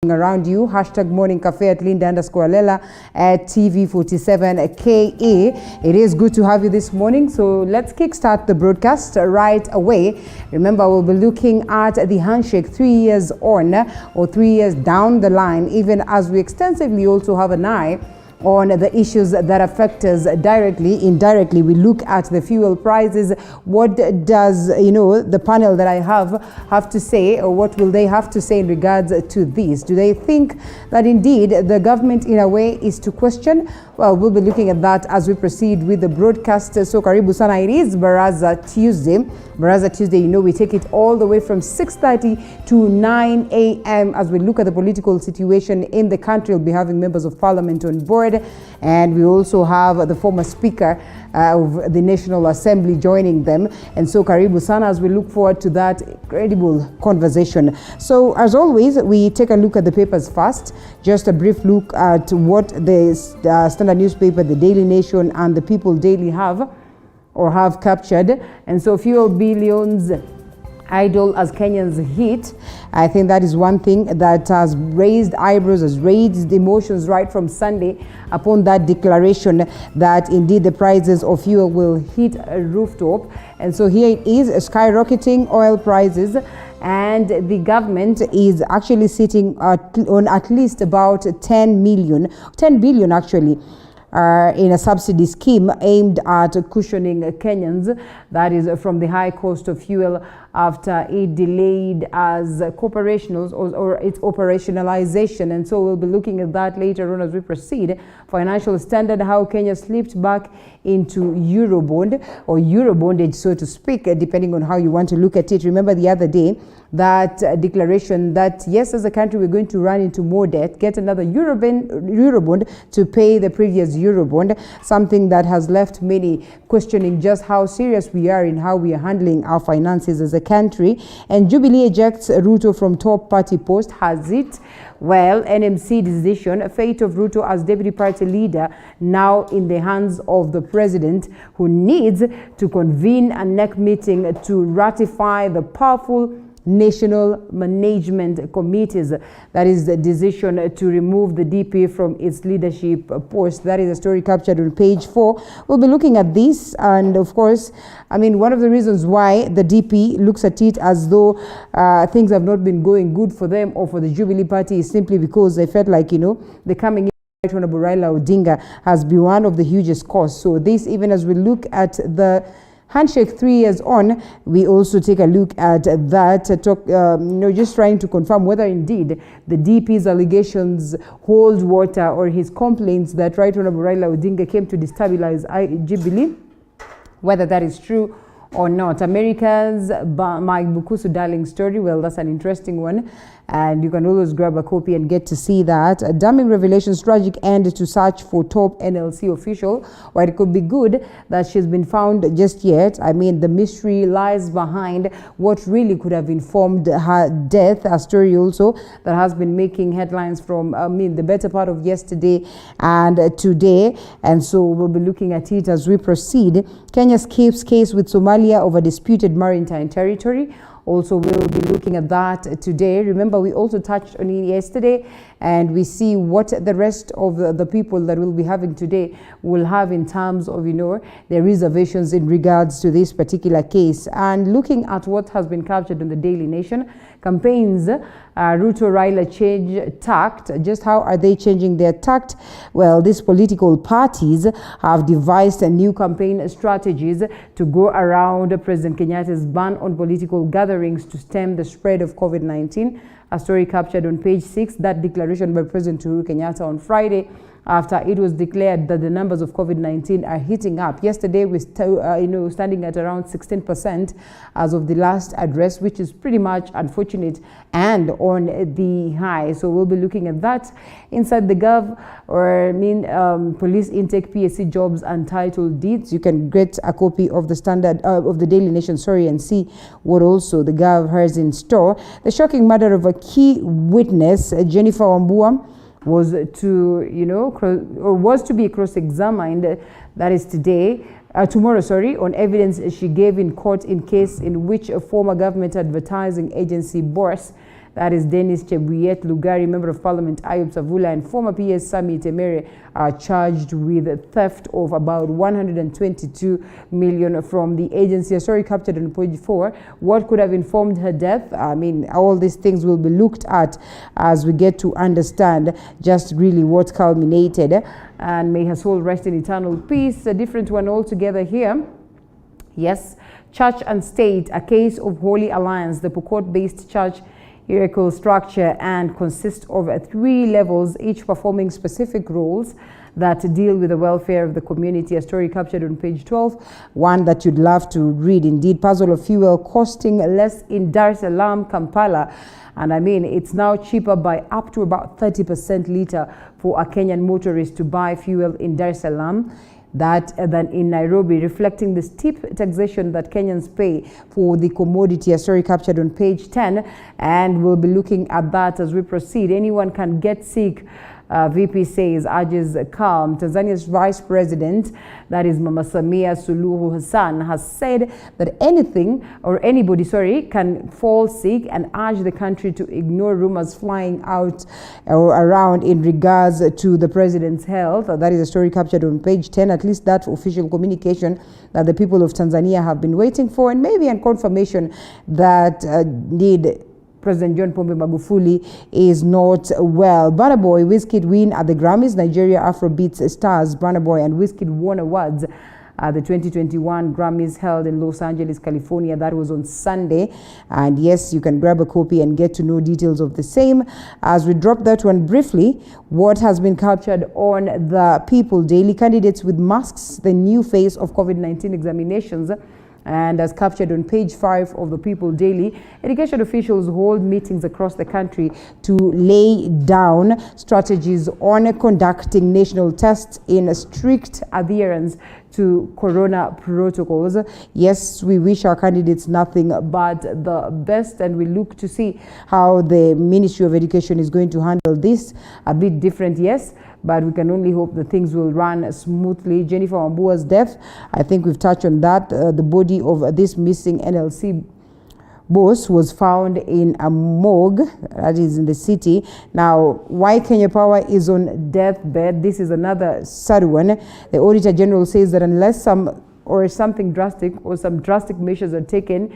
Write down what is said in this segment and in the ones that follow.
around you. Hashtag morning cafe at Linda_Lela at TV47KE. It is good to have you this morning. So let's kickstart the broadcast right away. Remember, we'll be looking at the handshake 3 years on or 3 years down the line, even as we extensively also have an eye on the issues that affect us directly, indirectly. We look at the fuel prices. What does, the panel that I have to say, or what will they have to say in regards to this? Do they think that indeed the government in a way is to question? Well, we'll be looking at that as we proceed with the broadcast. So karibu sana, it is Baraza Tuesday. Baraza Tuesday, we take it all the way from 6:30 to 9 a.m. as we look at the political situation in the country. We'll be having members of parliament on board. And we also have the former Speaker of the National Assembly joining them. And so karibu sana as we look forward to that incredible conversation. So as always, we take a look at the papers first. Just a brief look at what the Standard newspaper, the Daily Nation and the People Daily have captured. And so fuel billions idle as Kenyans hit. I think that is one thing that has raised eyebrows, has raised emotions right from Sunday upon that declaration that indeed the prices of fuel will hit a rooftop. And so here it is, skyrocketing oil prices, and the government is actually sitting on at least about 10 billion actually, in a subsidy scheme aimed at cushioning Kenyans. That is from the high cost of fuel after it delayed as corporations or its operationalization. And so we'll be looking at that later on as we proceed. Financial Standard, how Kenya slipped back into Eurobond or Eurobondage, so to speak, depending on how you want to look at it. Remember the other day, that declaration that yes, as a country, we're going to run into more debt, get another Eurobond to pay the previous Eurobond, something that has left many questioning just how serious we are in how we are handling our finances as a country. And Jubilee ejects Ruto from top party post. Has it? Well, NMC decision, fate of Ruto as deputy party leader now in the hands of the president, who needs to convene a NEC meeting to ratify the powerful national management committees. That is the decision to remove the DP from its leadership post. That is a story captured on page 4. We'll be looking at this, and of course, one of the reasons why the DP looks at it as though things have not been going good for them or for the Jubilee Party is simply because they felt like, the coming in Right Honorable Raila Odinga has been one of the hugest costs. So this, even as we look at the handshake 3 years on, we also take a look at that, just trying to confirm whether indeed the DP's allegations hold water, or his complaints that Right Honorable Raila Odinga came to destabilize Jubilee, whether that is true or not. America's Mike Bukusu darling story, well, that's an interesting one, and you can always grab a copy and get to see that. A damning revelations, tragic end to search for top NLC official. While it could be good that she's been found just yet, the mystery lies behind what really could have informed her death. A story also that has been making headlines from the better part of yesterday and today. And so we'll be looking at it as we proceed. Kenya escapes case with Somalia over disputed maritime territory. Also, we'll be looking at that today. Remember, we also touched on it yesterday, and we see what the rest of the people that we'll be having today will have in terms of, their reservations in regards to this particular case. And looking at what has been captured in the Daily Nation, campaigns, Ruto Raila change tact. Just how are they changing their tact? Well, these political parties have devised a new campaign strategies to go around President Kenyatta's ban on political gatherings to stem the spread of COVID-19. A story captured on page 6, that declaration by President Uhuru Kenyatta on Friday, after it was declared that the numbers of COVID-19 are heating up. Yesterday, we standing at around 16% as of the last address, which is pretty much unfortunate and on the high. So we'll be looking at that. Inside the Gov, police intake PSC jobs and title deeds. You can get a copy of the Standard of the Daily Nation, and see what also the Gov has in store. The shocking murder of a key witness, Jennifer Wambua, was to be cross-examined. That is tomorrow, on evidence she gave in court in case in which a former government advertising agency boss that is Dennis Chebuyet Lugari, Member of Parliament Ayub Savula, and former PS Sami Temere are charged with theft of about 122 million from the agency. A story captured on page 4. What could have informed her death? I mean, all these things will be looked at as we get to understand just really what culminated. And may her soul rest in eternal peace. A different one altogether here. Yes, Church and State, a case of Holy Alliance, the Pokot-based church hierarchical structure, and consists of 3 levels, each performing specific roles that deal with the welfare of the community. A story captured on page 12, one that you'd love to read indeed. Puzzle of fuel costing less in Dar es Salaam, Kampala. And I mean, it's now cheaper by up to about 30% litre for a Kenyan motorist to buy fuel in Dar es Salaam than in Nairobi, reflecting the steep taxation that Kenyans pay for the commodity. A story captured on page 10, and we'll be looking at that as we proceed. Anyone can get sick, VP says, urges calm. Tanzania's Vice President, that is Mama Samia Suluhu Hassan, has said that anything or anybody, can fall sick, and urged the country to ignore rumors flying out or around in regards to the president's health. That is a story captured on page 10, at least that official communication that the people of Tanzania have been waiting for, and maybe a confirmation that President John Pombe Magufuli is not well. Burna Boy, Wizkid win at the Grammys. Nigeria Afrobeats stars Burna Boy and Wizkid won awards at the 2021 Grammys held in Los Angeles, California. That was on Sunday. And yes, you can grab a copy and get to know details of the same. As we drop that one briefly, what has been captured on the People Daily: candidates with masks, the new face of COVID-19 examinations. And as captured on page 5 of the People Daily, education officials hold meetings across the country to lay down strategies on conducting national tests in strict adherence to corona protocols. Yes, we wish our candidates nothing but the best, and we look to see how the Ministry of Education is going to handle this. A bit different, yes, but we can only hope that things will run smoothly. Jennifer Wambua's death, I think we've touched on that. The body of this missing NLC boss was found in a morgue that is in the city. Now, why Kenya Power is on deathbed? This is another sad one. The Auditor General says that unless some drastic measures are taken,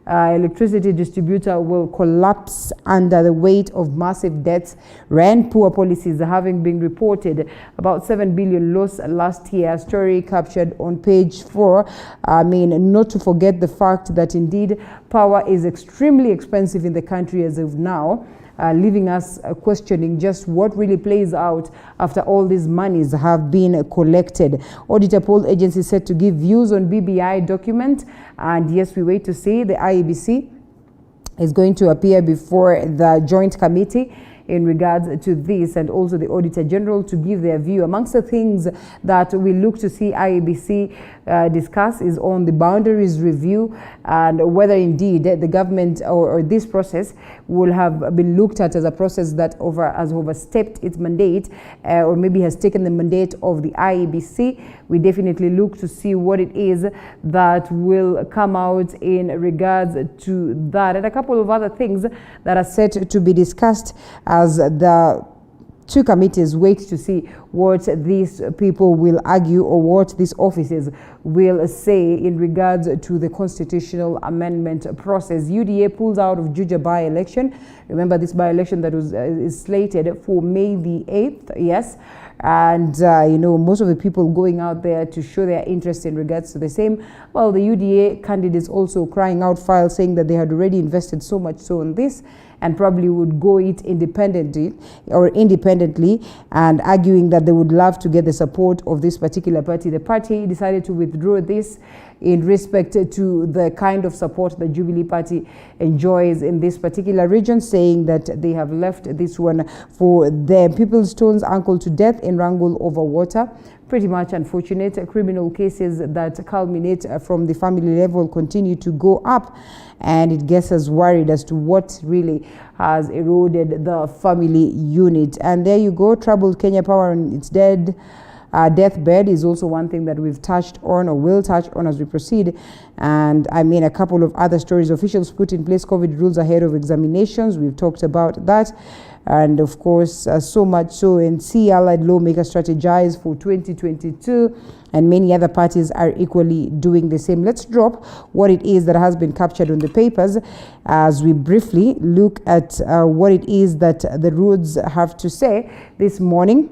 electricity distributor will collapse under the weight of massive debts. Rent poor policies having been reported. About 7 billion loss last year. Story captured on page 4. I mean, not to forget the fact that indeed power is extremely expensive in the country as of now. Leaving us questioning just what really plays out after all these monies have been collected. Auditor poll agency said to give views on BBI document, and yes, we wait to see. The IEBC is going to appear before the joint committee in regards to this, and also the Auditor General to give their view. Amongst the things that we look to see IEBC discuss is on the boundaries review, and whether indeed the government or this process will have been looked at as a process that has overstepped its mandate, or maybe has taken the mandate of the IEBC. We definitely look to see what it is that will come out in regards to that, and a couple of other things that are set to be discussed as the two committees wait to see what these people will argue or what these offices will say in regards to the constitutional amendment process. UDA pulls out of Juja by-election. Remember this by-election that is slated for May the 8th, yes. And, most of the people going out there to show their interest in regards to the same. Well, the UDA candidates also crying out foul, saying that they had already invested so much so on this and probably would go it independently, and arguing that they would love to get the support of this particular party. The party decided to withdraw this in respect to the kind of support the Jubilee Party enjoys in this particular region, saying that they have left this one for them. People stones uncle to death in Rangul over water. Pretty much unfortunate. Criminal cases that culminate from the family level continue to go up, and it gets us worried as to what really has eroded the family unit. And there you go, troubled Kenya Power on its dead deathbed is also one thing that we've touched on or will touch on as we proceed. And I mean, a couple of other stories. Officials put in place COVID rules ahead of examinations. We've talked about that. And of course, so much so, NC allied lawmakers strategize for 2022, and many other parties are equally doing the same. Let's drop what it is that has been captured on the papers as we briefly look at what it is that the roads have to say this morning.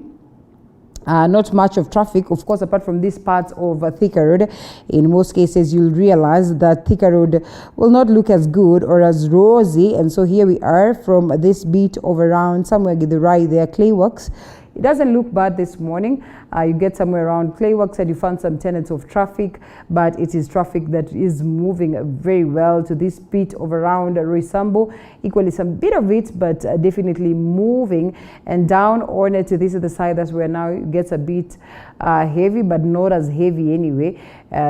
Not much of traffic, of course, apart from this part of Thika Road. In most cases, you'll realize that Thika Road will not look as good or as rosy. And so here we are from this beat of around somewhere Githurai there, Clayworks. It doesn't look bad this morning. You get somewhere around Clayworks and you find some tenets of traffic, but it is traffic that is moving very well to this beat of around Roysambo. Equally some bit of it, but definitely moving. And down on it to this other side, that's where now it gets a bit heavy, but not as heavy anyway.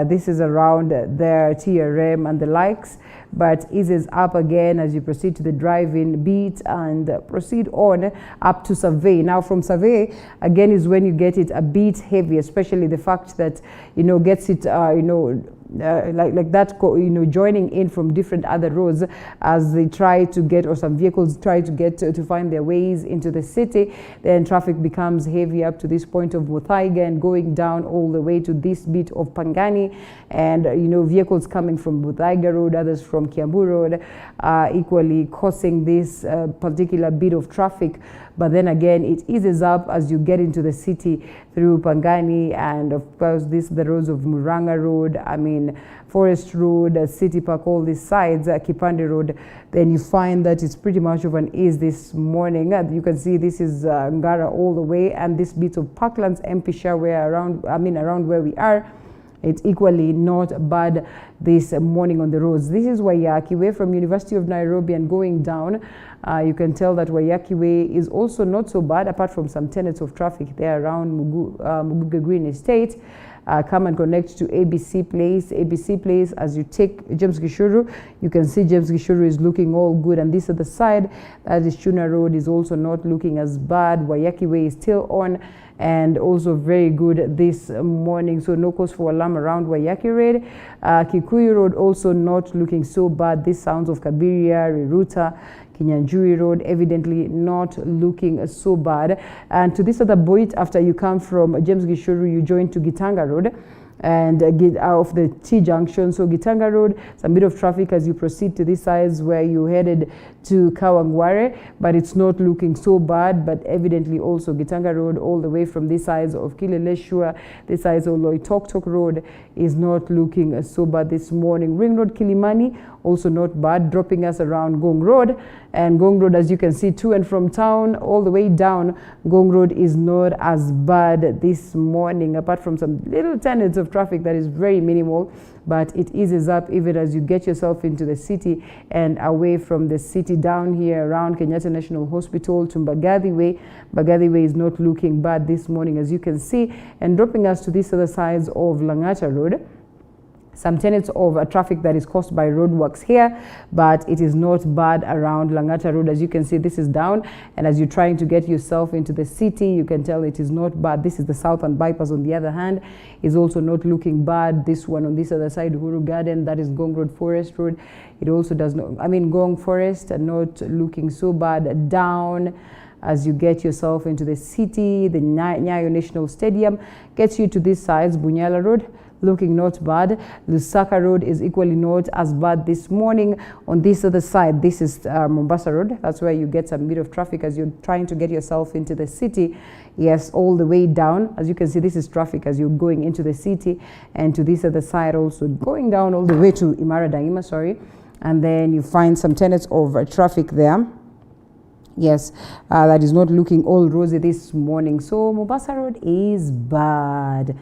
This is around their TRM and the likes, but eases up again as you proceed to the drive-in beat and proceed on up to Survey. Now from Survey, again, is when you get it a bit heavy, especially the fact that, gets it, like that, joining in from different other roads as they try to get, or some vehicles try to get to find their ways into the city. Then traffic becomes heavy up to this point of Muthaiga and going down all the way to this bit of Pangani, and vehicles coming from Muthaiga Road, others from Kiambu Road, equally causing this particular bit of traffic. But then again, it eases up as you get into the city through Pangani, and of course the roads of Muranga Road, Forest Road, City Park, all these sides, Kipande Road. Then you find that it's pretty much of an ease this morning. You can see this is Ngara all the way, and this bit of Parklands, Mpisha, around where we are. It's equally not bad this morning on the roads. This is Waiyaki Way from University of Nairobi and going down. You can tell that Waiyaki Way is also not so bad, apart from some tenets of traffic there around Muguga Green Estate. Come and connect to ABC Place. ABC Place, as you take James Gishuru, you can see James Gishuru is looking all good. And this other side, that is Chuna Road, is also not looking as bad. Waiyaki Way is still on and also very good this morning. So no cause for alarm around Waiyaki Road. Kikuyu Road also not looking so bad. This sounds of Kabiria, Riruta, Kinyanjui Road, evidently not looking so bad. And to this other point, after you come from James Gishuru, you join to Gitanga Road and get out of the T junction. So Gitanga Road, some bit of traffic as you proceed to these sides where you headed to Kawangware, but it's not looking so bad. But evidently also Gitanga Road all the way from these sides of Kileleshua, this sides of Loitoktok Road is not looking so bad this morning. Ring Road Kilimani also not bad, dropping us around Gong Road. And Gong Road, as you can see, to and from town all the way down, Gong Road is not as bad this morning, apart from some little tenets of traffic that is very minimal, but it eases up even as you get yourself into the city and away from the city down here around Kenyatta National Hospital to Mbagathi Way. Mbagathi Way is not looking bad this morning, as you can see, and dropping us to these other sides of Langata Road. Some tenets of traffic that is caused by roadworks here, but it is not bad around Langata Road. As you can see, this is down, and as you're trying to get yourself into the city, you can tell it is not bad. This is the Southern Bypass, on the other hand, is also not looking bad. This one on this other side, Uhuru Garden, that is Gong Road, Forest Road. It also does not, Gong Forest, not looking so bad. Down as you get yourself into the city, the Nyayo National Stadium gets you to these sides, Bunyala Road, looking not bad. Lusaka Road is equally not as bad this morning. On this other side, this is Mombasa Road. That's where you get some bit of traffic as you're trying to get yourself into the city. Yes, all the way down. As you can see, this is traffic as you're going into the city. And to this other side also going down all the way to Imara Daima, sorry. And then you find some tenets of traffic there. Yes, that is not looking all rosy this morning. So Mombasa Road is bad.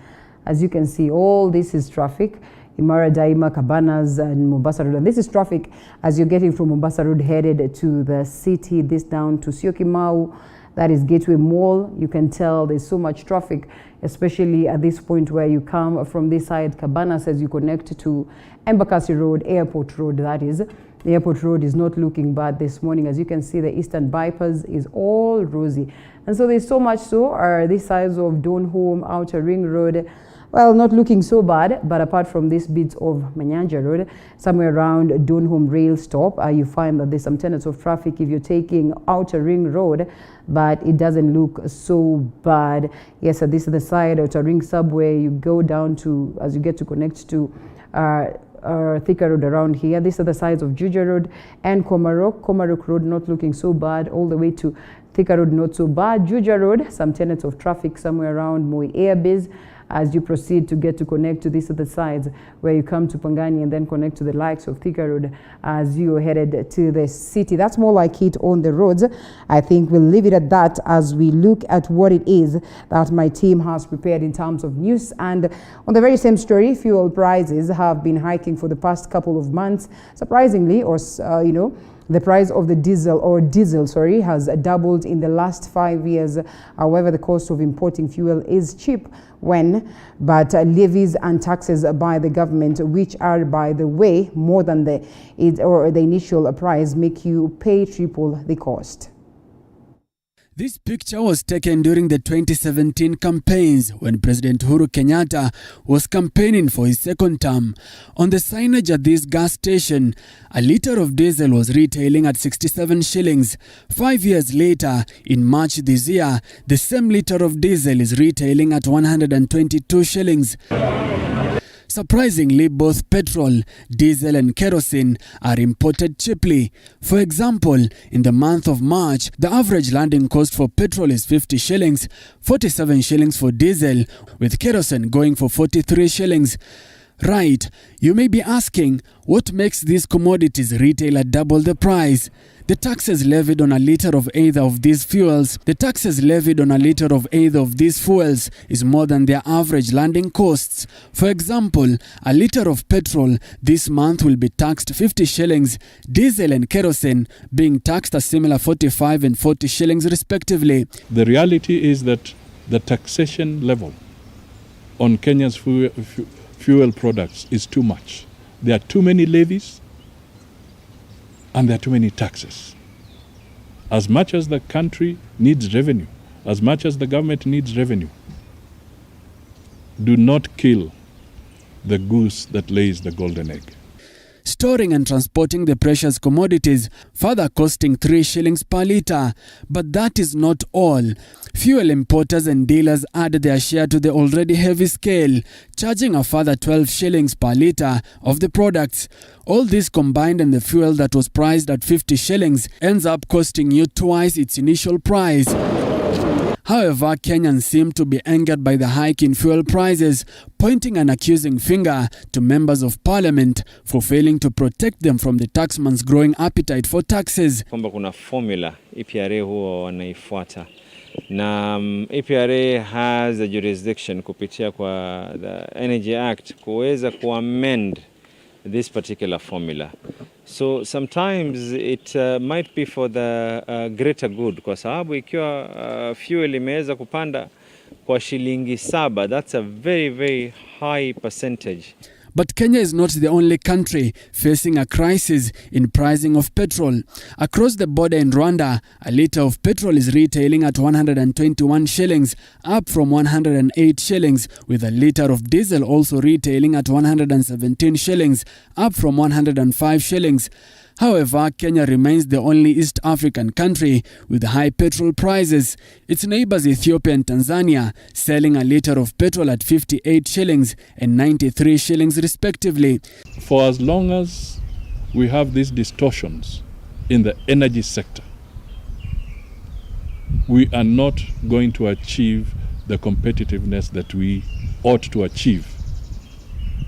As you can see, all this is traffic. Imara Daima, Cabanas, and Mombasa Road. And this is traffic as you're getting from Mombasa Road headed to the city, this down to Syokimau. That is Gateway Mall. You can tell there's so much traffic, especially at this point where you come from this side, Cabanas, as you connect to Embakasi Road, Airport Road, that is. The airport road is not looking bad this morning. As you can see, the eastern bypass is all rosy. And so there's so much so, these sides of Donholm, Outer Ring Road, well, not looking so bad, but apart from this bit of Manyanja Road, somewhere around Donholm rail stop, you find that there's some tenets of traffic if you're taking Outer Ring Road, but it doesn't look so bad. Yes, this is the side, Outer Ring subway, you go down to, as you get to connect to Thika Road around here. These are the sides of Juja Road and Komarok Road, not looking so bad, all the way to Thika Road, not so bad. Juja Road, some tenets of traffic somewhere around Moi Air Base. As you proceed to get to connect to these other sides where you come to Pangani and then connect to the likes of Thika Road as you are headed to the city. That's more like it on the roads. I think we'll leave it at that as we look at what it is that my team has prepared in terms of news. And on the very same story, fuel prices have been hiking for the past couple of months. Surprisingly, or the price of the diesel has doubled in the last 5 years. However, the cost of importing fuel is cheap but levies and taxes by the government, which are, by the way, more than the initial price, make you pay triple the cost. This picture was taken during the 2017 campaigns when President Uhuru Kenyatta was campaigning for his second term. On the signage at this gas station, a litre of diesel was retailing at 67 shillings. 5 years later, in March this year, the same litre of diesel is retailing at 122 shillings. Surprisingly, both petrol, diesel and kerosene are imported cheaply. For example, in the month of March, the average landing cost for petrol is 50 shillings, 47 shillings for diesel, with kerosene going for 43 shillings. Right, you may be asking, what makes these commodities retail at double the price? The taxes levied on a litre of either of these fuels is more than their average landing costs. For example, a litre of petrol this month will be taxed 50 shillings, diesel and kerosene being taxed a similar 45 and 40 shillings respectively. The reality is that the taxation level on Kenya's fuel products is too much. There are too many levies and there are too many taxes. As much as the country needs revenue, as much as the government needs revenue, do not kill the goose that lays the golden egg. Storing and transporting the precious commodities further costing 3 shillings per litre. But that is not all. Fuel importers and dealers add their share to the already heavy scale, charging a further 12 shillings per litre of the products. All this combined and the fuel that was priced at 50 shillings ends up costing you twice its initial price. However, Kenyans seem to be angered by the hike in fuel prices, pointing an accusing finger to members of parliament for failing to protect them from the taxman's growing appetite for taxes. Kwamba kuna formula EPRA huwa wanaifuata na EPRA has a jurisdiction kupitia kwa the Energy Act kuweza kuamend this particular formula. So sometimes it might be for the greater good, kwa sababu ikiwa fuel imeweza kupanda kwa shilingi 7, that's a very, very high percentage. But Kenya is not the only country facing a crisis in pricing of petrol. Across the border in Rwanda, a litre of petrol is retailing at 121 shillings, up from 108 shillings, with a litre of diesel also retailing at 117 shillings, up from 105 shillings. However, Kenya remains the only East African country with high petrol prices. Its neighbors Ethiopia and Tanzania selling a litre of petrol at 58 shillings and 93 shillings respectively. For as long as we have these distortions in the energy sector, we are not going to achieve the competitiveness that we ought to achieve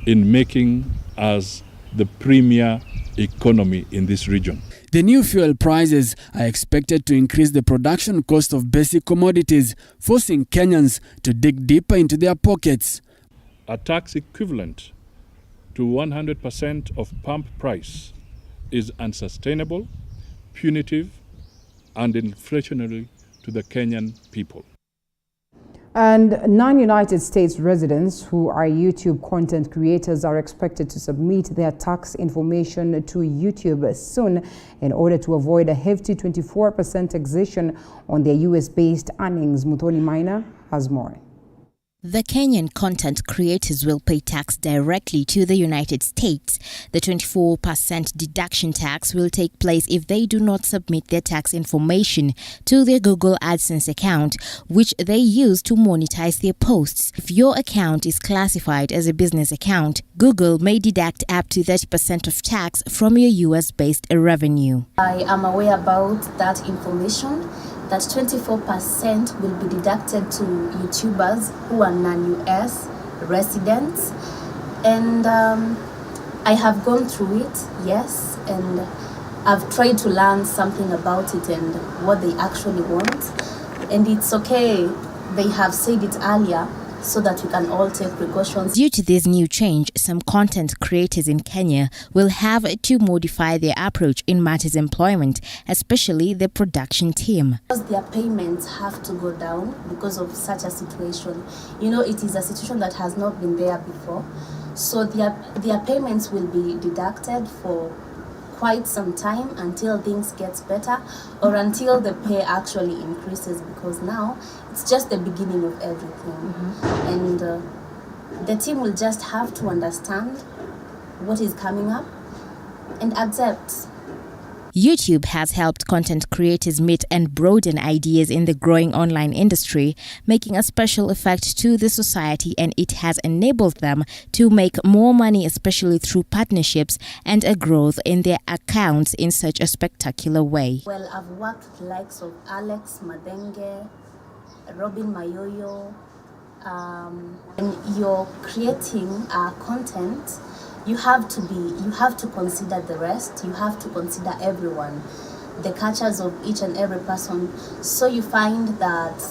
in making us the premier economy in this region. The new fuel prices are expected to increase the production cost of basic commodities, forcing Kenyans to dig deeper into their pockets. A tax equivalent to 100% of pump price is unsustainable, punitive, and inflationary to the Kenyan people. And non-United States residents who are YouTube content creators are expected to submit their tax information to YouTube soon in order to avoid a hefty 24% taxation on their US-based earnings. Muthoni Maina has more. The Kenyan content creators will pay tax directly to the United States. The 24% deduction tax will take place if they do not submit their tax information to their Google AdSense account, which they use to monetize their posts. If your account is classified as a business account, Google may deduct up to 30% of tax from your US-based revenue. I am aware about that information, that 24% will be deducted to YouTubers who are non-US residents. And I have gone through it, yes, and I've tried to learn something about it and what they actually want. And it's okay, they have said it earlier, so that we can all take precautions. Due to this new change, some content creators in Kenya will have to modify their approach in matters employment, especially the production team. Because their payments have to go down because of such a situation. You know, it is a situation that has not been there before. So their payments will be deducted for quite some time until things get better or until the pay actually increases, because now it's just the beginning of everything. And the team will just have to understand what is coming up and accept. YouTube has helped content creators meet and broaden ideas in the growing online industry, making a special effect to the society, and it has enabled them to make more money, especially through partnerships and a growth in their accounts in such a spectacular way. Well, I've worked with the likes of Alex Madenge, Robin Mayoyo. When you're creating content, you have to consider the rest, you have to consider everyone, the cultures of each and every person. So you find that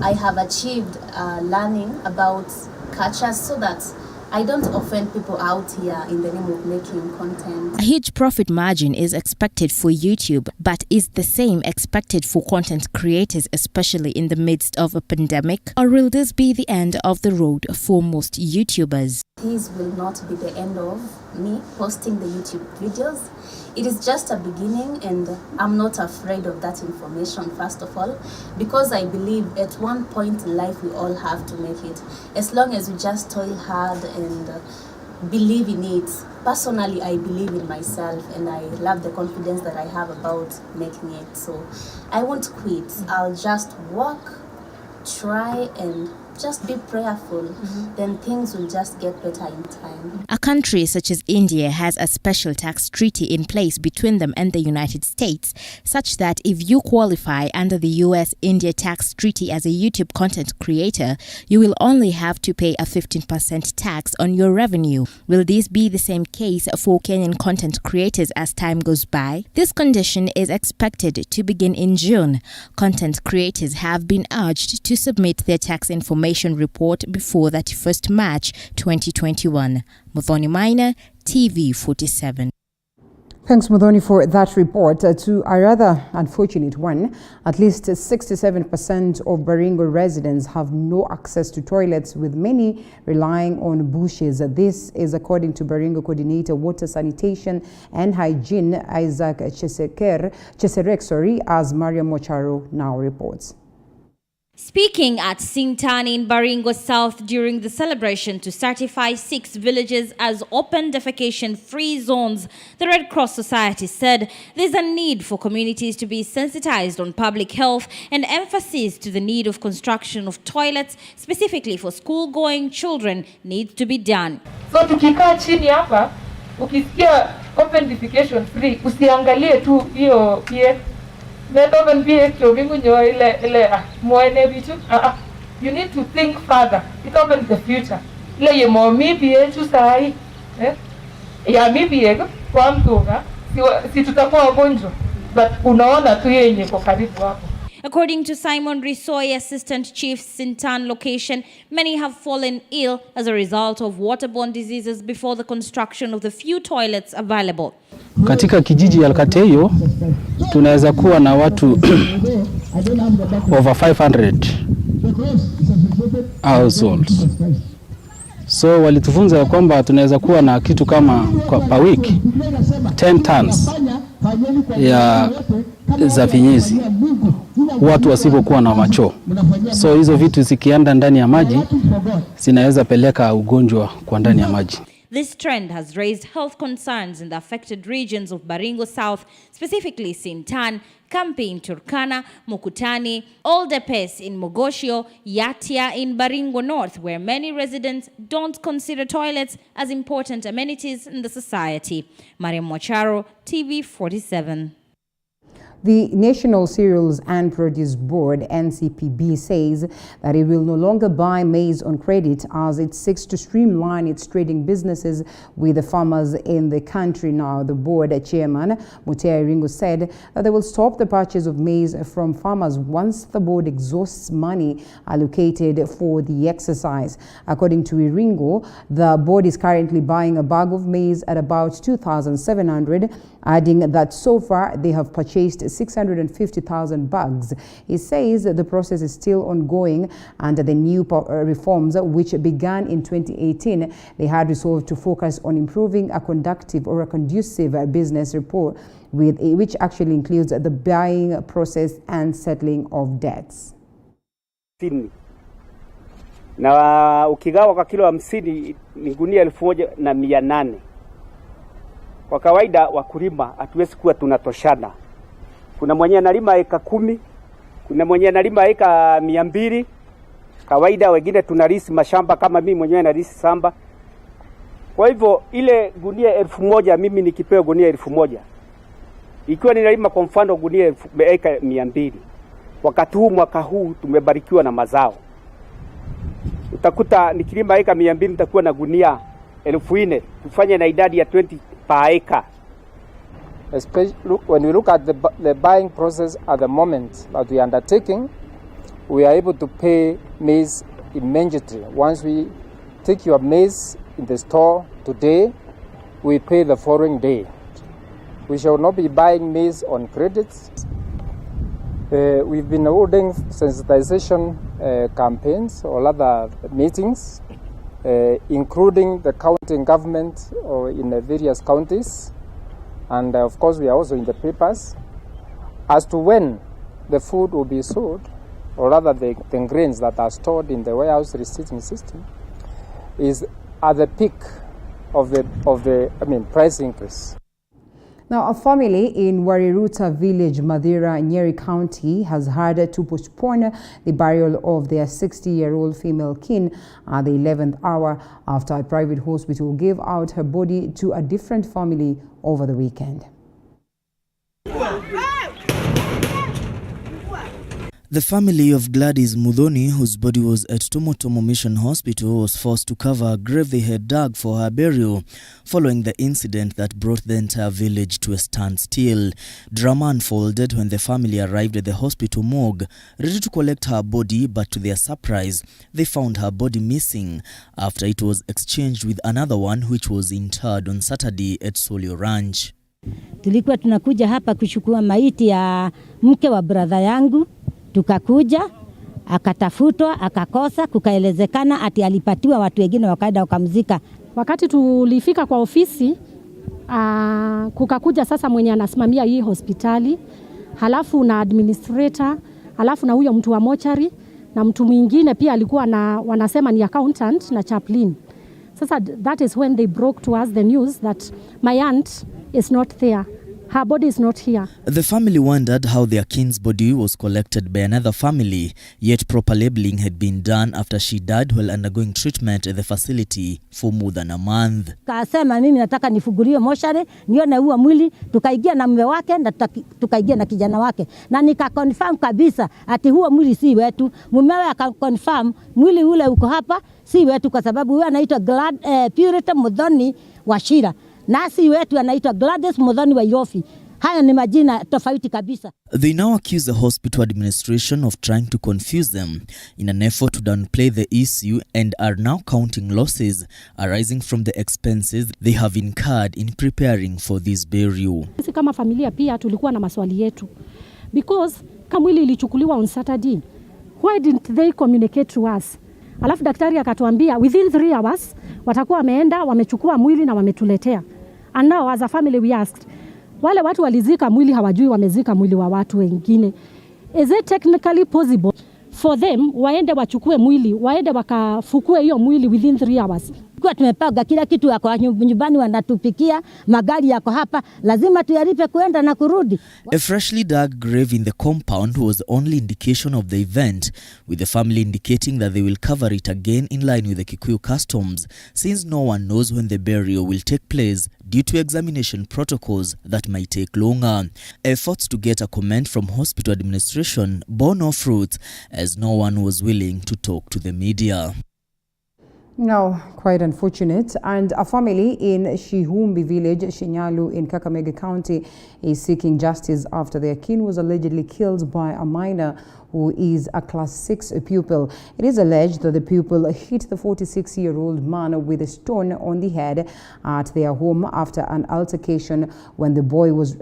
I have achieved learning about cultures so that I don't offend people out here in the name of making content. A huge profit margin is expected for YouTube, but is the same expected for content creators, especially in the midst of a pandemic? Or will this be the end of the road for most YouTubers? This will not be the end of me posting the YouTube videos. It is just a beginning, and I'm not afraid of that information, first of all, because I believe at one point in life we all have to make it. As long as we just toil hard and believe in it. Personally, I believe in myself and I love the confidence that I have about making it. So I won't quit. I'll just work, try, and just be prayerful, then things will just get better in time. A country such as India has a special tax treaty in place between them and the United States, such that if you qualify under the US-India tax treaty as a YouTube content creator, you will only have to pay a 15% tax on your revenue. Will this be the same case for Kenyan content creators as time goes by? This condition is expected to begin in June. Content creators have been urged to submit their tax information report before 31st March 2021. Muthoni Maina, TV47. Thanks, Muthoni, for that report. To a rather unfortunate one, at least 67% of Baringo residents have no access to toilets, with many relying on bushes. This is according to Baringo Coordinator Water Sanitation and Hygiene Isaac Cheserek, as Maria Mocharo now reports. Speaking at Singtani in Baringo South during the celebration to certify 6 villages as open defecation-free zones, the Red Cross Society said there's a need for communities to be sensitized on public health and emphasis to the need of construction of toilets specifically for school-going children needs to be done. So tukikaa chini hapa, ukisikia open defecation free, usiangalie tu hiyo pia. You need to think further. It opens the future. According to Simon Risoy, Assistant Chief Sintan location, many have fallen ill as a result of waterborne diseases before the construction of the few toilets available. Katika kijiji ya Alkateyo tunaweza kuwa na watu over 500 households. So walitufunza ya kwamba tunaweza kuwa na kitu kama per week 10 tons ya za vinyesi watu wasipokuwa na macho. So hizo vitu zikienda ndani ya maji zinaweza peleka ugonjwa kwa ndani ya maji. This trend has raised health concerns in the affected regions of Baringo South, specifically Sintan, Kampi in Turkana, Mukutani, Oldepes in Mogosho, Yatia in Baringo North, where many residents don't consider toilets as important amenities in the society. Mariam Mwacharo, TV 47. The National Cereals and Produce Board, NCPB, says that it will no longer buy maize on credit as it seeks to streamline its trading businesses with the farmers in the country. Now, the board chairman, Mutea Iringo, said that they will stop the purchase of maize from farmers once the board exhausts money allocated for the exercise. According to Iringo, the board is currently buying a bag of maize at about 2,700, adding that so far they have purchased 650,000 bags. He says the process is still ongoing under the new reforms which began in 2018. They had resolved to focus on improving a conducive business report, which actually includes the buying process and settling of debts. Na ukigawa kwa kilo 50 ni gunia 1,800. Kwa kawaida wakulima hatuwezi kuwa tunatoshana. Kuna mwenye analima eka 10, kuna mwenye analima eka 200. Kawaida wengine tunalisi mashamba kama mimi mwenyewe nalisi samba. Kwa hivyo ile gunia 1,000 mimi nikipewa gunia 1,000. Ikiwa ninalima kwa mfano gunia eka 200. Wakati huu mwaka huu tumebarikiwa na mazao. Utakuta nikilima eka 200 nitakuwa na gunia 4,000. Tufanye na idadi ya 20 per acre. Especially when we look at the buying process at the moment that we are undertaking, we are able to pay maize immediately. Once we take your maize in the store today, we pay the following day. We shall not be buying maize on credits. We've been holding sensitization campaigns or other meetings, including the county government or in the various counties. And of course, we are also in the papers as to when the food will be sold, or rather the grains that are stored in the warehouse receiving system, is at the peak of the price increase. Now, a family in Wariruta village, Madira, Nyeri County, has had to postpone the burial of their 60-year-old female kin at the 11th hour after a private hospital gave out her body to a different family over the weekend. The family of Gladys Mudhoni, whose body was at Tomotomo Mission Hospital, was forced to cover a grave they had dug for her burial following the incident that brought the entire village to a standstill. Drama unfolded when the family arrived at the hospital morgue, ready to collect her body, but to their surprise, they found her body missing after it was exchanged with another one which was interred on Saturday at Solio Ranch. Tulikuwa tunakuja hapa kuchukua maiti ya mke wa brother yangu. Tukakuja, akatafutwa, akakosa, kukaelezekana ati alipatiwa watu wengine wakaenda wakamzika. Wakati tulifika kwa ofisi, kukakuja sasa mwenye anasimamia hii hospitali, halafu na administrator, halafu na huyo mtu wa mochari, na mtu mwingine pia alikuwa wanasema ni accountant na chaplain. Sasa that is when they broke to us the news that my aunt is not there. Her body is not here. The family wondered how their kin's body was collected by another family, yet proper labeling had been done after she died while undergoing treatment at the facility for more than a month. Kasema mimi nataka nifunguliwe moshari, nione huo mwili, tukaingia na mume wake na tukaingia na kijana wake. Na nikakonfirm kabisa ati huo mwili si wetu. Mumewe akakonfirm mwili ule uko hapa si wetu kwa sababu huyo anaitwa Purity Mudhoni Washira. Nasi wetu anaitwa Gladys Mudhoni wa Irofi. Haya ni majina tofauti kabisa. They now accuse the hospital administration of trying to confuse them in an effort to downplay the issue and are now counting losses arising from the expenses they have incurred in preparing for this burial. Sisi kama familia pia tulikuwa na maswali yetu. Because kama mwili ilichukuliwa on Saturday, why didn't they communicate to us? Alafu daktari akatuambia within 3 hours watakuwa wameenda wamechukua mwili na wametuletea. And now as a family we asked, wale watu walizika mwili hawajui wamezika mwili wa watu wengine. Is it technically possible for them waende wachukue mwili, waende wakafukue hiyo mwili within 3 hours? Kwa tumepanga kila kitu yako nyumbani, wanatupikia, magari yako hapa, lazima tuyalipe kuenda na kurudi. A freshly dug grave in the compound was the only indication of the event, with the family indicating that they will cover it again in line with the Kikuyu customs, since no one knows when the burial will take place due to examination protocols that might take longer. Efforts to get a comment from hospital administration bore no fruit, as no one was willing to talk to the media. Now, quite unfortunate, and a family in Shihumbi village, Shinyalu in Kakamega County is seeking justice after their kin was allegedly killed by a minor who is a class 6 pupil. It is alleged that the pupil hit the 46-year-old man with a stone on the head at their home after an altercation when the boy was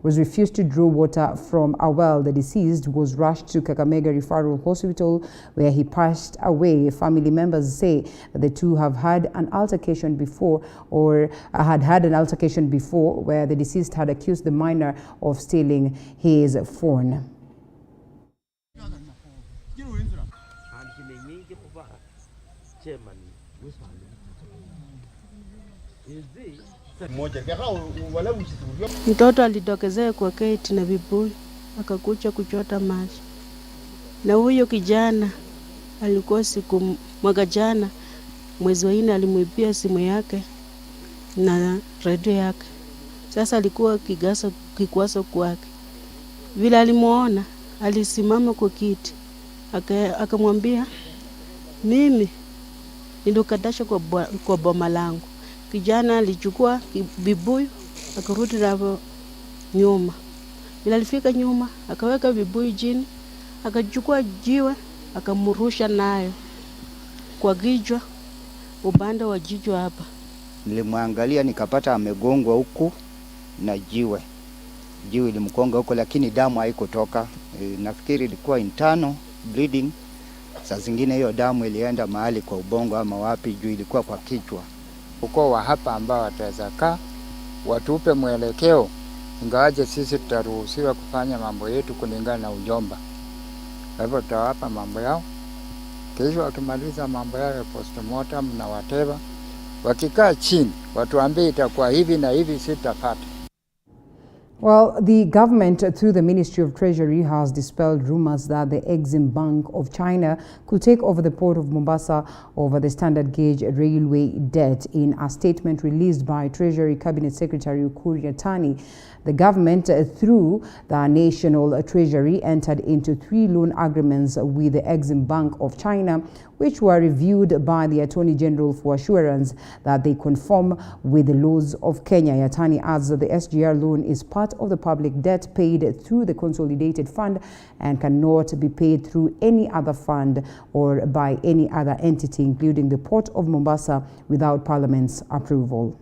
refused to draw water from a well. The deceased was rushed to Kakamega Referral Hospital where he passed away. Family members say that the two have had an altercation before, or had an altercation before, where the deceased had accused the minor of stealing his phone. Mtoto alitokezea kwa gate na vibuyu akakuja kuchota maji, na huyo kijana alikuwa siku mwaka jana mwezi wa 4 alimwibia simu yake na radio yake. Sasa alikuwa kikwaso kwake. Vile alimuona alisimama kwa kiti akamwambia, mimi nilikatasha kwa boma langu. Kijana alichukua vibuyu akarudi navyo nyuma. Bila alifika nyuma akaweka vibuyu chini, akachukua jiwe akamrusha nayo kwa kichwa, upande wa jicho hapa. Nilimwangalia nikapata amegongwa huku na jiwe. Jiwe ilimkonga huko, lakini damu haikutoka. Nafikiri ilikuwa internal bleeding. Saa zingine hiyo damu ilienda mahali kwa ubongo ama wapi, juu ilikuwa kwa kichwa. Uko wa hapa ambao wataweza kaa watupe mwelekeo, ingawaje sisi tutaruhusiwa kufanya mambo yetu kulingana na ujomba. Kwa hivyo tutawapa mambo yao, kesho wakimaliza mambo yao ya postmortem na whatever, wakikaa chini watuambie itakuwa hivi na hivi, sitapata. Well, the government, through the Ministry of Treasury, has dispelled rumors that the Exim Bank of China could take over the port of Mombasa over the standard gauge railway debt. In a statement released by Treasury Cabinet Secretary Kuria, the government, through the National Treasury, entered into 3 loan agreements with the Exim Bank of China, which were reviewed by the Attorney General for assurance that they conform with the laws of Kenya. Yatani adds that the SGR loan is part of the public debt paid through the consolidated fund and cannot be paid through any other fund or by any other entity, including the Port of Mombasa, without Parliament's approval.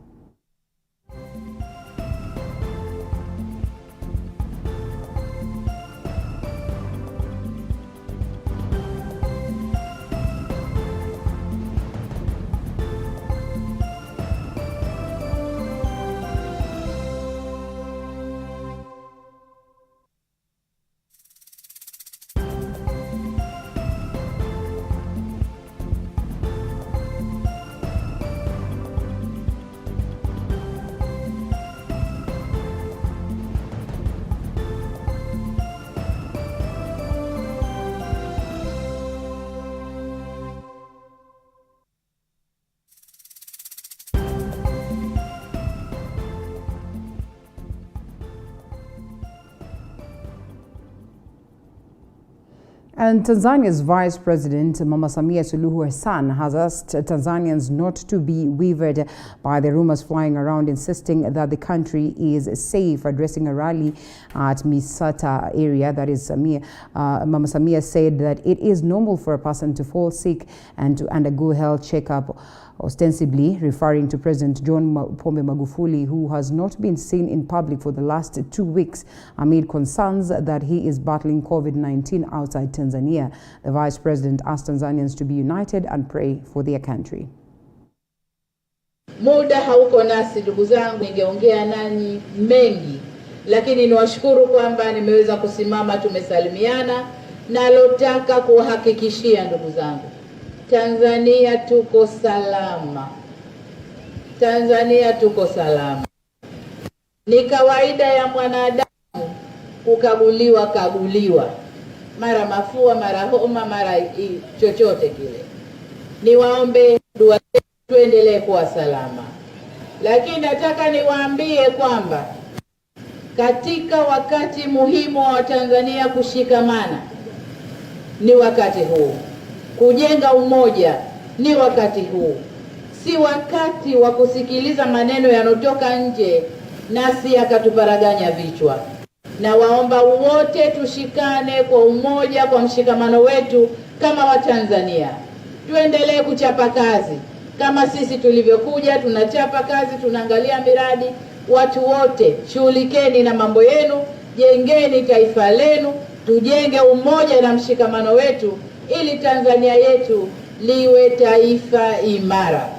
And Tanzania's Vice President Mama Samia Suluhu Hassan has asked Tanzanians not to be wavered by the rumors flying around insisting that the country is safe. Addressing a rally at Misata area, that is Mama Samia said that it is normal for a person to fall sick and to undergo health checkup, ostensibly referring to President John Pombe Magufuli, who has not been seen in public for the last 2 weeks amid concerns that he is battling COVID-19 outside Tanzania. Tanzania. The Vice President asked Tanzanians to be united and pray for their country. Muda hauko nasi ndugu zangu, ningeongea nanyi mengi, lakini niwashukuru kwamba nimeweza kusimama, tumesalimiana. Nalotaka kuhakikishia ndugu zangu, Tanzania tuko salama. Tanzania tuko salama. Ni kawaida ya mwanadamu kaguliwa, mara mafua, mara homa, mara chochote kile. Niwaombe dua tuendelee kuwa salama. Lakini nataka niwaambie kwamba katika wakati muhimu wa Tanzania kushikamana ni wakati huu. Kujenga umoja ni wakati huu. Si wakati wa kusikiliza maneno yanotoka nje nasi yakatuparaganya vichwa. Na waomba wote tushikane kwa umoja, kwa mshikamano wetu kama Watanzania. Tuendelee kuchapa kazi. Kama sisi tulivyokuja, tunachapa kazi, tunaangalia miradi. Watu wote shughulikeni na mambo yenu, jengeni taifa lenu, tujenge umoja na mshikamano wetu ili Tanzania yetu liwe taifa imara.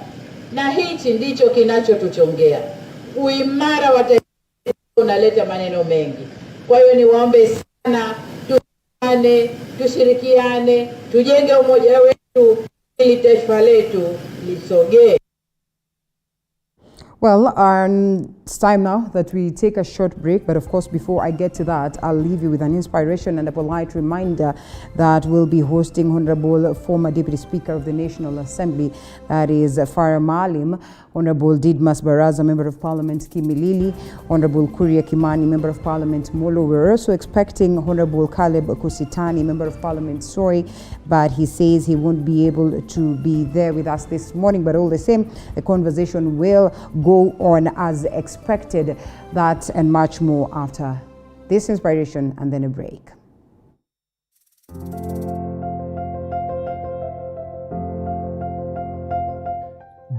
Na hichi ndicho kinachotuchongea. Uimara wa taifa unaleta maneno mengi. Kwa hiyo niwaombe sana tushirikiane, tujenge umoja wetu ili taifa letu lisogee. Well, it's time now that we take a short break. But of course, before I get to that, I'll leave you with an inspiration and a polite reminder that we'll be hosting Honorable former Deputy Speaker of the National Assembly, that is Farah Maalim, Honorable Didmas Baraza, Member of Parliament Kimilili, Honorable Kuria Kimani, Member of Parliament Molo. We're also expecting Honorable Caleb Kusitani, Member of Parliament Sori, but he says he won't be able to be there with us this morning. But all the same, the conversation will go on as expected. That and much more after this inspiration and then a break.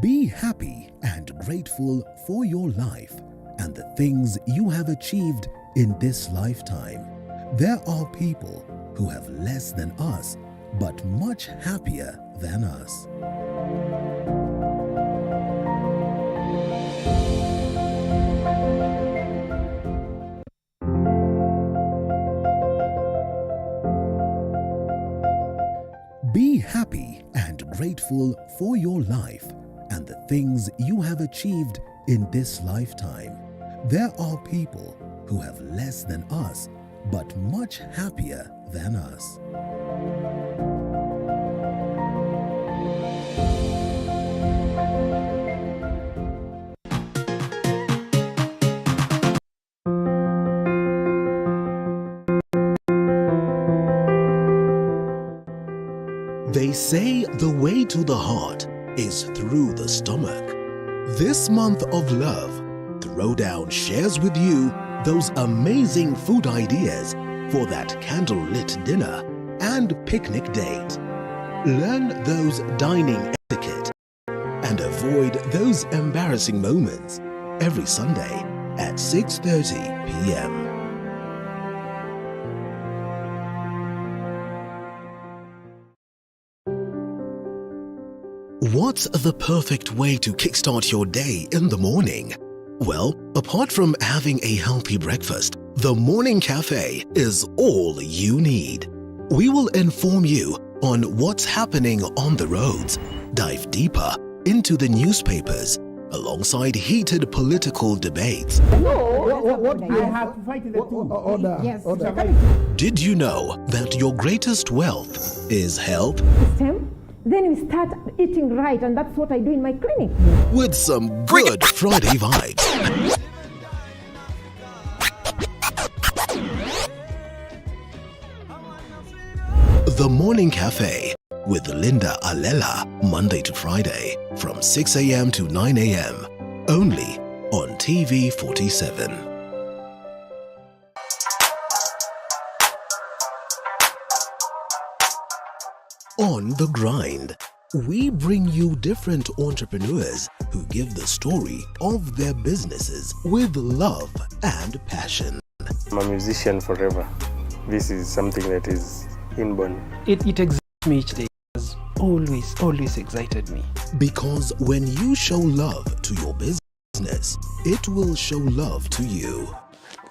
Be happy and grateful for your life and the things you have achieved in this lifetime. There are people who have less than us, but much happier than us. Be happy and grateful for your life and the things you have achieved in this lifetime. There are people who have less than us, but much happier than us. They say the way to the heart is through the stomach. This month of love, Throwdown shares with you those amazing food ideas for that candlelit dinner and picnic date. Learn those dining etiquette and avoid those embarrassing moments every Sunday at 6:30 p.m. What's the perfect way to kickstart your day in the morning? Well, apart from having a healthy breakfast, the Morning Cafe is all you need. We will inform you on what's happening on the roads, dive deeper into the newspapers, alongside heated political debates. I have to fight in the two. Order. Yes. Order. Did you know that your greatest wealth is health? Then we start eating right, and that's what I do in my clinic. With some good Friday vibes. The Morning Cafe with Linda Alela, Monday to Friday from 6 a.m. to 9 a.m. only on TV 47. On the Grind, we bring you different entrepreneurs who give the story of their businesses with love and passion. I'm a musician forever. This is something that is inborn. It excites me each day. It has always excited me. Because when you show love to your business, it will show love to you.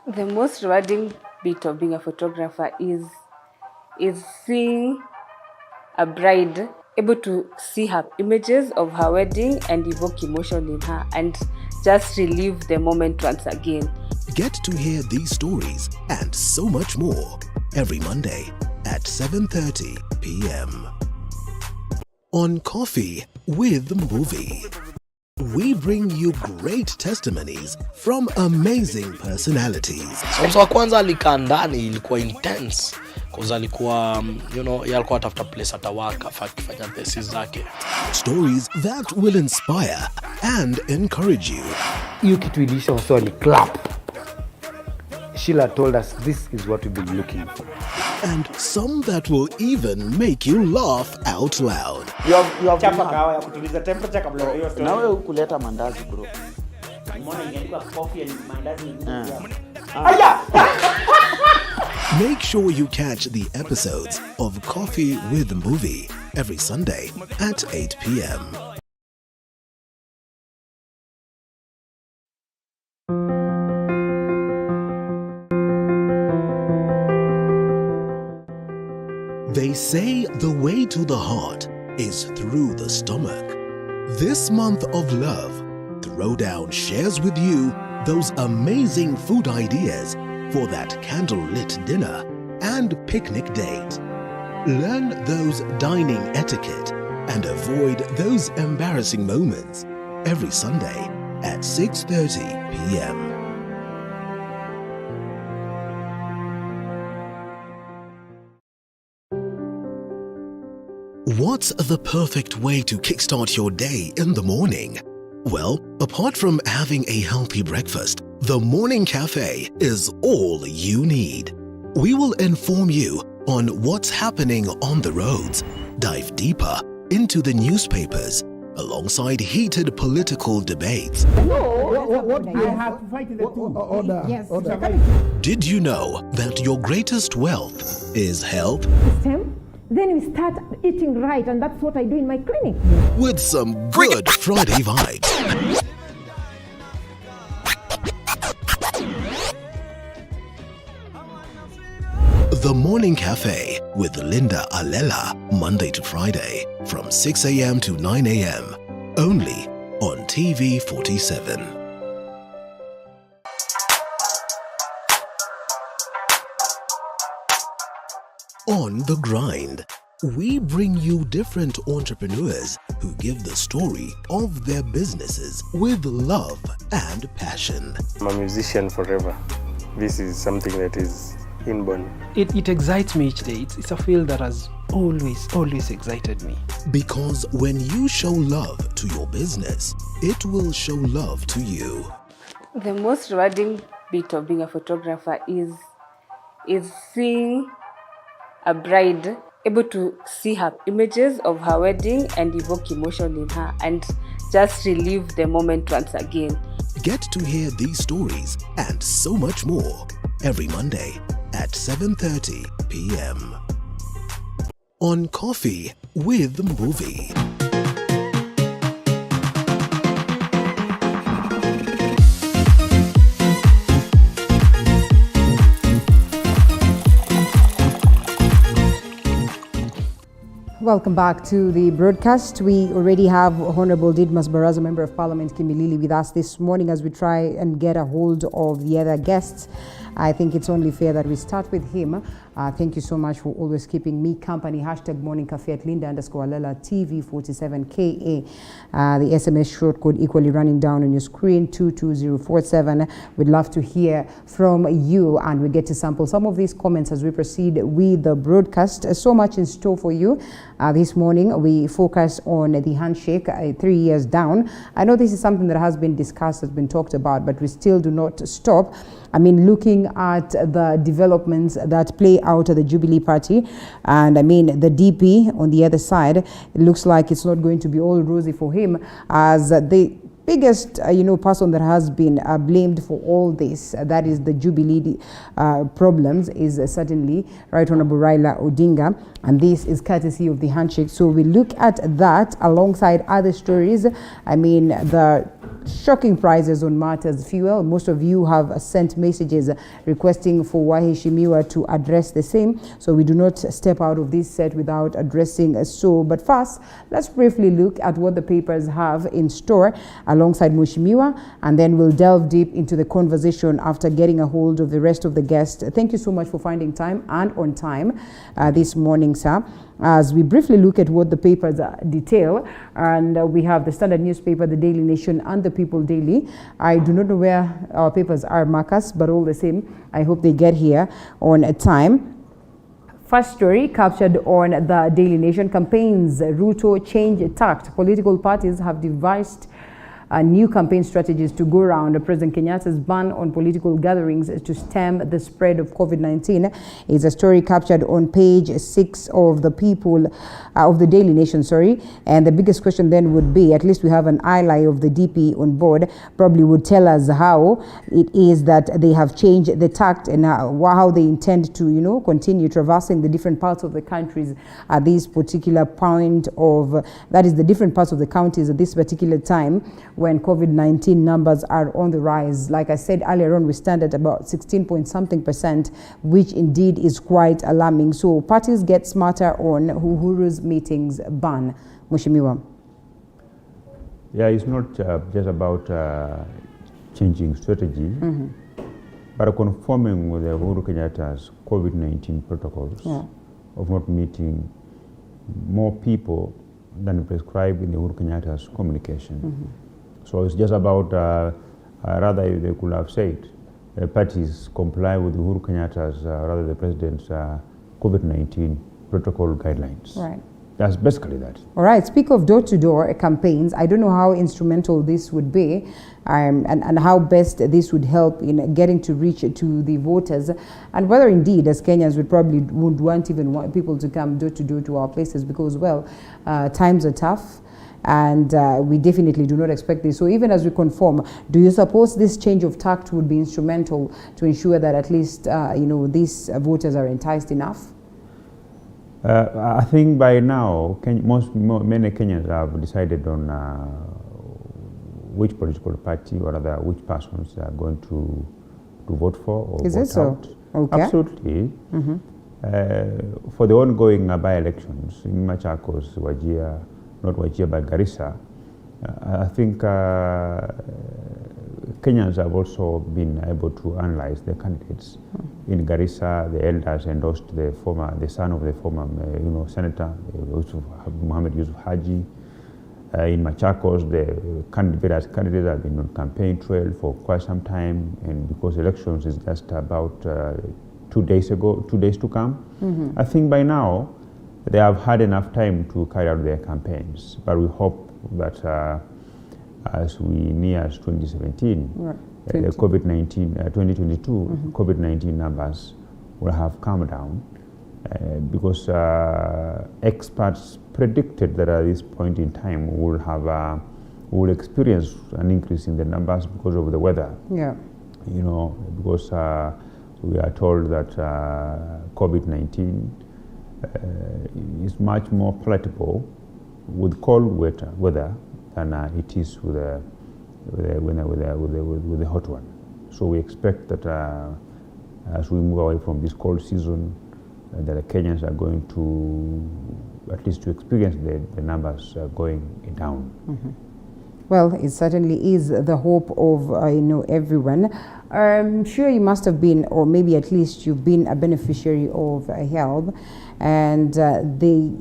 The most rewarding bit of being a photographer is seeing a bride able to see her images of her wedding and evoke emotion in her and just relive the moment once again. Get to hear these stories and so much more every Monday at 7:30 p.m. on Coffee with Movie. We bring you great testimonies from amazing personalities. Mwanzo wa kwanza alikaa ndani, ilikuwa intense because alikuwa yeye alikuwa atafuta place atawaka akifanya thesis zake. Stories that will inspire and encourage you. Hiyo kitu ilisha also ni clap. Sheila told us this is what we've been looking for. And some that will even make you laugh out loud. You have chapa kawa ya kutuliza temperature kabla ya hiyo story. Na wewe hukuleta mandazi bro. Mbona ingeandikwa coffee and mandazi? Aya! Make sure you catch the episodes of Coffee with Movie every Sunday at 8 p.m. They say the way to the heart is through the stomach. This month of love, Throwdown shares with you those amazing food ideas for that candlelit dinner and picnic date. Learn those dining etiquette and avoid those embarrassing moments every Sunday at 6:30 p.m. What's the perfect way to kickstart your day in the morning? Well, apart from having a healthy breakfast, the Morning Cafe is all you need. We will inform you on what's happening on the roads, dive deeper into the newspapers, alongside heated political debates. What I have to fight the order. Yes. Order. Did you know that your greatest wealth is health? Then we start eating right, and that's what I do in my clinic. With some good Friday vibes. The Morning Cafe with Linda Alela, Monday to Friday, from 6 a.m. to 9 a.m. Only on TV 47. On the grind, we bring you different entrepreneurs who give the story of their businesses with love and passion. I'm a musician forever. This is something that is inborn. It excites me each day. It's a field that has always excited me. Because when you show love to your business, it will show love to you. The most rewarding bit of being a photographer is seeing a bride able to see her images of her wedding and evoke emotion in her and just relive the moment once again. Get to hear these stories and so much more every Monday at 7:30 p.m. on Coffee with Movie. Welcome back to the broadcast. We already have Honorable Didmas Baraza, Member of Parliament Kimilili, with us this morning as we try and get a hold of the other guests. I think it's only fair that we start with him. Thank you so much for always keeping me company. Hashtag Morning Cafe at Linda_Alela TV 47KA. The SMS short code equally running down on your screen, 22047. We'd love to hear from you, and we get to sample some of these comments as we proceed with the broadcast. So much in store for you. This morning, we focus on the handshake 3 years down. I know this is something that has been discussed, has been talked about, but we still do not stop. I mean, looking at the developments that play out at the Jubilee Party, and I mean, the DP on the other side, it looks like it's not going to be all rosy for him, as they biggest, person that has been blamed for all this, that is the Jubilee problems, is certainly Right Honorable Raila Odinga. And this is courtesy of the Handshake. So we look at that alongside other stories. I mean, the shocking prices on Martha's fuel. Most of you have sent messages requesting for Waheshimiwa to address the same. So we do not step out of this set without addressing so. But first, let's briefly look at what the papers have in store alongside Mheshimiwa, and then we'll delve deep into the conversation after getting a hold of the rest of the guests. Thank you so much for finding time and on time this morning, sir. As we briefly look at what the papers detail, and we have the Standard newspaper, the Daily Nation, and the People Daily. I do not know where our papers are, Marcus, but all the same, I hope they get here on time. First story captured on the Daily Nation: campaigns, Ruto change tact. Political parties have devised new campaign strategies to go around President Kenyatta's ban on political gatherings to stem the spread of COVID-19. It's a story captured on page 6 of the People, of the Daily Nation, And the biggest question then would be, at least we have an ally of the DP on board, probably would tell us how it is that they have changed the tact and how they intend to, continue traversing the different parts of the countries at this particular point of, that is the different parts of the counties at this particular time, when COVID-19 numbers are on the rise. Like I said earlier on, we stand at about 16-point-something%, which indeed is quite alarming. So parties get smarter on Uhuru's meetings ban. Mheshimiwa. Yeah, it's not just about changing strategy, but conforming with the Uhuru Kenyatta's COVID-19 protocols of not meeting more people than prescribed in the Uhuru Kenyatta's communication. So it's just about, rather they could have said, parties comply with Uhuru Kenyatta's, rather the president's COVID-19 protocol guidelines. Right. That's basically that. All right. Speak of door-to-door campaigns. I don't know how instrumental this would be, and how best this would help in getting to reach to the voters, and whether indeed, as Kenyans, would want people to come door-to-door to our places, because, well, times are tough. And we definitely do not expect this. So even as we conform, do you suppose this change of tact would be instrumental to ensure that at least, these voters are enticed enough? I think by now, many Kenyans have decided on which political party or rather which persons they are going to vote for or Is vote it so? out. Okay. Absolutely. For the ongoing by-elections in Machakos, Wajir, not Wajir but Garissa, I think Kenyans have also been able to analyze the candidates. In Garissa, the elders endorsed the son of the former, Senator Mohammed Yusuf Haji. In Machakos, the various candidates have been on campaign trail for quite some time, and because elections is just about 2 days to come, I think by now they have had enough time to carry out their campaigns. But we hope that as we near 2017, the COVID-19, 2022 COVID-19 numbers will have come down because experts predicted that at this point in time we'll experience an increase in the numbers because of the weather. Yeah. Because we are told that COVID-19 is much more palatable with cold weather than it is with the hot one. So we expect that as we move away from this cold season, that the Kenyans are going to at least to experience the numbers going down. Well, it certainly is the hope of everyone. I'm sure you must have been, or maybe at least you've been a beneficiary of help, and the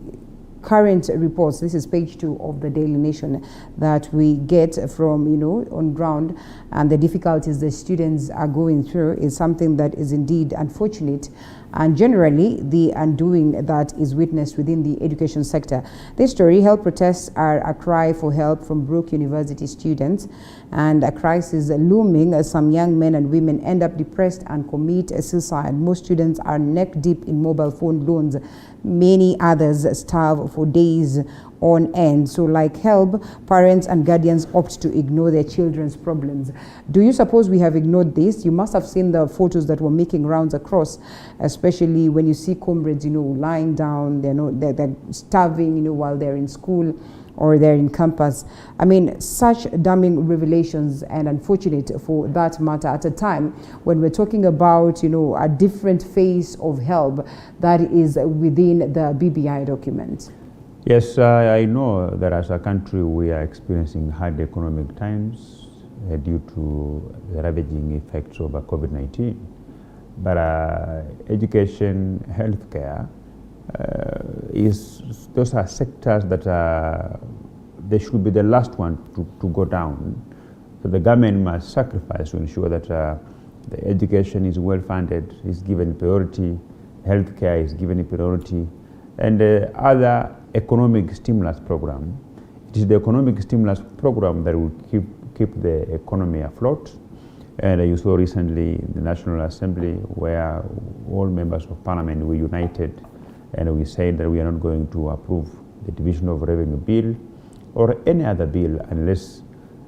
current reports, this is page 2 of the Daily Nation, that we get from on ground, and the difficulties the students are going through is something that is indeed unfortunate, and generally the undoing that is witnessed within the education sector. This story: health protests are a cry for help from Brook University students, and a crisis looming as some young men and women end up depressed and commit suicide. Most students are neck deep in mobile phone loans. Many others starve for days on end. So like HELB, parents and guardians opt to ignore their children's problems. Do you suppose we have ignored this? You must have seen the photos that were making rounds across, especially when you see comrades, lying down, they're starving, while they're in school or they're in campus. I mean, such damning revelations, and unfortunate for that matter, at a time when we're talking about, a different face of HELB that is within the BBI document. Yes, I know that as a country we are experiencing hard economic times due to the ravaging effects of COVID-19. But education, healthcare, those are sectors that they should be the last one to go down. So the government must sacrifice to ensure that the education is well funded, is given priority, healthcare is given priority, and other economic stimulus program. It is the economic stimulus program that will keep the economy afloat. And you saw recently in the National Assembly where all members of parliament were united, and we said that we are not going to approve the division of revenue bill or any other bill unless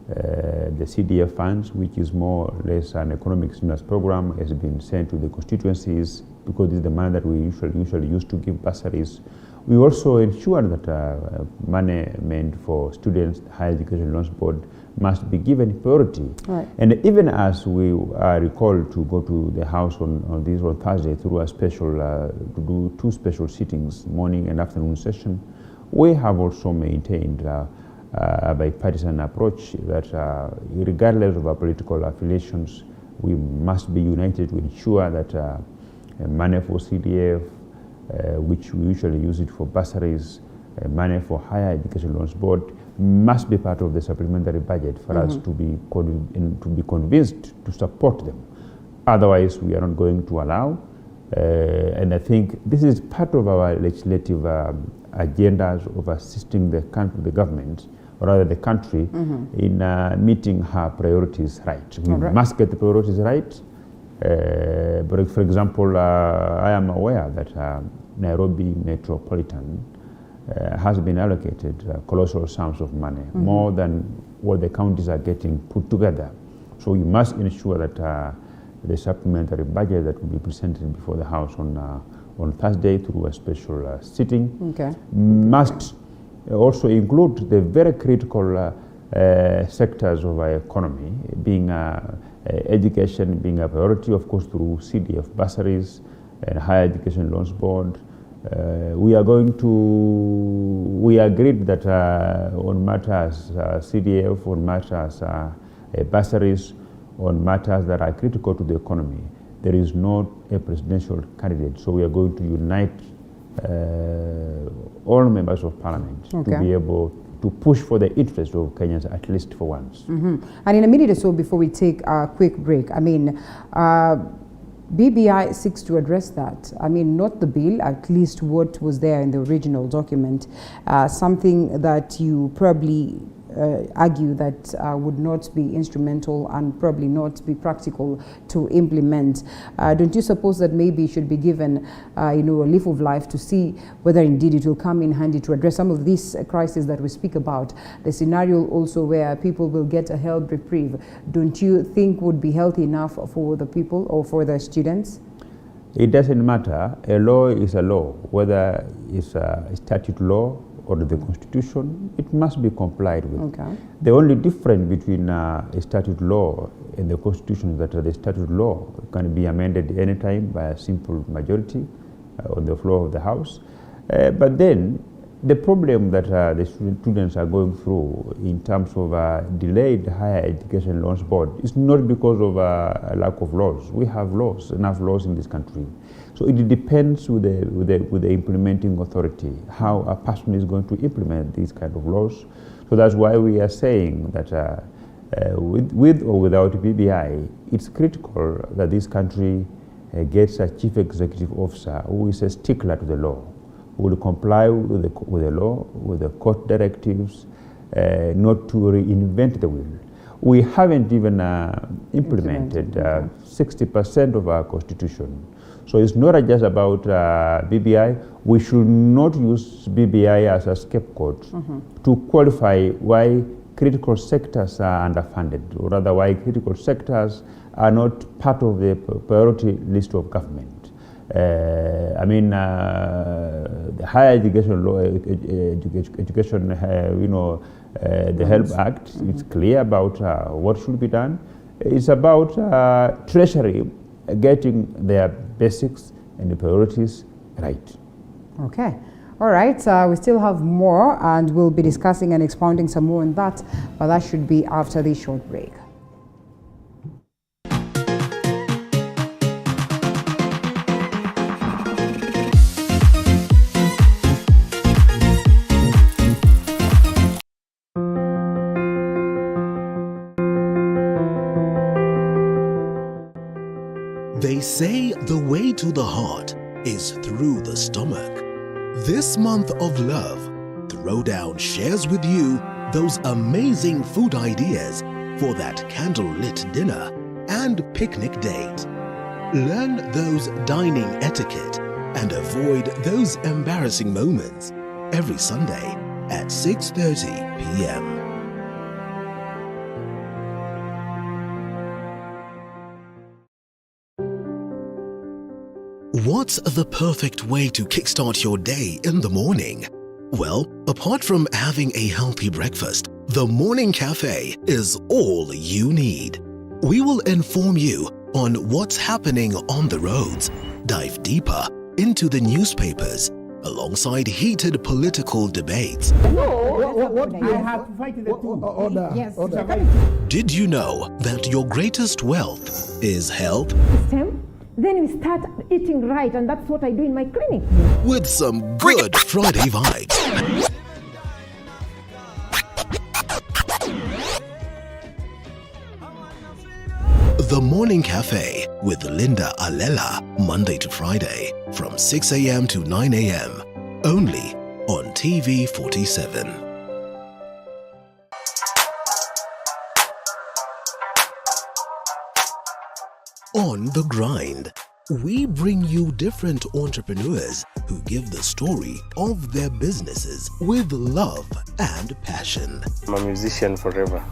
the CDF funds, which is more or less an economic stimulus program, has been sent to the constituencies, because this is the money that we usually use to give bursaries. We also ensure that money meant for students, higher education loans board, must be given priority. Right. And even as we are recalled to go to the House on Thursday through a special, to do 2 special sittings, morning and afternoon session, we have also maintained a bipartisan approach that regardless of our political affiliations, we must be united to ensure that money for CDF, which we usually use it for bursaries, money for higher education loans board, must be part of the supplementary budget for us to be convinced to support them. Otherwise, we are not going to allow. And I think this is part of our legislative agendas of assisting the government, or rather the country, in meeting her priorities right. We must get the priorities right. But for example, I am aware that Nairobi Metropolitan has been allocated colossal sums of money, more than what the counties are getting put together. So we must ensure that the supplementary budget that will be presented before the House on Thursday through a special sitting must also include the very critical sectors of our economy, being education being a priority, of course, through CDF bursaries and higher education loans board. We agreed that on matters CDF, on matters bursaries, on matters that are critical to the economy, there is not a presidential candidate. So we are going to unite all members of parliament to be able to push for the interest of Kenyans, at least for once. And in a minute or so before we take a quick break, I mean, BBI seeks to address that. I mean, not the bill, at least what was there in the original document, something that you probably argue that would not be instrumental and probably not be practical to implement. Don't you suppose that maybe it should be given a leaf of life to see whether indeed it will come in handy to address some of these crises that we speak about? The scenario also where people will get a HELB reprieve, don't you think would be healthy enough for the people or for the students? It doesn't matter. A law is a law, whether it's a statute law or the Constitution, it must be complied with. The only difference between a statute law and the Constitution is that the statute law can be amended anytime by a simple majority on the floor of the House. But then the problem that the students are going through in terms of delayed higher education loans board is not because of a lack of laws. We have laws, enough laws in this country. So it depends with the implementing authority, how a person is going to implement these kind of laws. So that's why we are saying that with or without BBI, it's critical that this country gets a chief executive officer who is a stickler to the law, who will comply with the law, with the court directives, not to reinvent the wheel. We haven't even implemented 60% of our constitution. So it's not just about BBI. We should not use BBI as a scapegoat to qualify why critical sectors are underfunded, or rather why critical sectors are not part of the priority list of government. I mean, the higher education law, education, the HELP Act, it's clear about what should be done. It's about Treasury getting their basics and the priorities right. Okay. All right. We still have more, and we'll be discussing and expounding some more on that, but that should be after this short break. They say the way to the heart is through the stomach. This month of love, Throwdown shares with you those amazing food ideas for that candlelit dinner and picnic date. Learn those dining etiquette and avoid those embarrassing moments every Sunday at 6:30 p.m. What's the perfect way to kickstart your day in the morning? Well, apart from having a healthy breakfast, the Morning Cafe is all you need. We will inform you on what's happening on the roads, dive deeper into the newspapers, alongside heated political debates. I have to fight the order. Yes. Order. Did you know that your greatest wealth is health? System. Then we start eating right, and that's what I do in my clinic. With some good Friday vibes. The Morning Cafe with Linda Alela, Monday to Friday, from 6 a.m. to 9 a.m. Only on TV 47. On the grind, we bring you different entrepreneurs who give the story of their businesses with love and passion. I'm a musician forever.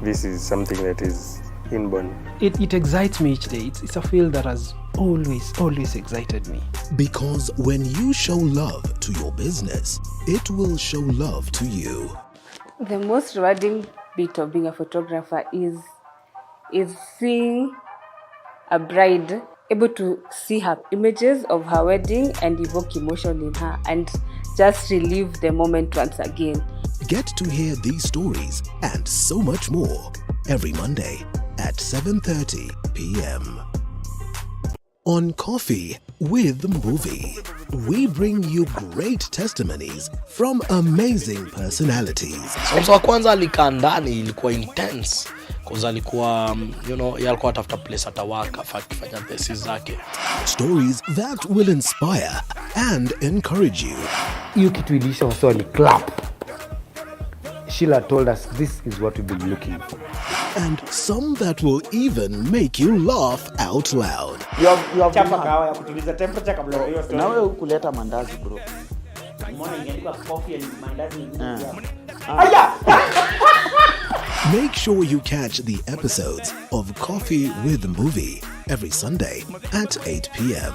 This is something that is inborn. It excites me each day. It's a field that has always excited me. Because when you show love to your business, it will show love to you. The most rewarding bit of being a photographer is seeing a bride able to see her images of her wedding and evoke emotion in her and just relive the moment once again. Get to hear these stories and so much more every Monday at 7:30 p.m. On Coffee with Movie, we bring you great testimonies from amazing personalities. Mwanzo wa kwanza alikaa ndani ilikuwa intense cause alikuwa yeye alikuwa atafuta place atawaka akifanya thesis zake. Stories that will inspire and encourage you. Hiyo kitu ilisha waswa ni clap. Sheila told us this is what we've been looking for. And some that will even make you laugh out loud. You have chapa kawa ya kutuliza temperature kabla hiyo story. Na wewe kuleta mandazi bro. Umeona ingeandikwa coffee and mandazi ni Make sure you catch the episodes of Coffee with Movie every Sunday at 8 p.m.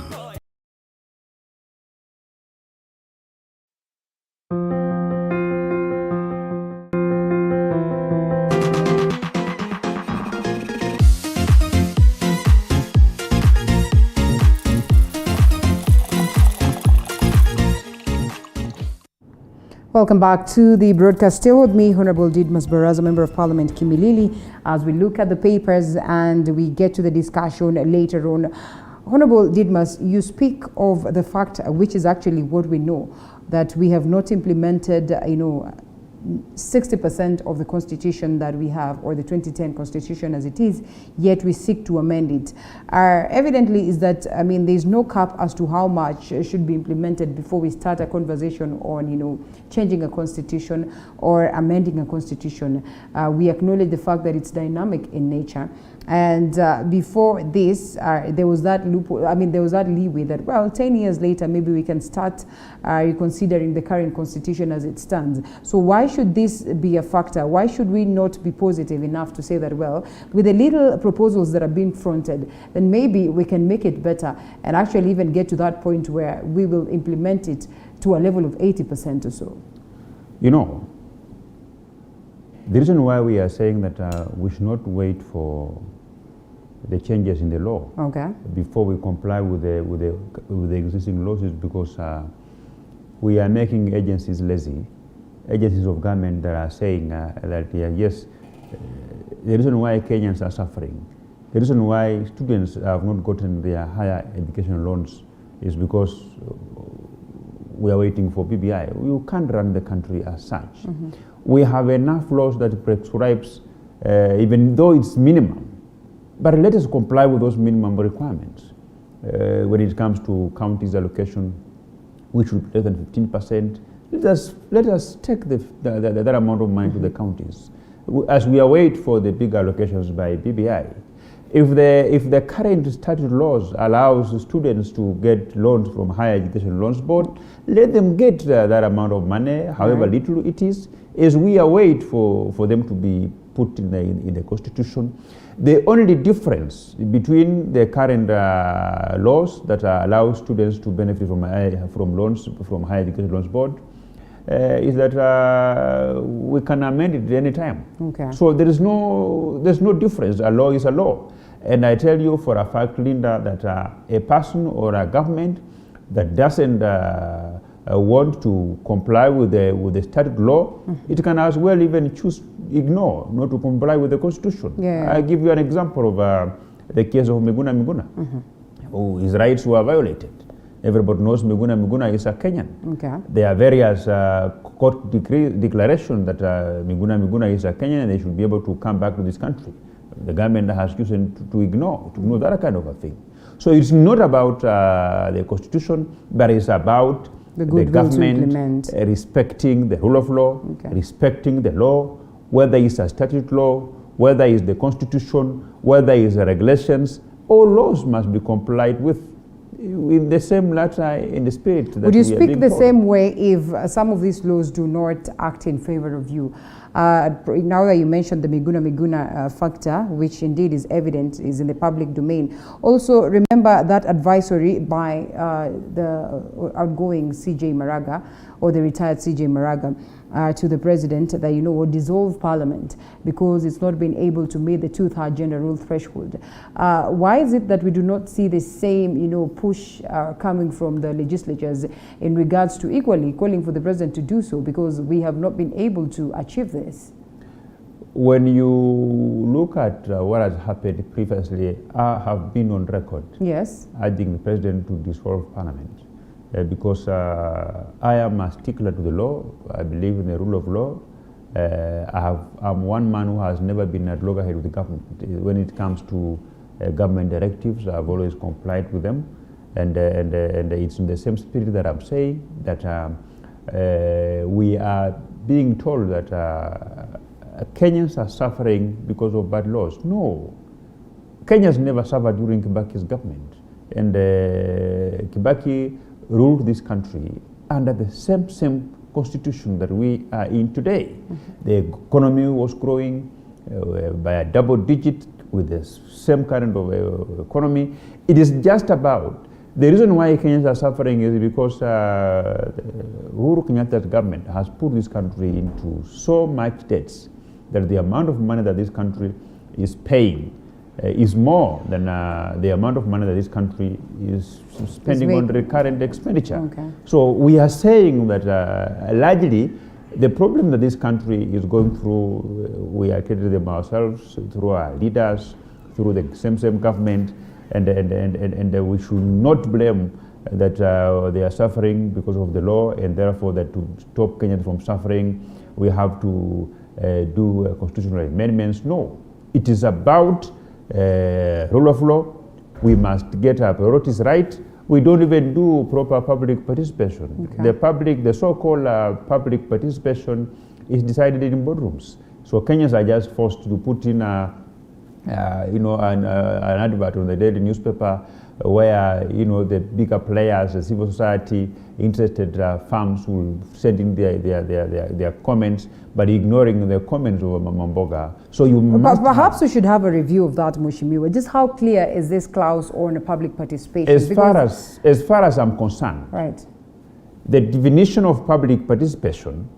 Welcome back to the broadcast. Still with me, Honorable Didmus Baraza, Member of Parliament Kimilili, as we look at the papers and we get to the discussion later on. Honorable Didmus, you speak of the fact, which is actually what we know, that we have not implemented, 60% of the constitution that we have, or the 2010 constitution as it is, yet we seek to amend it. Evidently is that, I mean, there's no cap as to how much should be implemented before we start a conversation on, you know, changing a constitution or amending a constitution. We acknowledge the fact that it's dynamic in nature. And before this, there was that loophole, I mean, there was that leeway that, well, 10 years later, maybe we can start reconsidering the current constitution as it stands. So why should this be a factor? Why should we not be positive enough to say that, well, with the little proposals that are being fronted, then maybe we can make it better and actually even get to that point where we will implement it to a level of 80% or so? You know, the reason why we are saying that we should not wait for the changes in the law before we comply with the existing laws is because we are making agencies lazy, agencies of government that are saying that yes, the reason why Kenyans are suffering, the reason why students have not gotten their higher education loans is because we are waiting for BBI. You can't run the country as such. We have enough laws that prescribes, even though it's minimum, but let us comply with those minimum requirements. When it comes to counties allocation, which should be less than 15%, let us take that amount of money to the counties. As we await for the big allocations by BBI, if the current statute laws allows students to get loans from Higher Education Loans Board, let them get that amount of money, however little it is, as we await for them to be put in the Constitution. The only difference between the current laws that allow students to benefit from loans from Higher Education Loans Board is that we can amend it any time. So there's no difference. A law is a law. And I tell you for a fact, Linda, that a person or a government that doesn't want to comply with the statute law, it can as well even ignore not to comply with the Constitution. I give you an example of the case of Miguna, his rights were violated. Everybody knows Miguna is a Kenyan. There are various court declarations that Miguna is a Kenyan and they should be able to come back to this country. The government has chosen to ignore that kind of a thing. So it's not about the Constitution, but it's about the government respecting the rule of law, respecting the law, whether it's a statute law, whether it's the Constitution, whether it's the regulations. All laws must be complied with in the same letter, in the spirit. That would you speak the same way if some of these laws do not act in favor of you? Now that you mentioned the Miguna factor, which indeed is evident, is in the public domain. Also, remember that advisory by the outgoing CJ Maraga, or the retired CJ Maraga, to the president that, you know, will dissolve parliament because it's not been able to meet the 2/3 gender rule threshold. Why is it that we do not see the same, you know, push coming from the legislatures in regards to equally calling for the president to do so, because we have not been able to achieve this? When you look at what has happened previously, I have been on record urging the president to dissolve parliament. Because I am a stickler to the law. I believe in the rule of law. I'm one man who has never been at loggerhead with the government. When it comes to government directives, I've always complied with them. And it's in the same spirit that I'm saying that we are being told that Kenyans are suffering because of bad laws. No. Kenyans never suffered during Kibaki's government. And Kibaki ruled this country under the same constitution that we are in today. The economy was growing by a double digit with the same kind of economy. It is just about, the reason why Kenyans are suffering is because Uhuru Kenyatta's government has put this country into so much debts that the amount of money that this country is paying is more than the amount of money that this country is spending on recurrent expenditure. So we are saying that largely the problem that this country is going through, we are creating them ourselves through our leaders, through the same government, and we should not blame that they are suffering because of the law, and therefore that to stop Kenyans from suffering, we have to do constitutional amendments. No, it is about rule of law. We must get our priorities right. We don't even do proper public participation. Okay. The so-called public participation is decided in boardrooms. So Kenyans are just forced to put in an advert on the daily newspaper where the bigger players, the civil society, interested firms will send in their comments, but ignoring the comments of Mamboga. So you must perhaps we should have a review of that, Mheshimiwa. Just how clear is this clause on public participation? As far as I'm concerned, right, the definition of public participation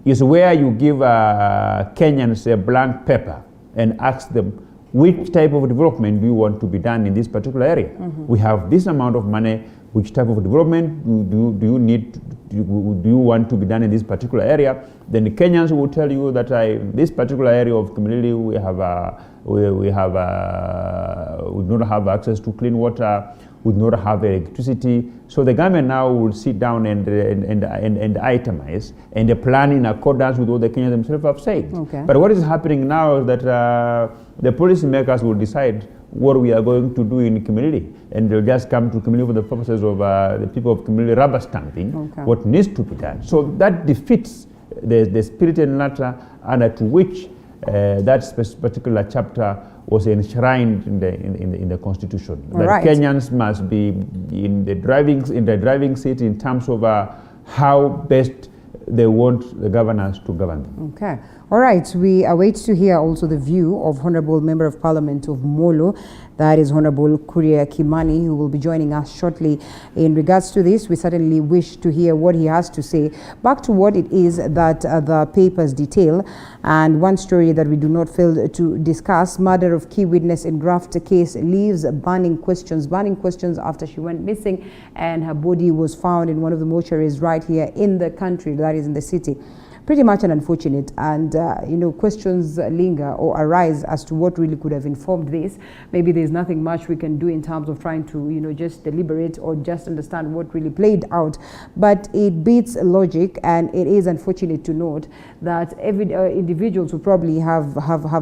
is where you give Kenyans a blank paper and ask them, which type of development do you want to be done in this particular area? We have this amount of money. Which type of development do you want to be done in this particular area? Then the Kenyans will tell you that this particular area of community we do not have access to clean water. We do not have electricity. So the government now will sit down and itemize and plan in accordance with what the Kenyans themselves have said. Okay. But what is happening now is that the policymakers will decide what we are going to do in community, and they'll just come to community for the purposes of the people of community rubber stamping what needs to be done. So that defeats the spirit and nature under to which that particular chapter was enshrined in the Constitution. That Kenyans must be in the driving seat in terms of how best they want the governors to govern them. Okay. All right. We await to hear also the view of Honorable Member of Parliament of Molo, that is Honorable Kuria Kimani, who will be joining us shortly. In regards to this, we certainly wish to hear what he has to say. Back to what it is that the papers detail, and one story that we do not fail to discuss: murder of key witness in graft case leaves burning questions after she went missing, and her body was found in one of the mortuaries right here in the country, that is in the city. Pretty much an unfortunate, and questions linger or arise as to what really could have informed this. Maybe there's nothing much we can do in terms of trying to just deliberate or just understand what really played out, but it beats logic, and it is unfortunate to note that every individuals who probably have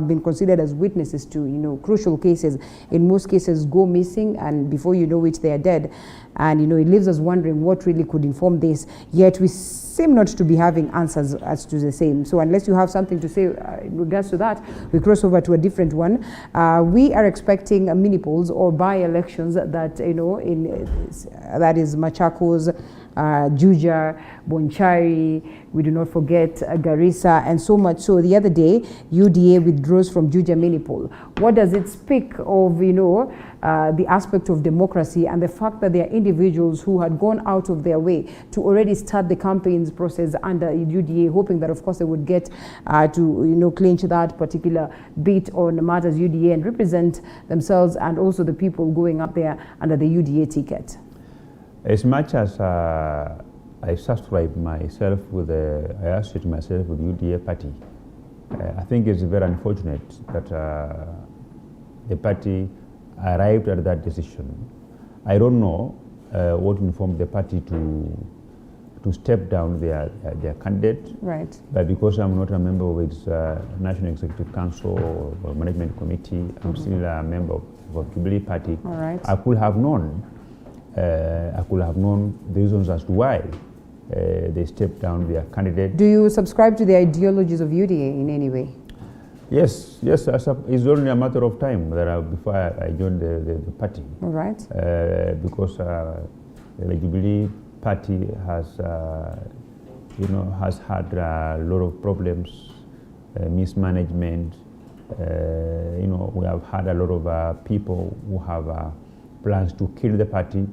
been considered as witnesses to crucial cases, in most cases go missing, and before you know it, they are dead. And it leaves us wondering what really could inform this, yet we seem not to be having answers as to the same. So unless you have something to say in regards to that, we cross over to a different one. We are expecting mini polls or by-elections that that is Machakos, Juja, Bonchari, we do not forget Garissa, and so much so the other day UDA withdraws from Juja mini poll. What does it speak of the aspect of democracy and the fact that there are individuals who had gone out of their way to already start the campaigns process under UDA, hoping that of course they would get to clinch that particular bit on matters UDA and represent themselves and also the people going up there under the UDA ticket? As much as I subscribe myself with I associate myself with the UDA party, I think it's very unfortunate that the party arrived at that decision. I don't know what informed the party to step down their candidate. Right. But because I'm not a member of its National Executive Council or Management Committee, I'm still a member of Jubilee Party. All right. I could have known the reasons as to why they stepped down their candidate. Do you subscribe to the ideologies of UDA in any way? Yes. It's only a matter of time that before I joined the party. All right. Because the Jubilee Party has had a lot of problems, mismanagement. We have had a lot of people who have plans to kill the party,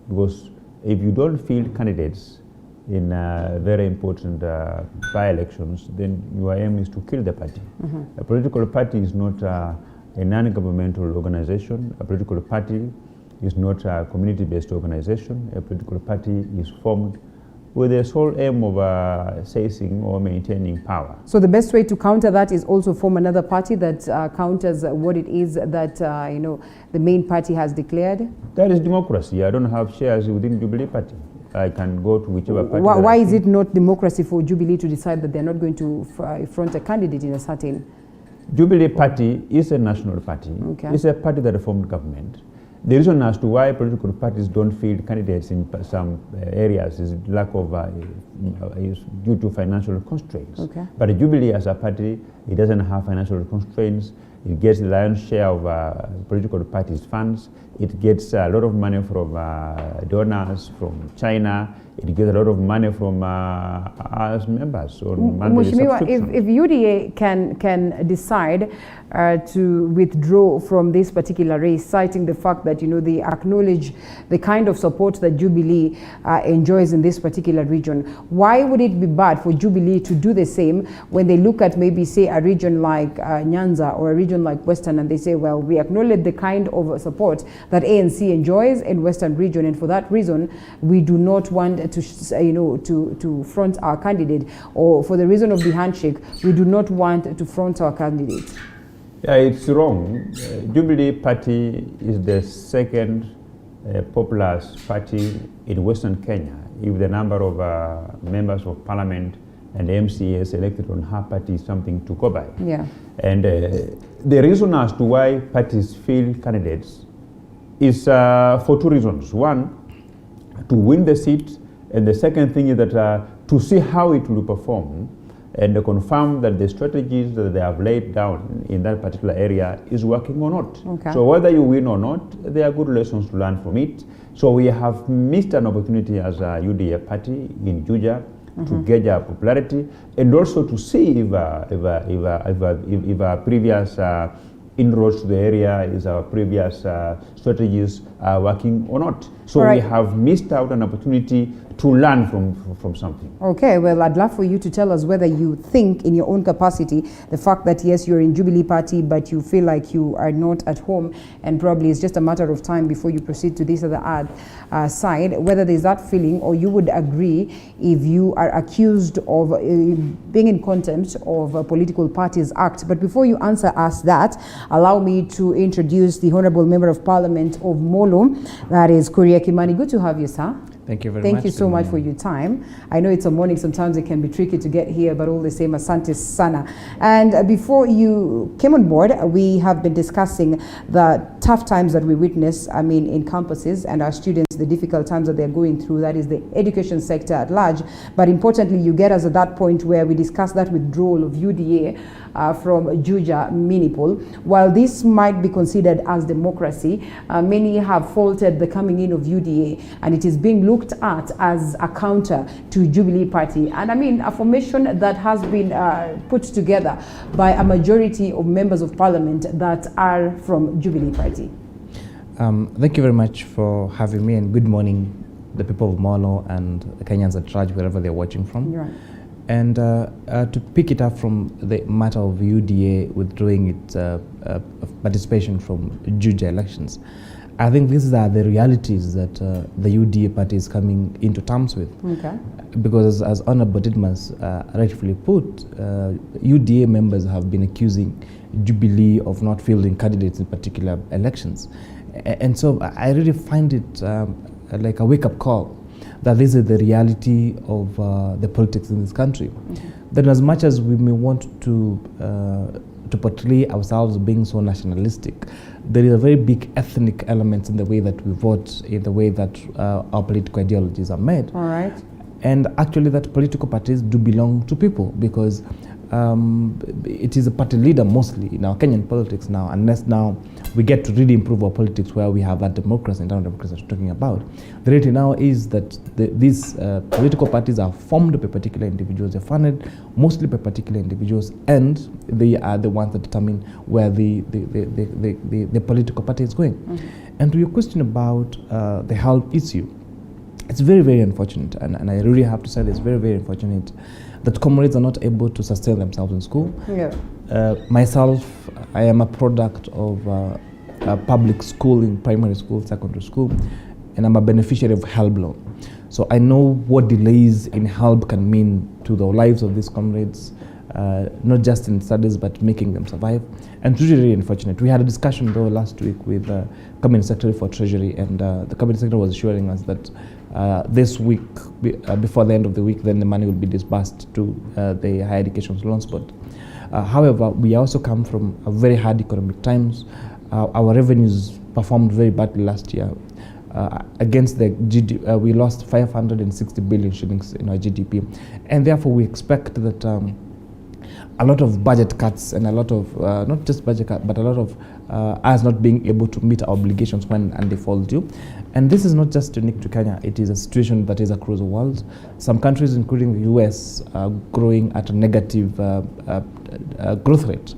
because if you don't field candidates in very important by-elections, then your aim is to kill the party. A political party is not a non-governmental organization. A political party is not a community-based organization. A political party is formed with the sole aim of seizing or maintaining power. So the best way to counter that is also form another party that counters what it is that the main party has declared? That is democracy. I don't have shares within Jubilee Party. I can go to whichever party. Why is it not democracy for Jubilee to decide that they're not going to front a candidate in a certain... Jubilee Party is a national party. Okay. It's a party that formed government. The reason as to why political parties don't field candidates in some areas is lack of is due to financial constraints. Okay. But Jubilee as a party, it doesn't have financial constraints. It gets the lion's share of political parties' funds. It gets a lot of money from donors from China. It gets a lot of money from us members on monthly subscription. If UDA can decide to withdraw from this particular race, citing the fact that they acknowledge the kind of support that Jubilee enjoys in this particular region, why would it be bad for Jubilee to do the same when they look at maybe say a region like Nyanza or a region like Western, and they say, well, we acknowledge the kind of support that ANC enjoys in Western region, and for that reason we do not want to front our candidate, or for the reason of the handshake, we do not want to front our candidate? Yeah, it's wrong. Jubilee Party is the second populous party in Western Kenya, if the number of members of parliament and MCAs elected on her party is something to go by. Yeah. And the reason as to why parties field candidates is for two reasons. One, to win the seat, and the second thing is that to see how it will perform and confirm that the strategies that they have laid down in that particular area is working or not. Okay. So whether you win or not, there are good lessons to learn from it. So we have missed an opportunity as a UDA party in Juja to gauge our popularity, and also to see if our previous inroads to the area, is our previous strategies are working or not. So we have missed out an opportunity to learn from something. Okay, well, I'd love for you to tell us whether you think in your own capacity, the fact that yes, you're in Jubilee Party, but you feel like you are not at home, and probably it's just a matter of time before you proceed to this other side, whether there's that feeling, or you would agree if you are accused of being in contempt of a Political Parties Act. But before you answer us that, allow me to introduce the Honorable Member of Parliament of Molo, that is Kuria Kimani. Good to have you, sir. Thank you very much. Thank you so much for your time. I know it's a morning, sometimes it can be tricky to get here, but all the same, asante sana. And before you came on board, we have been discussing the tough times that we witness, in campuses, and our students, the difficult times that they're going through, that is the education sector at large. But importantly, you get us at that point where we discuss that withdrawal of UDA from Juja Minipol. While this might be considered as democracy, many have faulted the coming in of UDA, and it is being looked at as a counter to Jubilee Party. And a formation that has been put together by a majority of members of parliament that are from Jubilee Party. Thank you very much for having me, and good morning, the people of Molo and the Kenyans at large, wherever they're watching from. Right. And to pick it up from the matter of UDA withdrawing its participation from Juja elections, I think these are the realities that the UDA party is coming into terms with. Okay. Because as Honorable Didmas rightfully put, UDA members have been accusing Jubilee of not fielding candidates in particular elections. And so I really find it like a wake-up call that this is the reality of the politics in this country. That as much as we may want to portray ourselves being so nationalistic, there is a very big ethnic element in the way that we vote, in the way that our political ideologies are made. All right. And actually that political parties do belong to people, because it is a party leader mostly in our Kenyan politics now, unless now we get to really improve our politics where we have that democracy, internal democracy that we're talking about. The reality now is that these political parties are formed by particular individuals, they're funded mostly by particular individuals, and they are the ones that determine where the political party is going. And to your question about the health issue, it's very, very unfortunate, and I really have to say this, very, very unfortunate that comrades are not able to sustain themselves in school. Yeah. Myself, I am a product of a public schooling, primary school, secondary school, and I'm a beneficiary of HELB loan. So I know what delays in HELB can mean to the lives of these comrades, not just in studies, but making them survive. And it's really, really unfortunate. We had a discussion though last week with the Cabinet Secretary for Treasury, and the Cabinet Secretary was assuring us that this week, before the end of the week, then the money will be disbursed to the Higher Education Loans Board. However, we also come from a very hard economic times. Our revenues performed very badly last year. Against the GDP, we lost 560 billion shillings in our GDP, and therefore we expect that a lot of budget cuts and a lot of, not just budget cuts, but a lot of us not being able to meet our obligations when and they fall due. And this is not just unique to Kenya, it is a situation that is across the world. Some countries, including the US, are growing at a negative growth rate.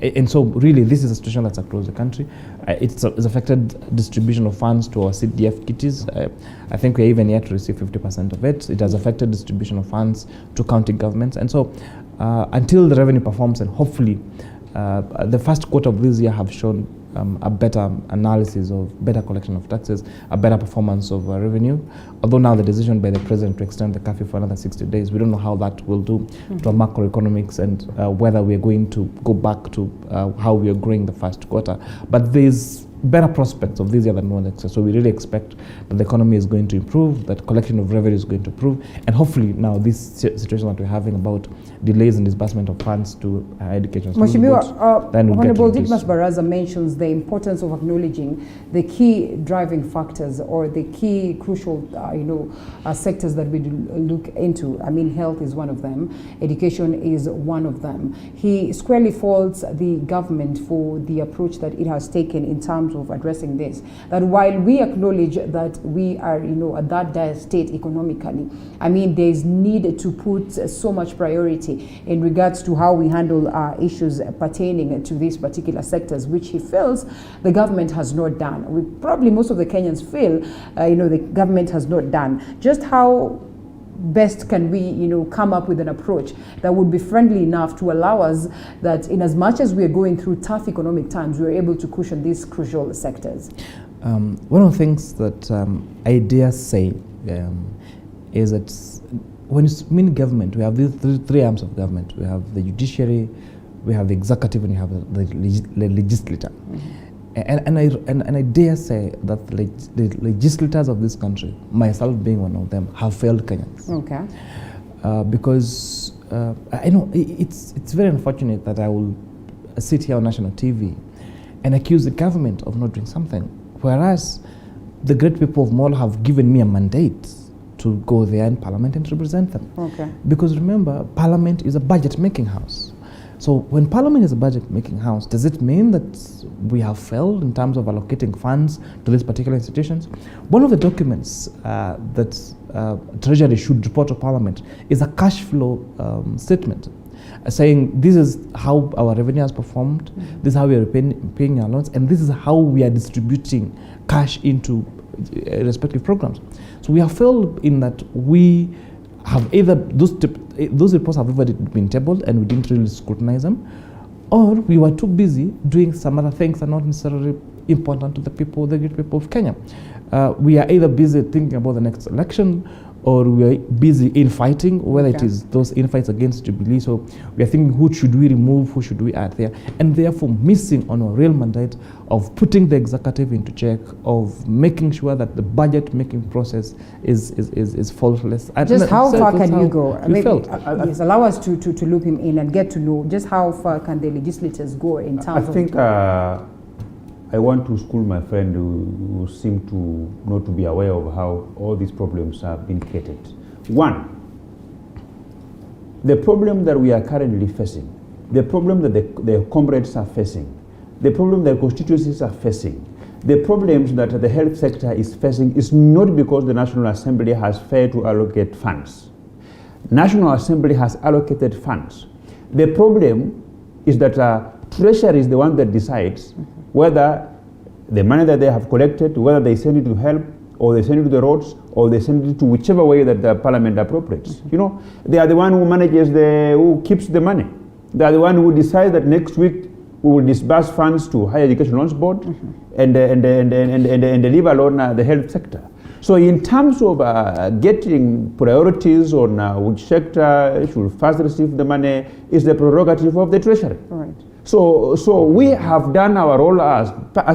And so really this is a situation that's across the country. It's affected distribution of funds to our CDF kitties. I think we're even yet to receive 50% of it. It has affected distribution of funds to county governments. And so until the revenue performs, and hopefully the first quarter of this year have shown a better analysis of better collection of taxes, a better performance of revenue. Although now the decision by the president to extend the curfew for another 60 days, we don't know how that will do to our macroeconomics and whether we're going to go back to how we are growing the first quarter. But there's better prospects of this year than one expects. So we really expect that the economy is going to improve, that collection of revenue is going to improve, and hopefully now this situation that we're having about delays in disbursement of funds to education. Mheshimiwa, Honorable Didmus Baraza mentions the importance of acknowledging the key driving factors or the key crucial sectors that we look into. I mean, health is one of them, education is one of them. He squarely faults the government for the approach that it has taken in terms of addressing this, that while we acknowledge that we are at that dire state economically, I mean there's need to put so much priority in regards to how we handle issues pertaining to these particular sectors, which he feels the government has not done. Probably most of the Kenyans feel the government has not done. Just how best can we come up with an approach that would be friendly enough to allow us that in as much as we are going through tough economic times, we're able to cushion these crucial sectors? One of the things that I dare say is that when you mean government, we have these three arms of government. We have the judiciary, we have the executive, and you have the legislature. And I dare say that the legislators of this country, myself being one of them, have failed Kenyans. Okay. Because I know it's very unfortunate that I will sit here on national TV and accuse the government of not doing something, whereas the great people of Molo have given me a mandate to go there in Parliament and represent them. Okay. Because remember, Parliament is a budget-making house. So when Parliament is a budget-making house, does it mean that we have failed in terms of allocating funds to these particular institutions? One of the documents that Treasury should report to Parliament is a cash flow statement saying this is how our revenue has performed, this is how we are paying our loans, and this is how we are distributing cash into respective programs. So we have failed in that we have either those reports have already been tabled and we didn't really scrutinize them, or we were too busy doing some other things that are not necessarily important to the great people of Kenya. We are either busy thinking about the next election, or we are busy infighting, whether it is those infights against Jubilee. So we are thinking, who should we remove, who should we add there, and therefore missing on our real mandate of putting the executive into check, of making sure that the budget making process is faultless. Just how far can you go? Yes, allow us to loop him in and get to know just how far can the legislators go in terms I think I want to school my friend who seem to not to be aware of how all these problems have been created. One, the problem that we are currently facing, the problem that the comrades are facing, the problem that constituencies are facing, the problems that the health sector is facing is not because the National Assembly has failed to allocate funds. National Assembly has allocated funds. The problem is that Treasury is the one that decides whether the money that they have collected, whether they send it to help, or they send it to the roads, or they send it to whichever way that the Parliament appropriates. They are the one who manages who keeps the money. They are the one who decides that next week we will disburse funds to Higher Education Loans Board and leave alone the health sector. So in terms of getting priorities on which sector should first receive the money is the prerogative of the Treasury. Right. So we have done our role as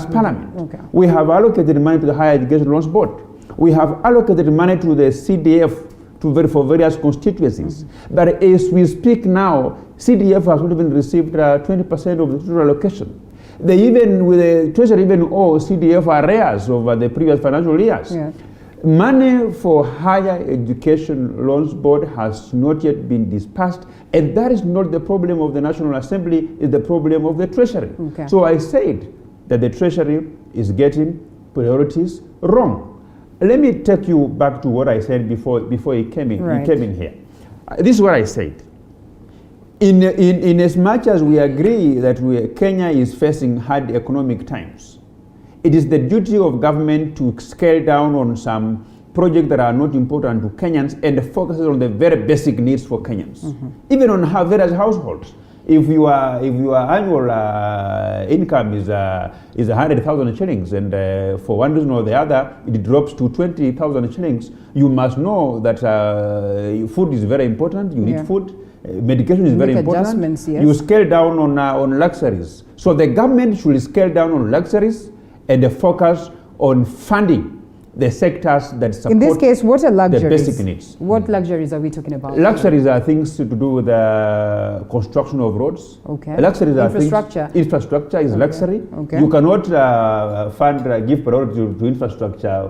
Parliament. Okay. We have allocated money to the Higher Education Loans Board. We have allocated money to the CDF for various constituencies. But as we speak now, CDF has not even received 20% of the total allocation. They even, with the Treasury, even owe CDF arrears over the previous financial years. Yeah. Money for higher education loans board has not yet been dispersed, and that is not the problem of the National Assembly, it's the problem of the Treasury. Okay. So I said that the Treasury is getting priorities wrong. Let me take you back to what I said before he came in. Right. He came in here. This is what I said. In as much as we agree that Kenya is facing hard economic times, it is the duty of government to scale down on some projects that are not important to Kenyans and focus on the very basic needs for Kenyans, even on various households. If your annual income is 100,000 shillings, and for one reason or the other it drops to 20,000 shillings, you must know that food is very important. You need food. Medication is very important. Yes. You scale down on luxuries. So the government should scale down on luxuries and focus on funding the sectors that support. In this case, what are luxuries? The basic needs. What luxuries are we talking about? Luxuries are things to do with the construction of roads. Okay. Luxuries are infrastructure. Infrastructure is luxury. Okay. You cannot give priority to infrastructure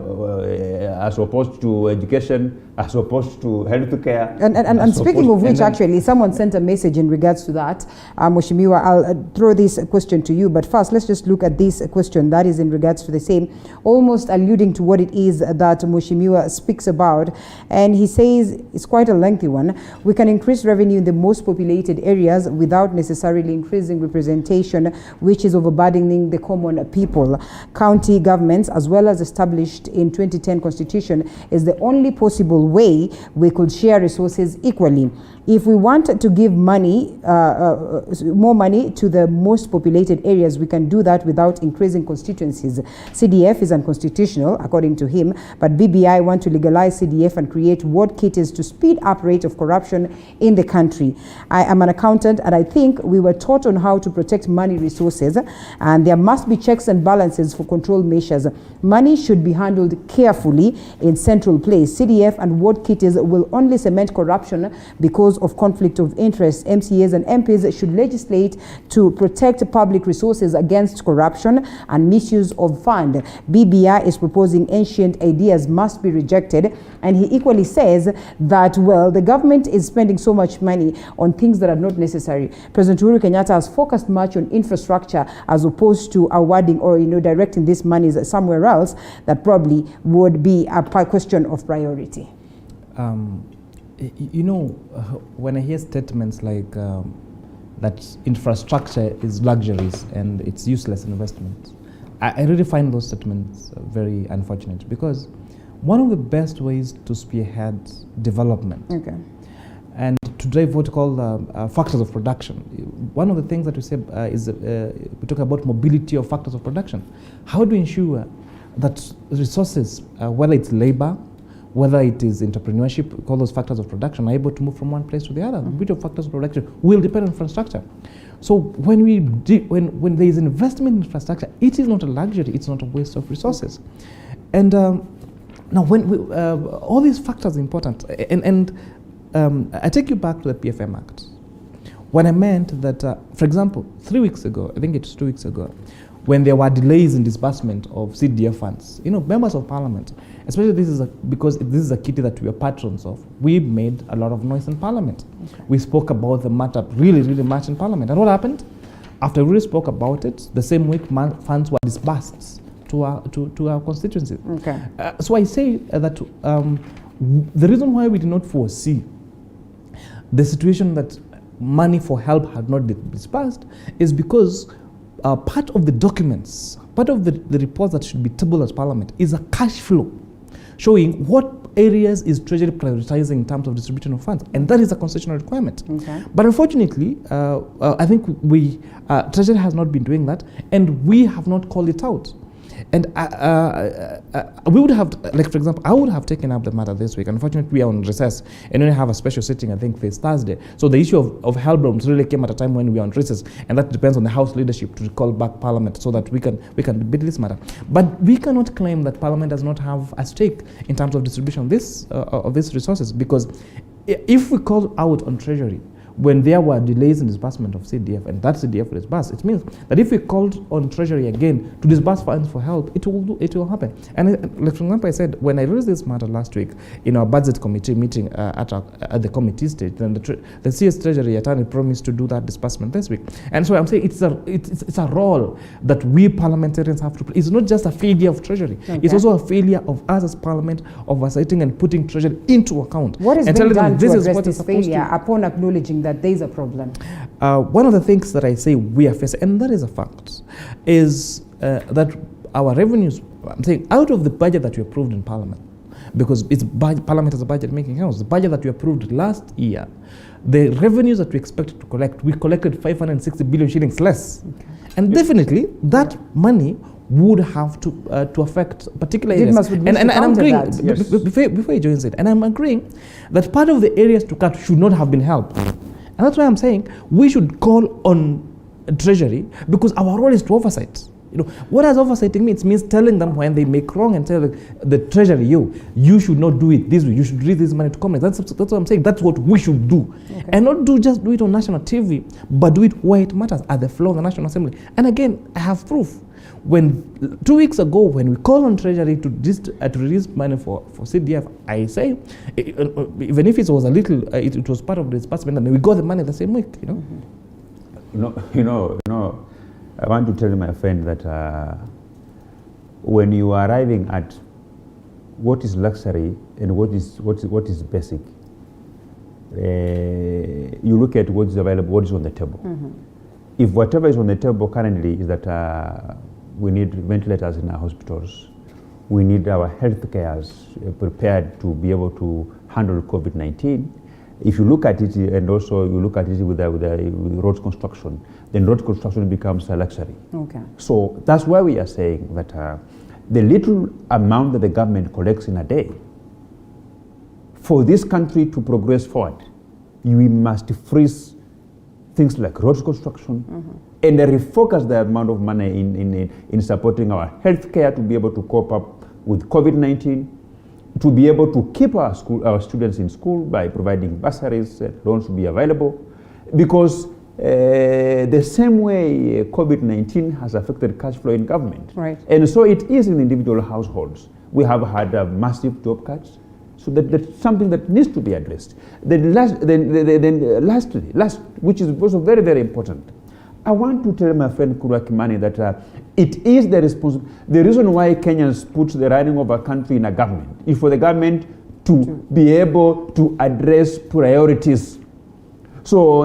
as opposed to education, as opposed to healthcare. And speaking of which, actually, someone sent a message in regards to that. Mheshimiwa, I'll throw this question to you, but first, let's just look at this question that is in regards to the same, almost alluding to what it is that Mheshimiwa speaks about. And he says, it's quite a lengthy one, we can increase revenue in the most populated areas without necessarily increasing representation, which is overburdening the common people. County governments, as well as established in 2010 Constitution, is the only possible way we could share resources equally. If we want to give money, more money to the most populated areas, we can do that without increasing constituencies. CDF is unconstitutional, according to him, but BBI want to legalize CDF and create ward kitties to speed up rate of corruption in the country. I am an accountant, and I think we were taught on how to protect money resources, and there must be checks and balances for control measures. Money should be handled carefully in central place. CDF and ward kitties will only cement corruption because of conflict of interest. MCAs and MPs should legislate to protect public resources against corruption and misuse of fund. BBI is proposing ancient ideas must be rejected, and he equally says that, well, the government is spending so much money on things that are not necessary. President Uhuru Kenyatta has focused much on infrastructure as opposed to awarding or directing these monies somewhere else that probably would be a question of priority. When I hear statements like that infrastructure is luxuries and it's useless investment, I really find those statements very unfortunate, because one of the best ways to spearhead development and to drive what we call factors of production. One of the things that we say is we talk about mobility of factors of production. How do we ensure that resources, whether it's labor, whether it is entrepreneurship, all those factors of production, are able to move from one place to the other? Which of factors of production will depend on infrastructure. So when when there is investment in infrastructure, it is not a luxury, it's not a waste of resources. And now when all these factors are important, I take you back to the PFM Act, when I meant that, for example, 3 weeks ago, I think it's 2 weeks ago, when there were delays in disbursement of CDF funds, members of parliament, especially because this is a kitty that we are patrons of, we made a lot of noise in parliament. Okay. We spoke about the matter really much in parliament. And what happened? After we really spoke about it, the same week funds were disbursed to our constituencies. Okay. So I say that the reason why we did not foresee the situation that money for help had not been disbursed is because part of the documents, part of the reports that should be tabled at Parliament is a cash flow showing what areas is Treasury prioritizing in terms of distribution of funds, and that is a constitutional requirement. Okay. But unfortunately, I think Treasury has not been doing that, and we have not called it out. And we would have, like for example, I would have taken up the matter this week. Unfortunately, we are on recess and only have a special sitting, I think, this Thursday. So the issue of Hellbrooms really came at a time when we are on recess, and that depends on the House leadership to call back Parliament so that we can debate this matter. But we cannot claim that Parliament does not have a stake in terms of distribution of these resources, because if we call out on Treasury when there were delays in disbursement of CDF, and that CDF will disburse, it means that if we called on Treasury again to disburse funds for help, it will happen. And like for example, I said, when I raised this matter last week in our budget committee meeting at the committee stage, then the CS Treasury attorney promised to do that disbursement this week. And so I'm saying it's a role that we parliamentarians have to play. It's not just a failure of Treasury. Okay. It's also a failure of us as Parliament oversighting and putting Treasury into account. What is being done to address this failure upon acknowledging that there is a problem? One of the things that I say we are facing, and that is a fact, is that our revenues, I'm saying, out of the budget that we approved in Parliament, because Parliament is a budget making house, the budget that we approved last year, the revenues that we expected to collect, we collected 560 billion shillings less. Okay. And definitely that money would have to affect particular areas. And I'm agreeing, yes. Before he joins it, and I'm agreeing that part of the areas to cut should not have been helped. And that's why I'm saying we should call on Treasury, because our role is to oversight. You know, what does oversighting mean? It means telling them when they make wrong and tell the Treasury, you should not do it this way. You should release this money to commerce. That's what I'm saying. That's what we should do. Okay. And not just do it on national TV, but do it where it matters, at the floor of the National Assembly. And again, I have proof. When 2 weeks ago, when we called on Treasury to release money for CDF, I say, even if it was a little, it was part of the disbursement, and we got the money the same week. I want to tell my friend that when you are arriving at what is luxury and what is basic, you look at what is available, what is on the table. Mm-hmm. If whatever is on the table currently is that we need ventilators in our hospitals, we need our health cares prepared to be able to handle COVID-19. If you look at it, and also you look at it with road construction, then road construction becomes a luxury. Okay. So that's why we are saying that the little amount that the government collects in a day, for this country to progress forward, we must freeze things like road construction, and refocus the amount of money in supporting our healthcare to be able to cope up with COVID-19, to be able to keep our students in school by providing bursaries, loans to be available, because the same way COVID-19 has affected cash flow in government. Right. And so it is in individual households. We have had massive job cuts. So that's something that needs to be addressed. Lastly, which is also very, very important, I want to tell my friend Kimani that it is the reason why Kenyans put the running of a country in a government is for the government to be able to address priorities. So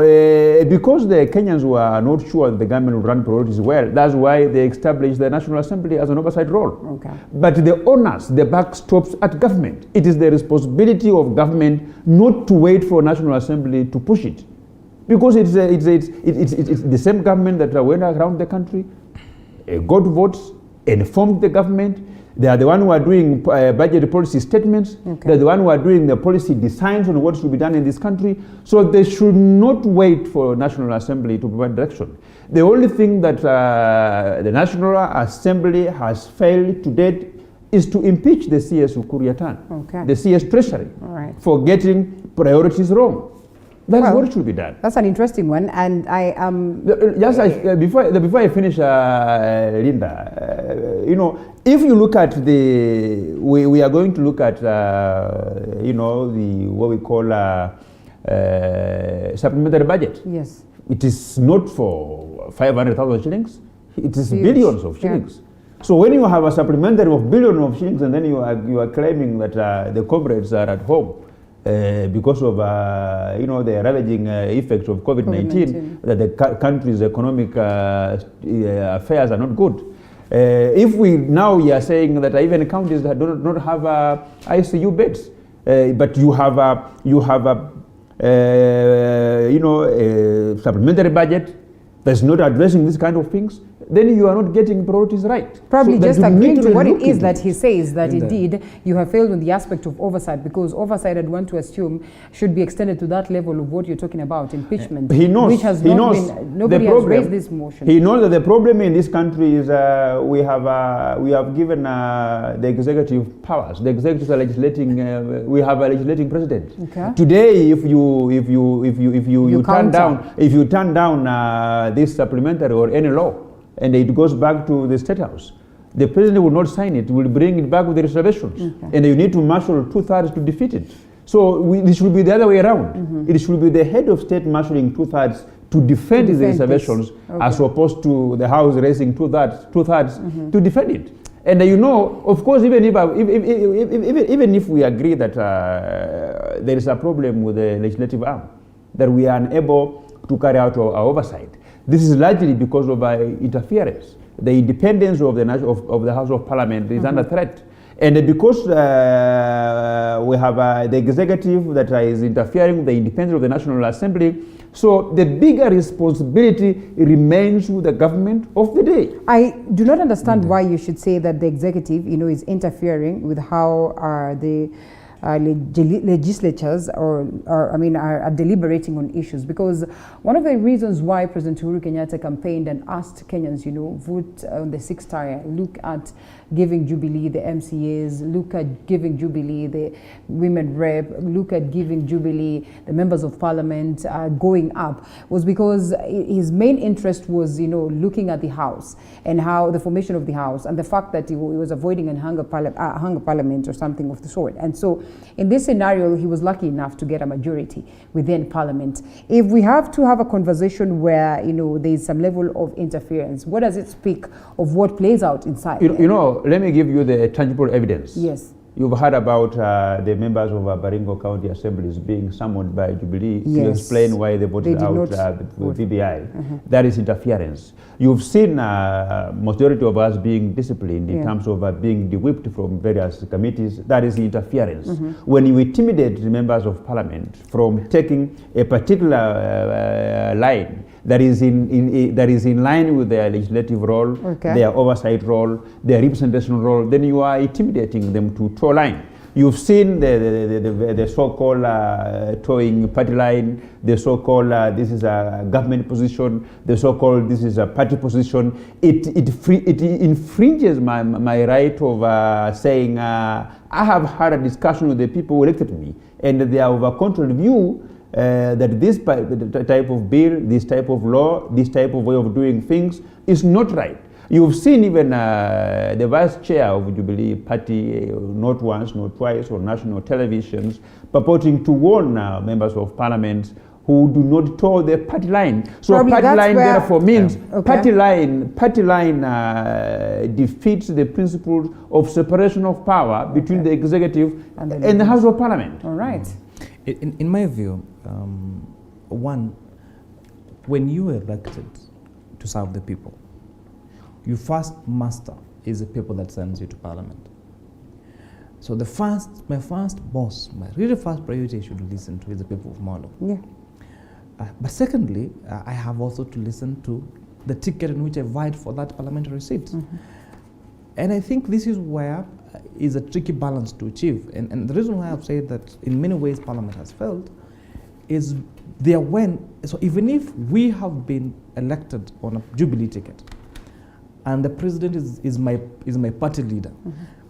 because the Kenyans were not sure that the government would run priorities well, that's why they established the National Assembly as an oversight role. Okay. But the onus, the buck stops at government. It is the responsibility of government not to wait for National Assembly to push it. Because it's the same government that went around the country, got votes, informed the government. They are the one who are doing budget policy statements. Okay. They're the one who are doing the policy designs on what should be done in this country. So they should not wait for National Assembly to provide direction. The only thing that the National Assembly has failed to date is to impeach the CS Kuria, the CS Treasury, for getting priorities wrong. That's what should be done. That's an interesting one, and I before I finish, Linda, if you look at we are going to look at what we call supplementary budget. Yes. It is not for 500,000 shillings. It is billions of shillings. Yeah. So when you have a supplementary of billions of shillings, and then you are claiming that the comrades are at home. Because of the ravaging effects of COVID-19, that the country's economic affairs are not good. If we are saying that even counties that do not have ICU beds, but you have a supplementary budget that's not addressing these kind of things, then you are not getting priorities right. Probably So just that you agreeing need to what it look is into that he says, that In indeed you have failed on the aspect of oversight, because oversight, I'd want to assume, should be extended to that level of what you're talking about, impeachment. He knows. Which has he not knows been, nobody the has problem. raised this motion. He knows that the problem in this country is we have given the executive powers. The executives are legislating. We have a legislating president. Okay. Today, if you turn down this supplementary or any law, and it goes back to the State House, the president will not sign it. Will bring it back with the reservations, and you need to marshal 2/3 to defeat it. So it should be the other way around. It should be the head of state marshalling 2/3 to defend his reservations, as opposed to the House raising 2/3 to defend it. And you know, of course, even if we agree that there is a problem with the legislative arm, that we are unable to carry out our oversight, this is largely because of interference. The independence of the House of Parliament is under threat. And because we have the executive that is interfering with the independence of the National Assembly, so the bigger responsibility remains with the government of the day. I do not understand why you should say that the executive, is interfering with how the legislatures are deliberating on issues, because one of the reasons why President Uhuru Kenyatta campaigned and asked Kenyans, vote on the 6th tier, look at giving Jubilee the MCAs, look at giving Jubilee the women rep, look at giving Jubilee the members of parliament going up, was because his main interest was, looking at the House and how the formation of the House and the fact that he was avoiding a hunger parliament or something of the sort. And so in this scenario, he was lucky enough to get a majority within Parliament. If we have to have a conversation where, there is some level of interference, what does it speak of what plays out inside? Let me give you the tangible evidence. Yes. You've heard about the members of Baringo County Assemblies being summoned by Jubilee to explain why they voted out with VBI. That is interference. You've seen majority of us being disciplined in terms of being de-whipped from various committees. That is interference. When you intimidate the members of parliament from taking a particular line that is in line with their legislative role, their oversight role, their representation role, then you are intimidating them to toe line. You've seen the so-called towing party line, the so-called this is a government position, the so-called this is a party position. It infringes my right of saying I have had a discussion with the people who elected me, and they are of a contrary view that this type of bill, this type of law, this type of way of doing things is not right. You've seen even the vice chair of Jubilee Party, not once, not twice, on national televisions, purporting to warn members of parliament who do not toe the party line. So Probably party line therefore means party line defeats the principles of separation of power between the executive and the House of Parliament. All right. In my view, one, when you are elected to serve the people, your first master is the people that sends you to parliament. So my first boss, my really first priority I should listen to is the people of Molo. Yeah. But secondly, I have also to listen to the ticket in which I vied for that parliamentary seat. And I think this is where is a tricky balance to achieve. And the reason why I've said that in many ways parliament has failed is so even if we have been elected on a Jubilee ticket, and the president is my party leader,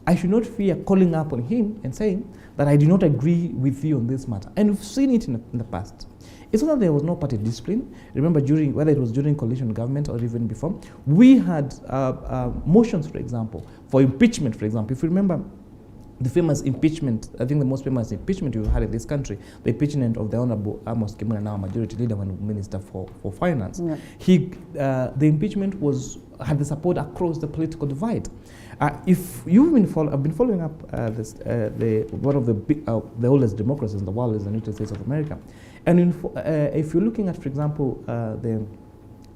I should not fear calling up on him and saying that I do not agree with you on this matter. And we've seen it in the past. It's not that there was no party discipline. Remember, whether it was during coalition government or even before, we had motions, for example, for impeachment, for example. If you remember the famous impeachment, I think the most famous impeachment we've had in this country, the impeachment of the Honorable Kimani, now Majority Leader and Minister for Finance. The impeachment had the support across the political divide. If you've been following up one of the oldest democracies in the world is the United States of America, and if you're looking at, for example,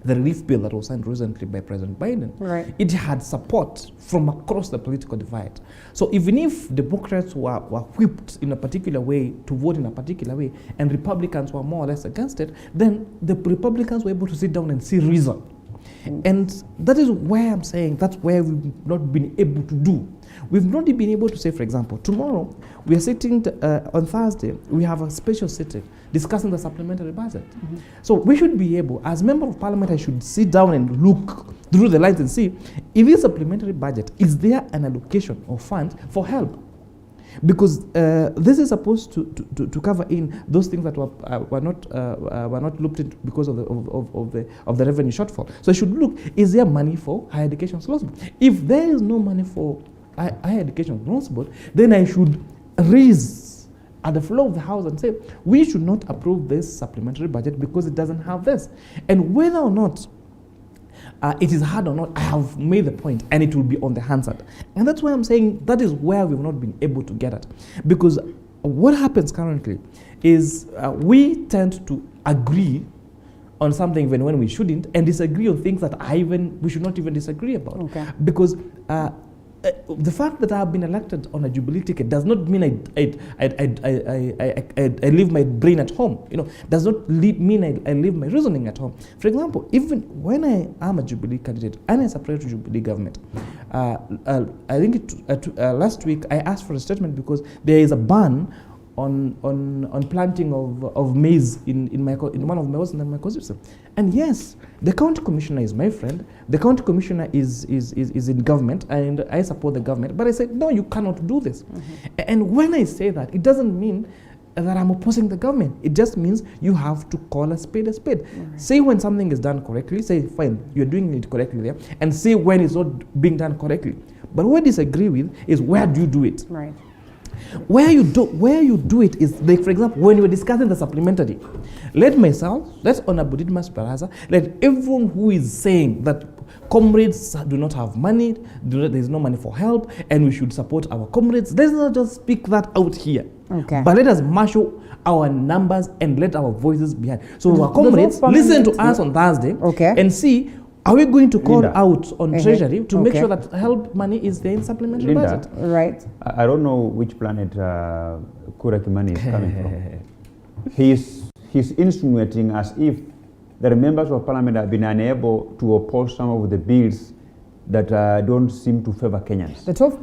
the relief bill that was signed recently by President Biden, it had support from across the political divide. So even if Democrats were whipped in a particular way to vote in a particular way, and Republicans were more or less against it, then the Republicans were able to sit down and see reason. And that is where I'm saying that's where we've not been able to do. We've not been able to say, for example, tomorrow we are sitting on Thursday, we have a special sitting discussing the supplementary budget. So we should be able, as member of parliament, I should sit down and look through the lines and see if this supplementary budget, is there an allocation of funds for help? Because this is supposed to cover in those things that were not looked into because of the revenue shortfall. So I should look, is there money for higher education loans board? If there is no money for higher education loans board, then I should raise at the floor of the house and say we should not approve this supplementary budget because it doesn't have this. And whether or not it is hard or not, I have made the point, and it will be on the Hansard. And that's why I'm saying that is where we've not been able to get at. Because what happens currently is we tend to agree on something even when we shouldn't, and disagree on things that we should not even disagree about. Okay. Because the fact that I have been elected on a Jubilee ticket does not mean I leave my brain at home. Does not mean I leave my reasoning at home. For example, even when I am a Jubilee candidate and I support to Jubilee government, I think last week I asked for a statement because there is a ban on planting of maize in one of my wards in my constituency. And yes, the county commissioner is my friend. The county commissioner is in government, and I support the government. But I said, no, you cannot do this. And when I say that, it doesn't mean that I'm opposing the government. It just means you have to call a spade a spade. Say when something is done correctly, say, fine, you're doing it correctly there, and say when it's not being done correctly. But what I disagree with is where do you do it? Right. Where you do it is, like, for example, when you were discussing the supplementary, let Honorable Didmas Baraza, let everyone who is saying that comrades do not have money, there is no money for help, and we should support our comrades, let's not just speak that out here. Okay. But let us marshal our numbers and let our voices be heard. So our comrades listen to us on Thursday and see, are we going to call out on Treasury to make sure that help money is there in supplementary budget? Right. I don't know which planet Kuria Kimani is coming from. He's insinuating as if the members of parliament have been unable to oppose some of the bills that don't seem to favor Kenyans. The 12th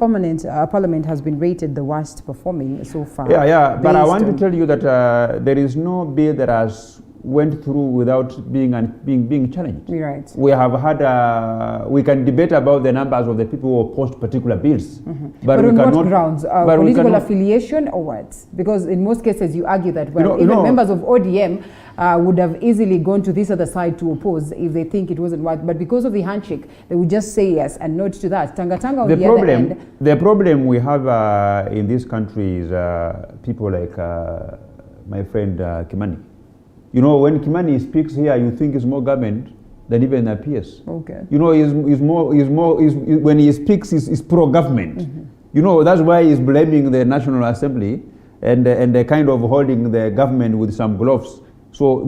parliament has been rated the worst performing so far. Yeah, but I want to tell you that there is no bill that has went through without being challenged. Right. We have had, we can debate about the numbers of the people who opposed particular bills. But on what grounds? Political affiliation or what? Because in most cases you argue that even members of ODM would have easily gone to this other side to oppose if they think it wasn't right. But because of the handshake, they would just say yes and nod to that. Tanga on the other end. The problem we have in this country is people like my friend Kimani. When Kimani speaks here, you think it's more government than even appears. Okay. When he speaks, he's pro-government. That's why he's blaming the National Assembly and kind of holding the government with some gloves. So,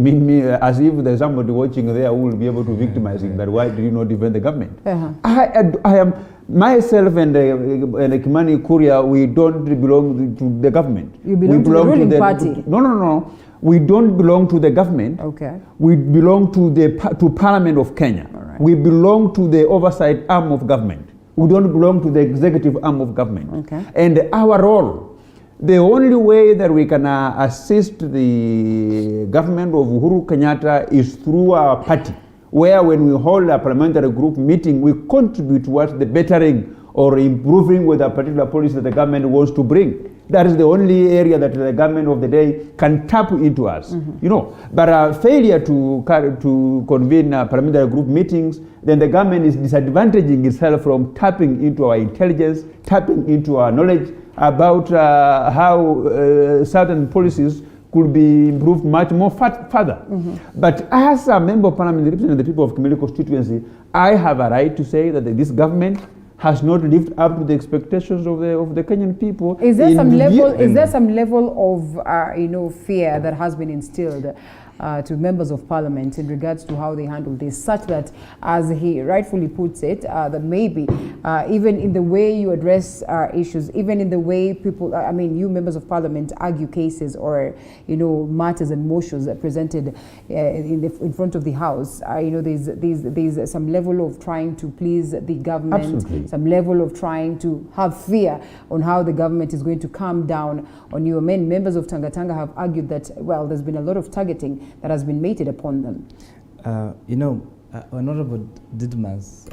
as if there's somebody watching there who will be able to victimize him, that why do you not defend the government? I am, myself and Kimani Kuria, we don't belong to the government. You belong to the ruling party? No. We don't belong to the government. Okay. We belong to Parliament of Kenya. Right. We belong to the oversight arm of government. We don't belong to the executive arm of government. Okay. And our role, the only way that we can assist the government of Uhuru Kenyatta is through our party, where when we hold a parliamentary group meeting, we contribute towards the bettering or improving with a particular policy that the government wants to bring. That is the only area that the government of the day can tap into us. But failure to convene parliamentary group meetings, then the government is disadvantaging itself from tapping into our intelligence, tapping into our knowledge about how certain policies could be improved much more further. But as a member of parliament representing the people of Kimani constituency, I have a right to say that this government has not lived up to the expectations of the Kenyan people. Is there some level of fear that has been instilled to members of parliament in regards to how they handle this, such that, as he rightfully puts it, that maybe even in the way you address issues, even in the way people, I mean, you members of parliament argue cases or, you know, matters and motions presented in front of the House, you know, there's some level of trying to please the government, Absolutely. some level of trying to have fear on how the government is going to calm down on you. Members of Tanga have argued that, well, there's been a lot of targeting that has been meted upon them. You know, Honorable Didmas,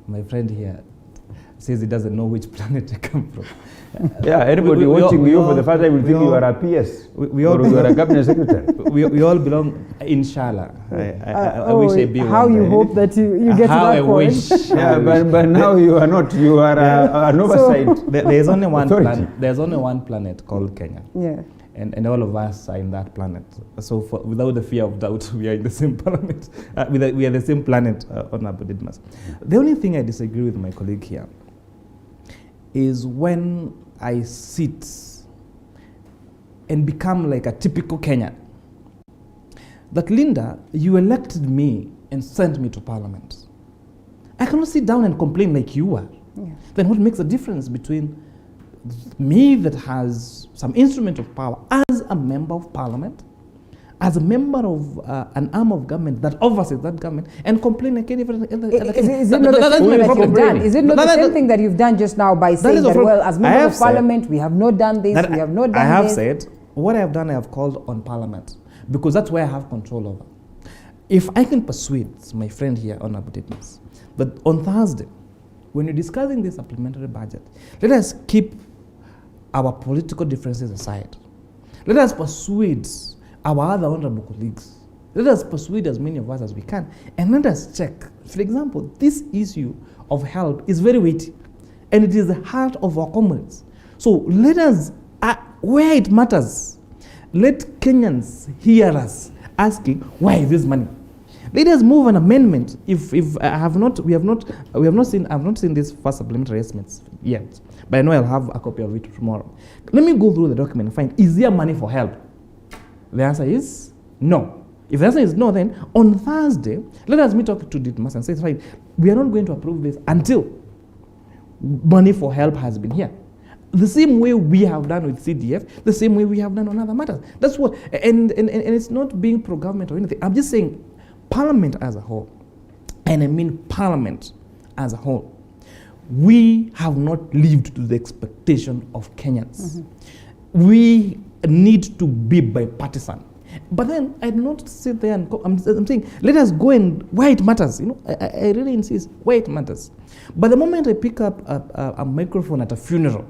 my friend here, says he doesn't know which planet I come from. Yeah, anybody watching you for the first time will think you are a PS we or you are a cabinet secretary. We all belong, inshallah. I wish I be how one you day. hope that you get How to that I point. wish. Yeah, but now you are not. You are an oversight. There's only one authority. planet. There's only one planet called Kenya. Yeah. And all of us are in that planet. So without the fear of doubt, we are in the same planet. We are the same planet, Honorable Didmas. The only thing I disagree with my colleague here is when I sit and become like a typical Kenyan. That, Linda, you elected me and sent me to parliament. I cannot sit down and complain like you are. Yeah. Then what makes a difference between me that has some instrument of power as a member of parliament, as a member of an arm of government that oversees that government, and complain like any other Is it not the same thing that you've done? Is it not the same thing that you've done just now by saying that, well, as members of parliament, we have not done this, we have not done this? I have said, what I have done, I have called on parliament, because that's where I have control over. If I can persuade my friend here, Honorable Didmas, that on Thursday, when you're discussing this supplementary budget, let us keep our political differences aside. Let us persuade our other honorable colleagues. Let us persuade as many of us as we can, and let us check. For example, this issue of help is very weighty, and it is the heart of our comrades. So let us, where it matters, let Kenyans hear us asking, why is this money? Let us move an amendment. If I have not, we have not seen. I have not seen this first supplementary estimates yet, but I know I'll have a copy of it tomorrow. Let me go through the document and find, is there money for help? The answer is no. If the answer is no, then on Thursday, let us meet up to Didmas and say, right, we are not going to approve this until money for help has been here. The same way we have done with CDF, the same way we have done on other matters. That's what, and it's not being pro-government or anything. I'm just saying, Parliament as a whole, and I mean Parliament as a whole, we have not lived to the expectation of Kenyans. Mm-hmm. We need to be bipartisan. But then I do not sit there and I'm saying, let us go and where it matters. You know, I really insist where it matters. But the moment I pick up a microphone at a funeral,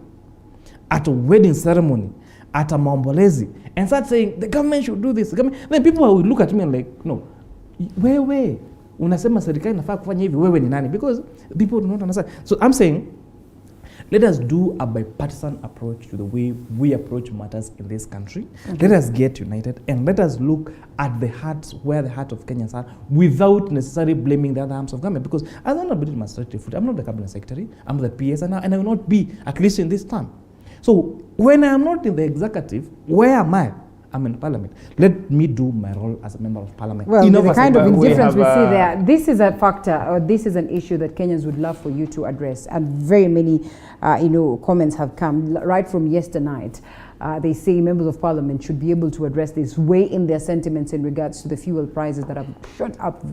at a wedding ceremony, at a mambolezi, and start saying the government should do this, then people will look at me and like, no, wewe unasema serikali inafaa kufanya hivi, wewe ni nani? Because people do not understand. So I'm saying, let us do a bipartisan approach to the way we approach matters in this country. Mm-hmm. Let us get united and let us look at the heart, where the heart of Kenyans are, without necessarily blaming the other arms of government. Because as I'm not administrative, I'm not the cabinet secretary, I'm the PS, and I will not be, at least in this term. So when I am not in the executive, where am I? I'm in parliament. Let me do my role as a member of parliament. Well, the kind of indifference we see there, this is a factor, or this is an issue that Kenyans would love for you to address. And very many, comments have come right from yesternight. They say members of parliament should be able to address this, weigh in their sentiments in regards to the fuel prices that have shot up,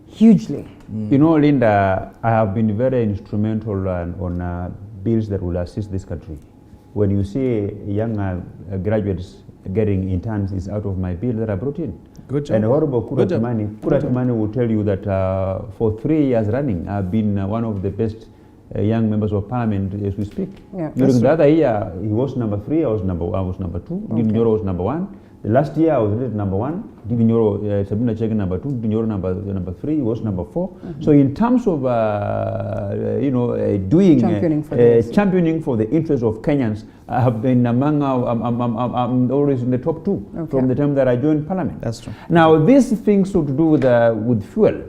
hugely. You know, Linda, I have been very instrumental on bills that will assist this country. When you see young graduates getting interns, is out of my bill that I brought in. Good job. And horrible Kimani will tell you that for 3 years running, I've been one of the best young members of parliament as we speak. Yeah. During the other year, he was number 3, I was number 2, okay. Nyoro was number 1. The last year I was rated number 1, Nyoro, Sabina Chege number 2, Nyoro number 3, he was number 4. Mm-hmm. So in terms of doing championing for the interests of Kenyans, I have been among I'm always in the top 2 from the time that I joined parliament. That's true. Now these things to do with fuel.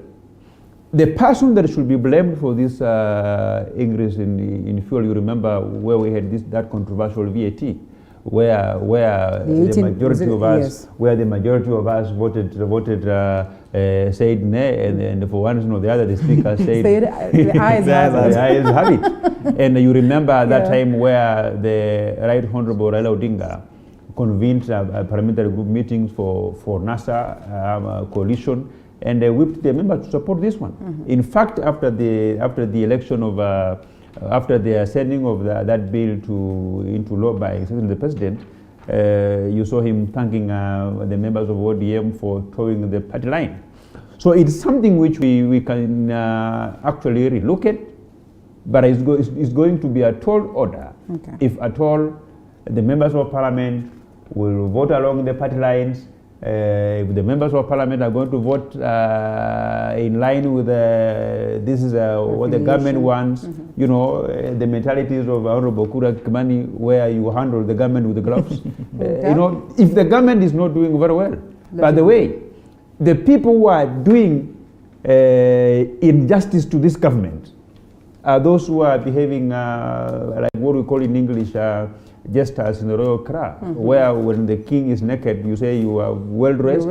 The person that should be blamed for this increase in fuel, you remember where we had that controversial VAT, where the majority of us, yes. where the majority of us voted said nay, and for one reason or the other, the speaker said the ayes have it. And you remember that time where the Right Honorable Raila Odinga convened a parliamentary group meetings for NASA coalition, and they whipped the members to support this one. In fact, after the election of after the sending of that bill into law by the president, you saw him thanking the members of ODM for towing the party line. So it's something which we can actually relook at, but it's going to be a tall order if at all the members of parliament will vote along the party lines. If the members of parliament are going to vote in line with this is what the government wants, you know, the mentalities of Honorable Kuria Kimani, where you handle the government with the gloves. You know, if the government is not doing very well, by the way, the people who are doing injustice to this government are those who are behaving like what we call in English just as in the royal crowd, where when the king is naked, you say you are well dressed.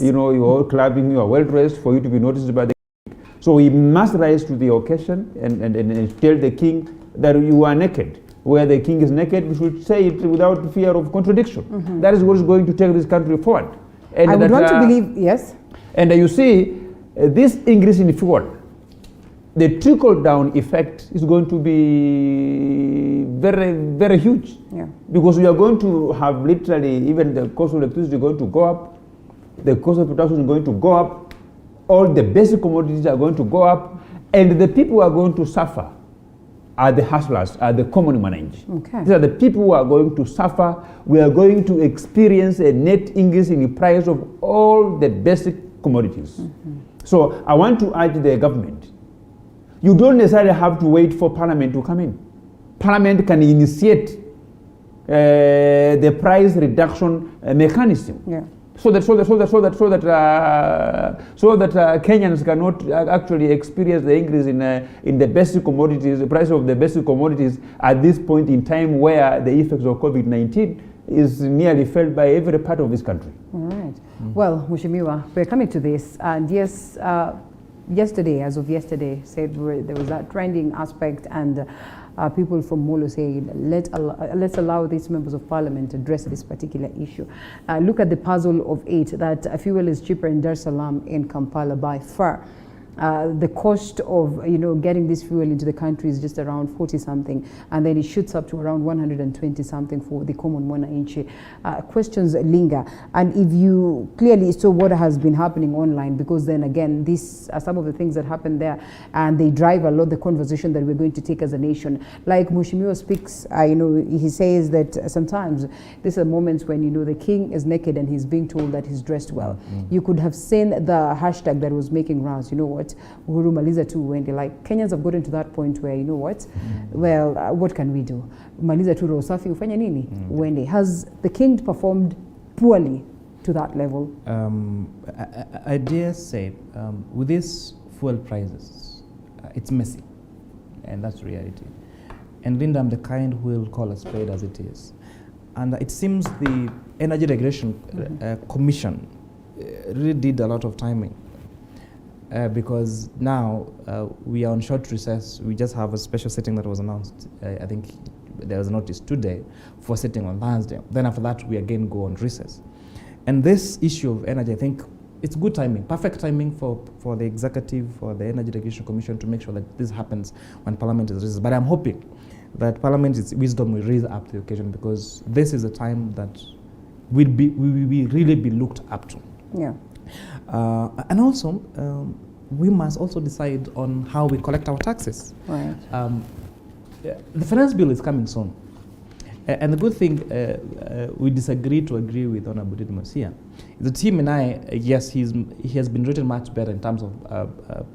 You know, you are all clapping, you are well dressed for you to be noticed by the king. So we must rise to the occasion and tell the king that you are naked. Where the king is naked, we should say it without fear of contradiction. That is what is going to take this country forward. And I would want to believe, yes. And you see, this increase in fuel, the trickle-down effect is going to be very, very huge. Because we are going to have literally, even the cost of electricity is going to go up, the cost of production is going to go up, all the basic commodities are going to go up, and the people who are going to suffer are the hustlers, are the common man. These are the people who are going to suffer. We are going to experience a net increase in the price of all the basic commodities. So I want to urge the government, you don't necessarily have to wait for Parliament to come in. Parliament can initiate the price reduction mechanism, so that Kenyans cannot actually experience the increase in the basic commodities, the price of the basic commodities at this point in time, where the effects of COVID-19 is nearly felt by every part of this country. All right. Well, Mheshimiwa, we're coming to this, and yes. Yesterday, as of yesterday, said there was that trending aspect, and people from Molo saying, let's allow these members of parliament to address this particular issue. Look at the puzzle of 8, that fuel is cheaper in Dar es Salaam in Kampala by far. The cost of getting this fuel into the country is just around 40 something, and then it shoots up to around 120 something for the common mwananchi. Questions linger, and if you clearly saw what has been happening online, because then again these are some of the things that happen there, and they drive a lot the conversation that we're going to take as a nation. Like Mheshimiwa speaks, he says that sometimes these are moments when the king is naked and he's being told that he's dressed well. You could have seen the hashtag that was making rounds, what, Uhuru Maliza tu uende. Like, Kenyans have gotten to that point where, what, well, what can we do? Maliza tu roho safi ufanya nini? Uende. Has the king performed poorly to that level? I dare say, with these fuel prices, it's messy, and that's reality. And Linda, I'm the kind who will call a spade as it is. And it seems the Energy Regulation Commission really did a lot of timing. Because now we are on short recess. We just have a special sitting that was announced. I think there was a notice today for sitting on Thursday. Then after that, we again go on recess. And this issue of energy, I think it's good timing, perfect timing for the executive, for the Energy Regulation Commission to make sure that this happens when Parliament is recessed. But I'm hoping that Parliament's wisdom will raise up to the occasion, because this is a time that we will really be looked up to. Yeah. And also, we must also decide on how we collect our taxes. Right. The finance bill is coming soon. And the good thing, we disagree to agree with Honorable Mosia. The team and I, yes, he has been rated much better in terms of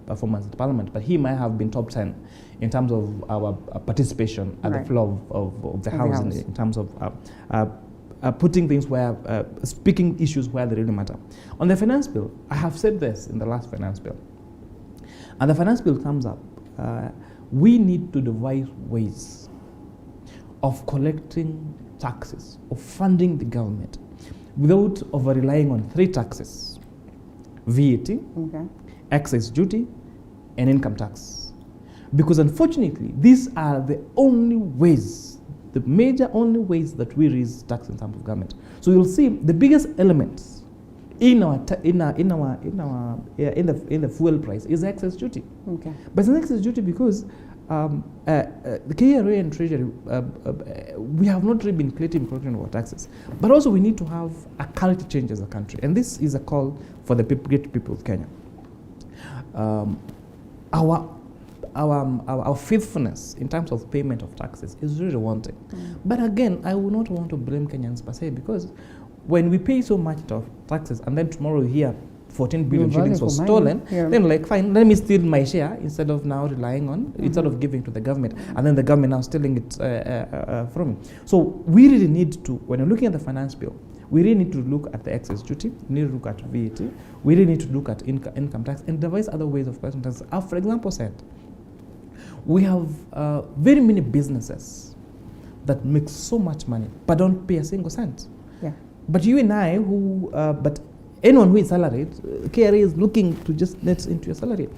performance at Parliament, but he might have been top 10 in terms of our participation at the floor of the House, in terms of putting things where, speaking issues where they really matter. On the finance bill, I have said this in the last finance bill, and the finance bill comes up, we need to devise ways of collecting taxes, of funding the government, without over-relying on 3 taxes: VAT, excise duty, and income tax. Because unfortunately, these are the only ways, the major only ways that we raise tax in terms of government. So you'll see the biggest elements in the fuel price is excess duty. Okay. But it's an excess duty because the KRA and Treasury, we have not really been collecting our taxes. But also we need to have a culture change as a country. And this is a call for the great people of Kenya. Our faithfulness in terms of payment of taxes is really wanting. But again, I would not want to blame Kenyans per se, because when we pay so much of taxes and then tomorrow we hear 14 billion shillings was stolen, then like, fine, let me steal my share instead of now relying on, instead of giving to the government, and then the government now stealing it from me. So we really need to, when you're looking at the finance bill, we really need to look at the excess duty, we need to look at VAT, we really need to look at income tax and devise other ways of collecting taxes. I've, for example, said, we have very many businesses that make so much money but don't pay a single cent. Yeah. But you and I, but anyone who is salaried, KRA is looking to just net into your salary,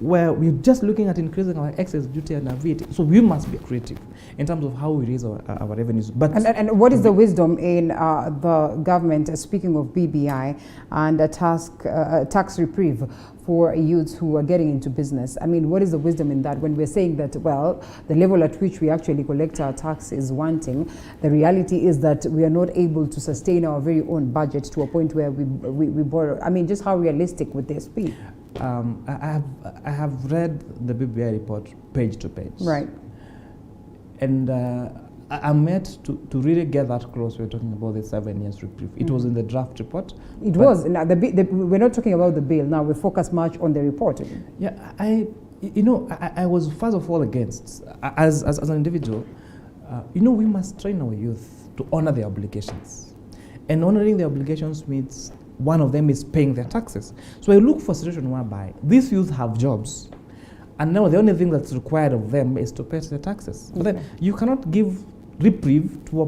where we're just looking at increasing our excess duty and our VAT. So we must be creative in terms of how we raise our revenues. But and what is the wisdom in the government, speaking of BBI, and a tax reprieve for youths who are getting into business? I mean, what is the wisdom in that when we're saying that, well, the level at which we actually collect our tax is wanting? The reality is that we are not able to sustain our very own budget to a point where we borrow. I mean, just how realistic would this be? I have read the BBI report page to page. Right. And I'm yet to really get that close. We're talking about the 7 years reprieve. It was in the draft report. It was. Now, we're not talking about the bill. Now we focus much on the report. Yeah, I was first of all against, as an individual, we must train our youth to honor their obligations. And honoring their obligations means one of them is paying their taxes. So I look for a situation whereby these youth have jobs, and now the only thing that's required of them is to pay their taxes. But then you cannot give reprieve to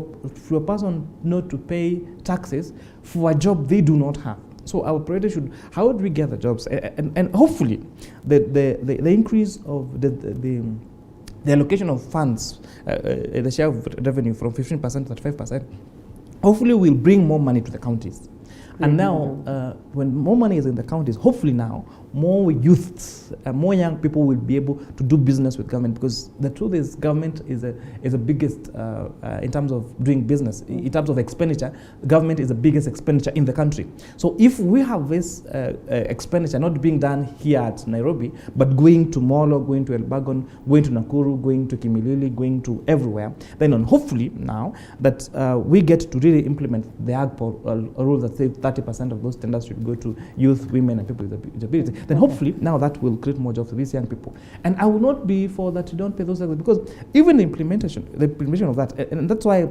a person not to pay taxes for a job they do not have. So our priority should, how do we get the jobs? And hopefully the increase of the allocation of funds, the share of revenue from 15% to 35%, hopefully will bring more money to the counties. And now, when more money is in the counties, hopefully now, more youths, more young people will be able to do business with government, because the truth is government is the biggest, in terms of doing business, in terms of expenditure, government is the biggest expenditure in the country. So if we have this expenditure not being done here at Nairobi, but going to Molo, going to Elbagon, going to Nakuru, going to Kimilili, going to everywhere, then hopefully now that we get to really implement the AGPO rules that say 30% of those tenders should go to youth, women, and people with disability, then hopefully now that will create more jobs for these young people. And I will not be for that you don't pay those taxes, because even the implementation of that, and that's why,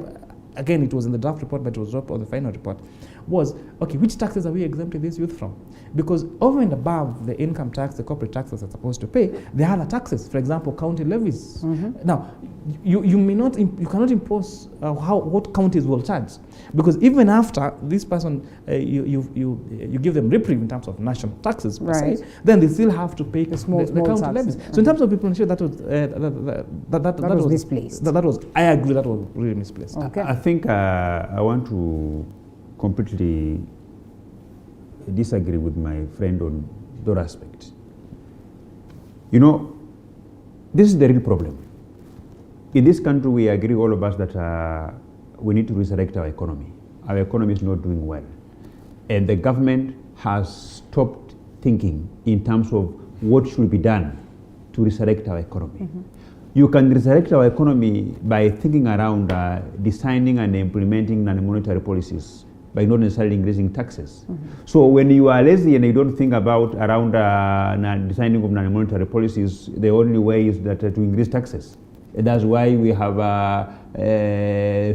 again, it was in the draft report, but it was dropped on the final report, was, okay, which taxes are we exempting these youth from? Because over and above the income tax, the corporate taxes are supposed to pay, there are other taxes, for example, county levies. Now, you cannot impose what counties will charge, because even after this person, you give them reprieve in terms of national taxes, per se, then they still have to pay the county levies. So in terms of implementation, that was misplaced. I agree, that was really misplaced. Okay. I think I want to completely disagree with my friend on that aspect. This is the real problem. In this country, we agree, all of us, that we need to resurrect our economy. Our economy is not doing well. And the government has stopped thinking in terms of what should be done to resurrect our economy. You can resurrect our economy by thinking around designing and implementing non-monetary policies, by not necessarily increasing taxes. So when you are lazy and you don't think about around designing of non-monetary policies, the only way is that to increase taxes. That's why we have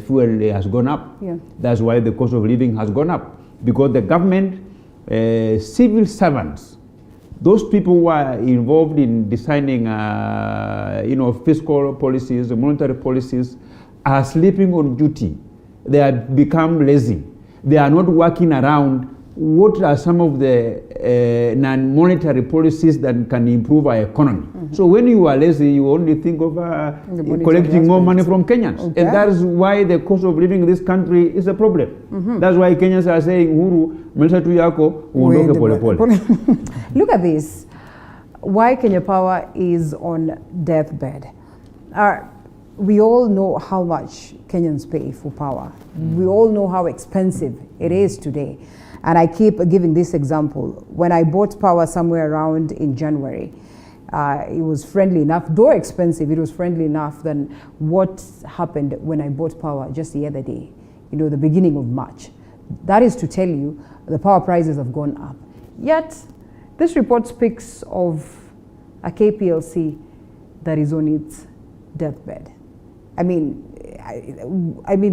fuel has gone up. That's why the cost of living has gone up, because the government, civil servants, those people who are involved in designing, fiscal policies, monetary policies, are sleeping on duty they have become lazy. They are not working around what are some of the non-monetary policies that can improve our economy. So when you are lazy, you only think of collecting more money from Kenyans. Okay. And that is why the cost of living in this country is a problem. That's why Kenyans are saying, Uhuru, maisha tu yako, uondoke pole pole. Look at this. Why Kenya Power is on deathbed. We all know how much Kenyans pay for power. We all know how expensive it is today. And I keep giving this example. When I bought power somewhere around in January, it was friendly enough, though expensive, it was friendly enough than what happened when I bought power just the other day, the beginning of March. That is to tell you, the power prices have gone up. Yet, this report speaks of a KPLC that is on its deathbed. I mean,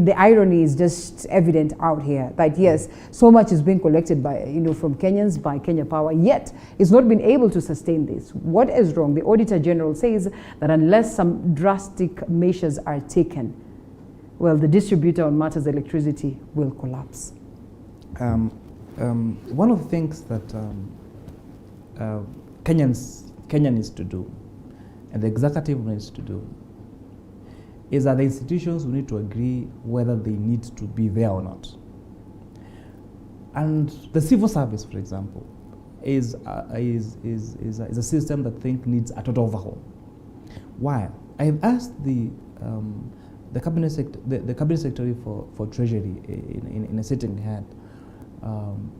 the irony is just evident out here that yes, so much is being collected by, from Kenyans by Kenya Power, yet it's not been able to sustain this. What is wrong? The Auditor General says that unless some drastic measures are taken, well, the distributor on matters electricity will collapse. One of the things that Kenya needs to do, and the executive needs to do, is that the institutions will need to agree whether they need to be there or not. And the civil service, for example, is a system that I think needs a total overhaul. Why? I have asked the cabinet secretary for Treasury in a sitting had.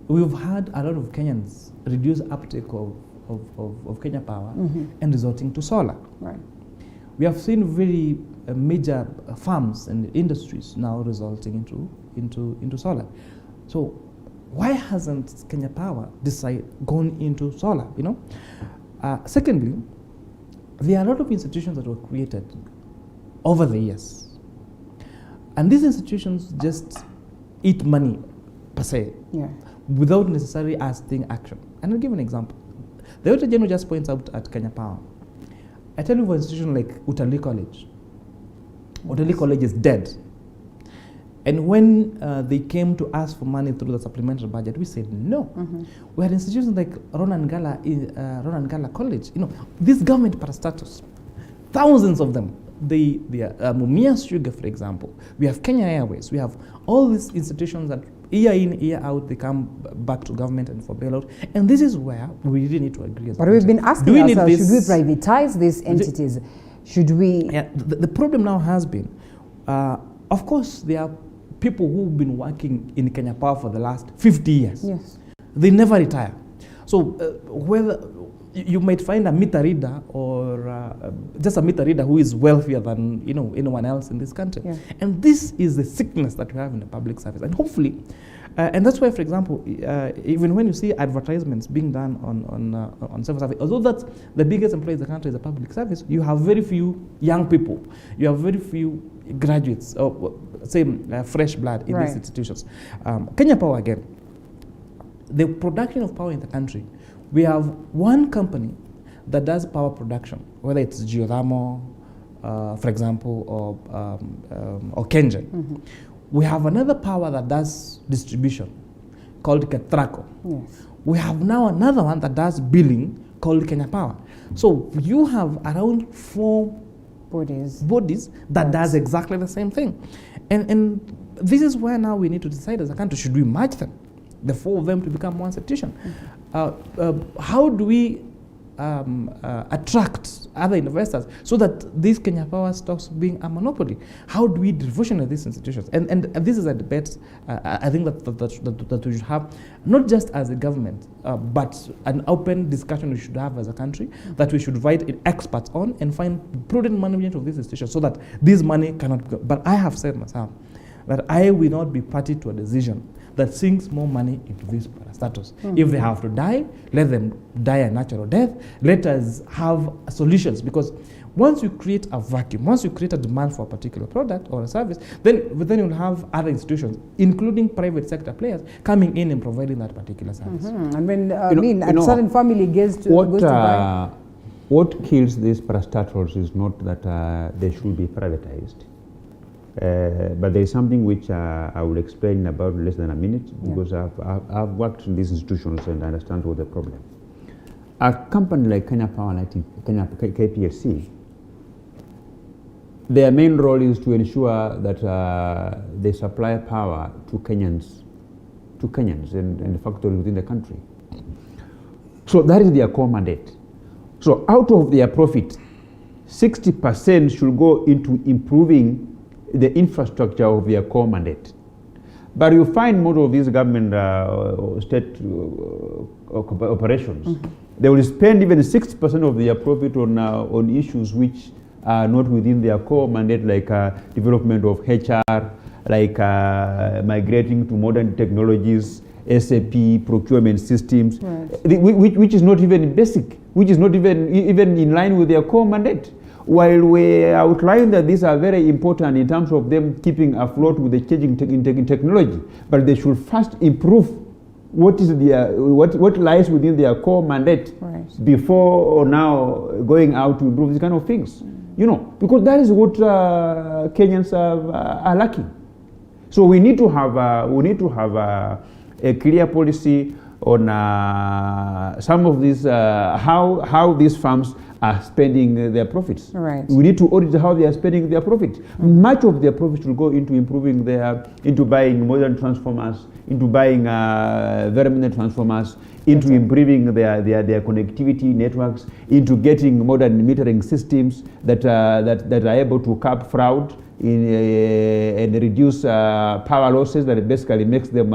We've had a lot of Kenyans reduce uptake of Kenya Power and resorting to solar. Right. We have seen very major farms and industries now resulting into solar. So why hasn't Kenya Power gone into solar? Secondly, there are a lot of institutions that were created over the years, and these institutions just eat money per se, without necessarily asking action. And I'll give an example. The Auditor General just points out at Kenya Power. I tell you, of an institution like Utalii College. Utalii College is dead. And when they came to ask for money through the supplementary budget, we said no. We had institutions like Ronan Gala College. This government parastatus, thousands of them. The Mumia Sugar, for example. We have Kenya Airways. We have all these institutions that year in, year out, they come back to government and for bailout. And this is where we really need to agree. But we've been asking ourselves, should we privatize these entities? Should we? Yeah, the problem now has been, of course, there are people who've been working in Kenya Power for the last 50 years. Yes. They never retire. So whether you might find a meter reader or just a meter reader who is wealthier than anyone else in this country. Yeah. And this is the sickness that we have in the public service. And hopefully, and that's why, for example, even when you see advertisements being done on civil service, although that's the biggest employer in the country is the public service, you have very few young people. You have very few graduates, or say fresh blood in these institutions. Kenya Power, again, the production of power in the country, we have one company that does power production, whether it's geothermal, for example, or Kengen. We have another power that does distribution called Ketraco. Yes. We have now another one that does billing called Kenya Power. So you have around 4 bodies that does exactly the same thing. And this is where now we need to decide as a country, should we merge them, the 4 of them, to become one institution? How do we attract other investors so that this Kenya Power stops being a monopoly? How do we devolution these institutions? And this is a debate I think that we should have, not just as a government, but an open discussion we should have as a country, that we should invite experts on and find prudent management of these institutions so that this money cannot go. But I have said myself that I will not be party to a decision that sinks more money into this parastatus. If they have to die, let them die a natural death. Let us have solutions, because once you create a vacuum, once you create a demand for a particular product or a service, then you'll have other institutions, including private sector players, coming in and providing that particular service. And when a certain family goes to buy. What kills these parastatals is not that they should be privatized. But there is something which I will explain in about less than a minute, because I've worked in these institutions and I understand what the problem. A company like Kenya Power Lighting, KPLC, their main role is to ensure that they supply power to Kenyans and factories within the country. So that is their core mandate. So out of their profit, 60% should go into improving the infrastructure of their core mandate. But you find most of these government state operations, they will spend even 60% of their profit on issues which are not within their core mandate, like development of HR, like migrating to modern technologies, SAP, procurement systems, which is not even basic, which is not even in line with their core mandate. While we outline that these are very important in terms of them keeping afloat with the changing technology, but they should first improve what lies within their core mandate before or now going out to improve these kind of things. You know, because that is what Kenyans are lacking. So we need to have a clear policy on some of these how these firms are spending their profits. Right. We need to audit how they are spending their profit. Much of their profits will go into improving into buying modern transformers, into buying very many transformers, into improving their connectivity networks, into getting modern metering systems that are able to curb fraud and reduce power losses that basically makes them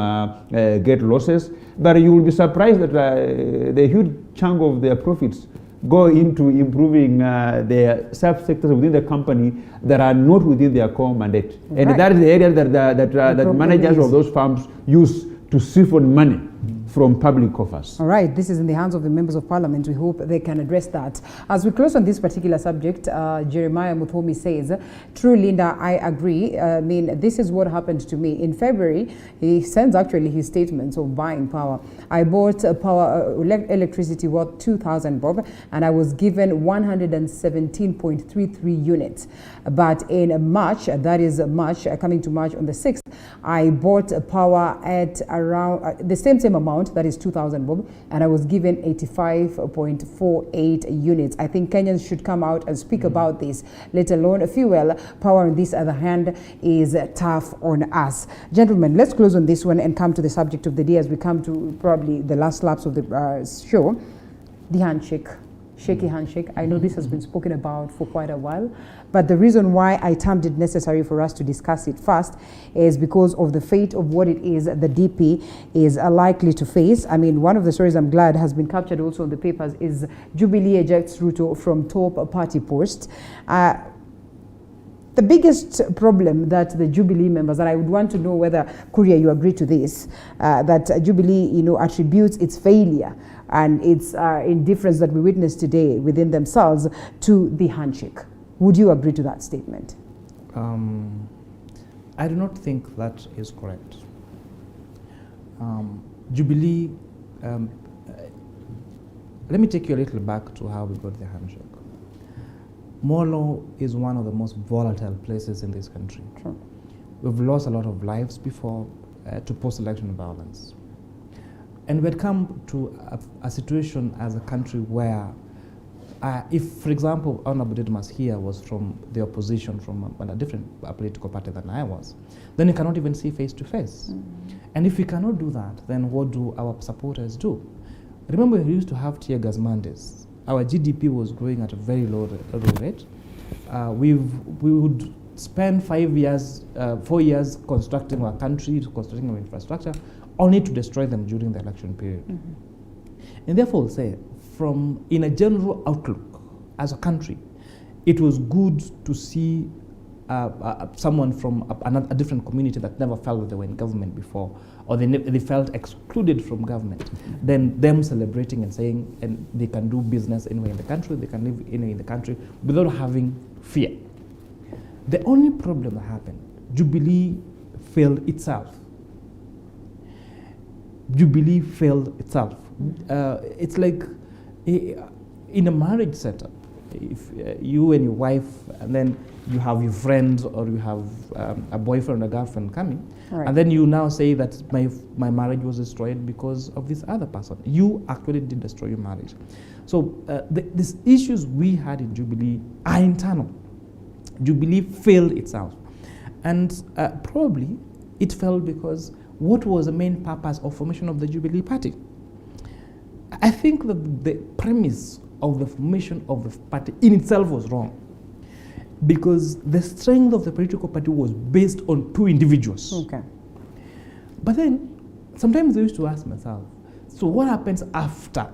get losses. But you will be surprised that the huge chunk of their profits go into improving their sub-sectors within the company that are not within their core mandate. And that is the area that managers of those firms use to siphon money from public coffers. All right, this is in the hands of the members of parliament. We hope they can address that. As we close on this particular subject, Jeremiah Muthomi says, true, Linda, I agree. I mean, this is what happened to me. In February, he sends actually his statements of buying power. I bought electricity worth 2,000 bob, and I was given 117.33 units. But in March, that is March, coming to March on the 6th, I bought power at around the same amount, that is 2,000 bob, and I was given 85.48 units. I think Kenyans should come out and speak about this, let alone fuel. Power, on this other hand, is tough on us. Gentlemen, let's close on this one and come to the subject of the day as we come to probably the last laps of the show. The handshake. Shaky handshake. I know this has been spoken about for quite a while, but the reason why I termed it necessary for us to discuss it first is because of the fate of what it is the DP is likely to face. I mean, one of the stories I'm glad has been captured also in the papers is Jubilee ejects Ruto from top party post. The biggest problem that the Jubilee members, and I would want to know whether, Kuria, you agree to this, that Jubilee, attributes its failure and its indifference that we witness today within themselves to the handshake. Would you agree to that statement? I do not think that is correct. Jubilee, let me take you a little back to how we got the handshake. Molo is one of the most volatile places in this country. Sure. We've lost a lot of lives before to post-election violence. And we had come to a situation as a country where if, for example, Honorable Didmas here was from the opposition, from a different political party than I was, then you cannot even see face to face. And if we cannot do that, then what do our supporters do? Remember, we used to have tear gas Mondays. Our GDP was growing at a very low rate. We would spend 4 years constructing our country, constructing our infrastructure, only to destroy them during the election period. And therefore, say, in a general outlook, as a country, it was good to see someone from a different community that never felt that they were in government before, or they felt excluded from government, then them celebrating and saying and they can do business anywhere in the country, they can live anywhere in the country without having fear. The only problem that happened, Jubilee failed itself. Jubilee failed itself. It's like in a marriage setup, if you and your wife, and then you have your friends or you have a boyfriend or girlfriend coming, Right. and then you now say that my marriage was destroyed because of this other person. You actually did destroy your marriage. So these issues we had in Jubilee are internal. Jubilee failed itself. And probably it failed because what was the main purpose of formation of the Jubilee Party? I think that the premise of the formation of the party in itself was wrong, because the strength of the political party was based on two individuals. Okay. But then, sometimes I used to ask myself, so what happens after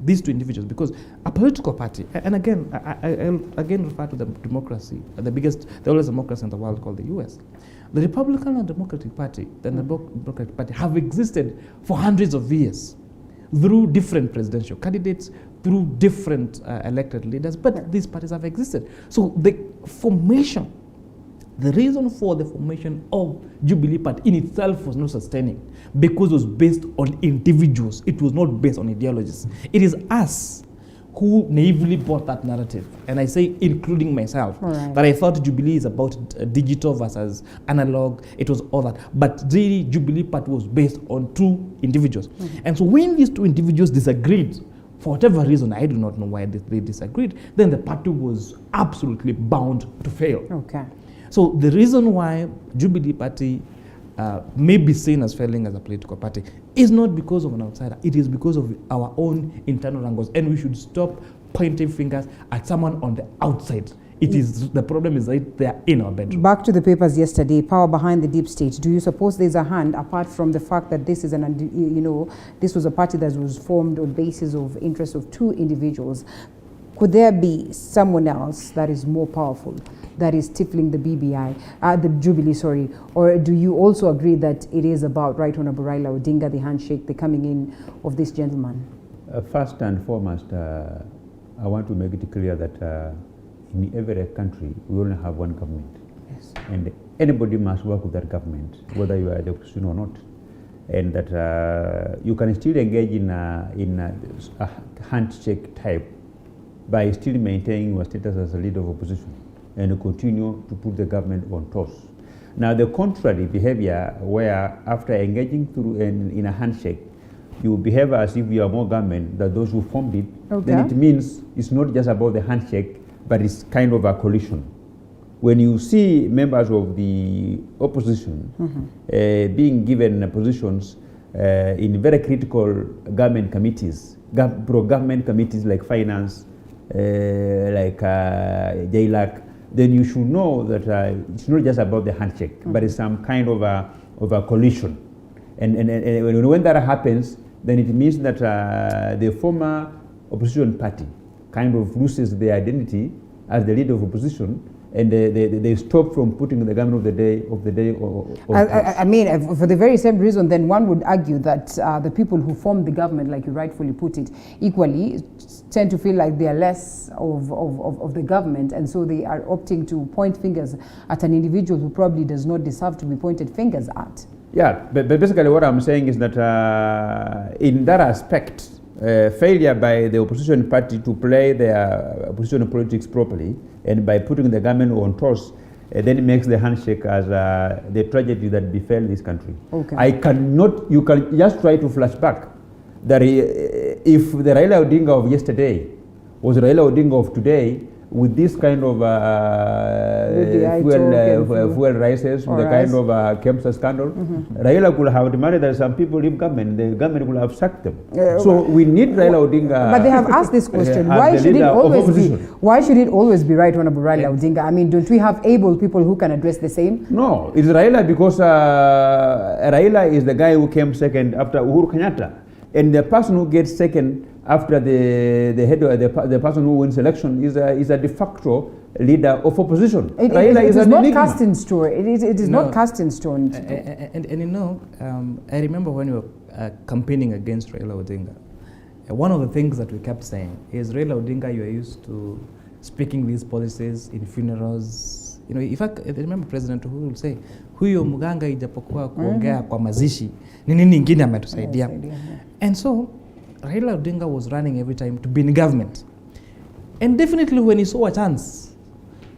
these two individuals? Because a political party, and again, I'll again refer to the democracy, the oldest democracy in the world called the US. The Republican and Democratic Party, the Democratic Party have existed for hundreds of years through different presidential candidates, through different elected leaders, but these parties have existed. So the reason for the formation of Jubilee Party in itself was not sustaining, because it was based on individuals. It was not based on ideologies. It is us who naively bought that narrative, and I say including myself, Right. that I thought Jubilee is about digital versus analog. It was all that. But really, Jubilee Party was based on two individuals. And so when these two individuals disagreed, for whatever reason, I do not know why they disagreed, then the party was absolutely bound to fail. Okay. So the reason why Jubilee Party may be seen as failing as a political party is not because of an outsider. It is because of our own internal angles, and we should stop pointing fingers at someone on the outside. The problem is right there in our bedroom. Back to the papers yesterday, power behind the deep state. Do you suppose there's a hand, apart from the fact that this is this was a party that was formed on basis of interest of two individuals? Could there be someone else that is more powerful, that is stifling the the Jubilee, sorry? Or do you also agree that it is about Right Honorable Raila Odinga, the handshake, the coming in of this gentleman? First and foremost, I want to make it clear that in every country, we only have one government. Yes. And anybody must work with that government, whether you are the opposition or not. And that you can still engage in a handshake type by still maintaining your status as a leader of opposition and continue to put the government on toes. Now, the contrary behavior, where after engaging through in a handshake, you behave as if you are more government than those who formed it, Okay. then it means it's not just about the handshake, but it's kind of a coalition. When you see members of the opposition being given positions in very critical government committees, pro-government committees like finance, like JLAC, then you should know that it's not just about the handshake, but it's some kind of a coalition. And when that happens, then it means that the former opposition party kind of loses their identity as the leader of opposition, and they stop from putting the government of the day. I mean, for the very same reason, then one would argue that the people who form the government, like you rightfully put it, equally tend to feel like they are less of the government, and so they are opting to point fingers at an individual who probably does not deserve to be pointed fingers at. Yeah, but basically what I'm saying is that in that aspect, failure by the opposition party to play their opposition politics properly, and by putting the government on toes, then it makes the handshake as the tragedy that befell this country. Okay. You can just try to flash back that if the Raila Odinga of yesterday was Raila Odinga of today, with this kind of fuel rises, with the kind of Kemsa scandal, Raila could have demanded that some people leave government. The government could have sacked them. So we need Raila Odinga. But they have asked this question: Why should it always be Right Honorable Raila Odinga? I mean, don't we have able people who can address the same? No, it's Raila because Raila is the guy who came second after Uhuru Kenyatta, and the person who gets second after the person who wins election is a de facto leader of opposition. Raila is not cast in stone. It is not cast in stone. And you know, I remember when we were campaigning against Raila Odinga, one of the things that we kept saying is, Raila Odinga, you are used to speaking these policies in funerals. You know, if I remember President Uhuru will say, huyo mganga ijapokuwa kuongea kwa mazishi, ni nini ingine ametusaidia. And so Raila Odinga was running every time to be in government. And definitely when he saw a chance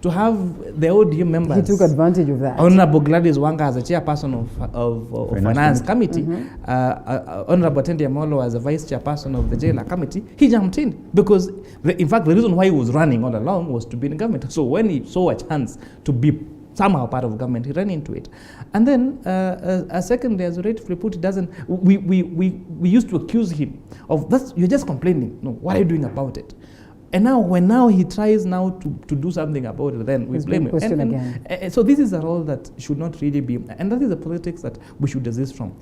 to have the ODM members. He took advantage of that. Honorable Gladys Wanga as a chairperson of Finance Committee, Honorable Tendi Amolo as a vice chairperson of the Jailer Committee, he jumped in because, in fact, the reason why he was running all along was to be in government. So when he saw a chance to be somehow part of government, he ran into it. And then, secondly, as rightfully put, we used to accuse him of, you're just complaining. No, what are you doing about it? And now, when he tries now to do something about it, then we blame him. So this is a role that should not really be, and that is the politics that we should desist from.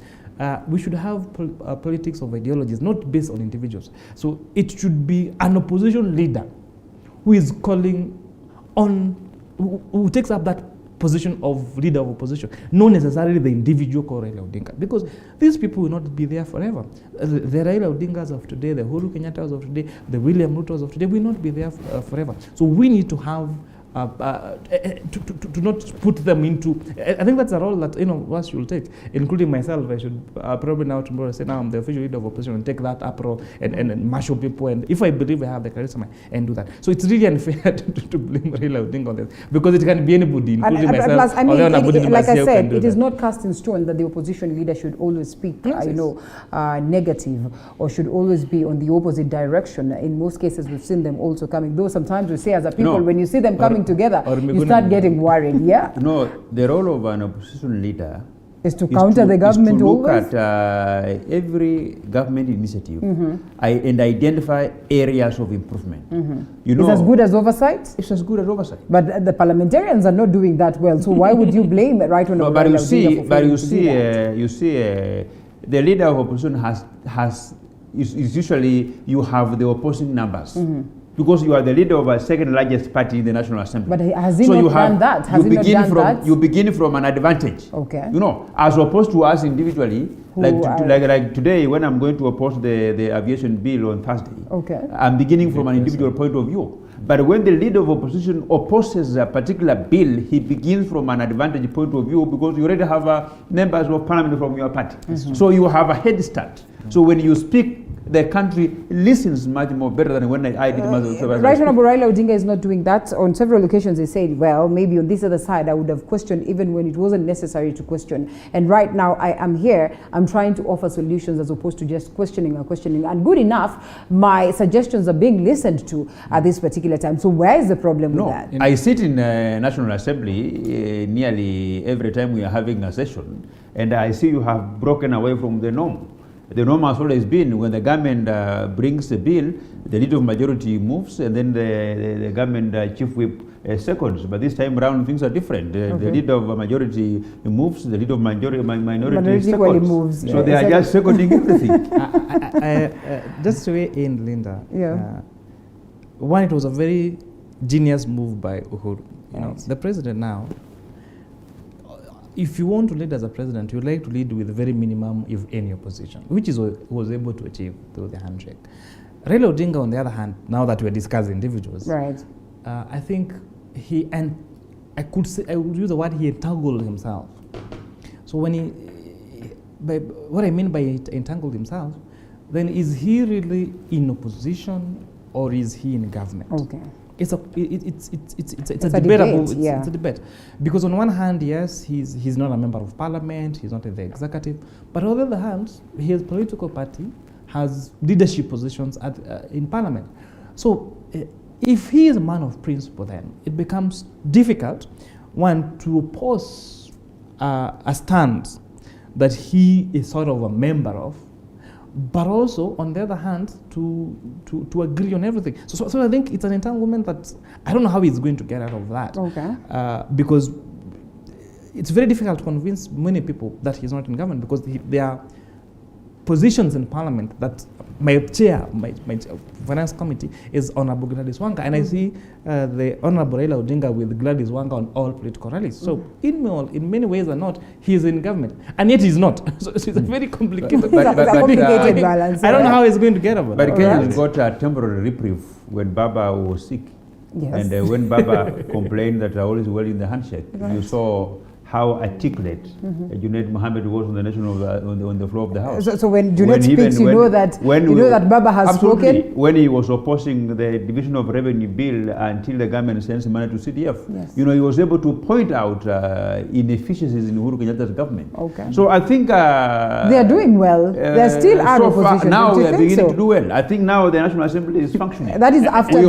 We should have politics of ideologies, not based on individuals. So it should be an opposition leader who is calling on, who takes up that position of leader of opposition, not necessarily the individual called Raila Odinga, because these people will not be there forever. The Raila Odingas of today, the Uhuru Kenyatta's of today, the William Ruto's of today will not be there forever. So we need to have to not put them into. I think that's a role that us should take, including myself. I should probably now tomorrow say, now I'm the official leader of opposition, and take that up and marshal people. And if I believe I have the charisma, and do that. So it's really unfair to blame Raila Odinga on this, because it can be anybody, including myself. Plus, I mean, like I said, it is not cast in stone that the opposition leader should always speak, negative, or should always be on the opposite direction. In most cases, we've seen them also coming. Though sometimes we say, as a people, when you see them coming together, you start getting worried. No, the role of an opposition leader is to counter the government. Is to look at every government initiative and identify areas of improvement. It's as good as oversight. It's as good as oversight. But the parliamentarians are not doing that well. So why would you blame right on? No, but you see, the leader of opposition is usually you have the opposing numbers. Because you are the leader of a second largest party in the National Assembly. But has he not done that? Has he not done that? You begin from an advantage. Okay. As opposed to us individually, like today when I'm going to oppose the aviation bill on Thursday, I'm beginning from an individual point of view. But when the leader of opposition opposes a particular bill, he begins from an advantage point of view because you already have members of parliament from your party. So you have a head start. So when you speak, the country listens much more better than when I did myself. Right Honorable Raila Odinga is not doing that. On several occasions he said, well, maybe on this other side I would have questioned even when it wasn't necessary to question. And right now I am here, I'm trying to offer solutions as opposed to just questioning. And good enough, my suggestions are being listened to at this particular time. So where is the problem with that? I sit in National Assembly nearly every time we are having a session, and I see you have broken away from the norm. The norm has always been when the government brings a bill, the leader of majority moves, and then the government chief whip seconds. But this time around, things are different. The leader of a majority moves, the leader of minority seconds. Moves. So they are just seconding everything. Just to weigh in, Linda. One, it was a very genius move by Uhuru. The president now, if you want to lead as a president, you like to lead with very minimum, if any, opposition, which is what he was able to achieve through the handshake. Raila Odinga, on the other hand, now that we're discussing individuals, I think I would use the word he entangled himself. So what I mean by entangled himself, then is he really in opposition or is he in government? It's a debatable. It's a debate, because on one hand, yes, he's not a member of parliament, he's not in the executive, but on the other hand, his political party has leadership positions in parliament. So if he is a man of principle, then it becomes difficult, one, to oppose a stand that he is sort of a member of, but also, on the other hand, to agree on everything. So I think it's an entanglement that I don't know how he's going to get out of that. Because it's very difficult to convince many people that he's not in government, because there are positions in parliament that my chair, my finance committee is Honorable Gladys Wanga, and I see the Honorable Raila Odinga with Gladys Wanga on all political rallies. So in many ways or not, he is in government, and yet he's not. So it's a very complicated, complicated balance. I don't know how he's going to get over that. But Kenya got a temporary reprieve when Baba was sick. And when Baba complained that I always well in the handshake, you saw how articulate Junaid Mohammed was on the on the floor of the House. So when Junaid speaks, you know that Baba has spoken. When he was opposing the division of revenue bill until the government sends money to CDF, he was able to point out inefficiencies in Uhuru Kenyatta's government. Okay. So I think they are doing well. They still are opposition. Now they are beginning to do well. I think now the National Assembly is functioning. That is after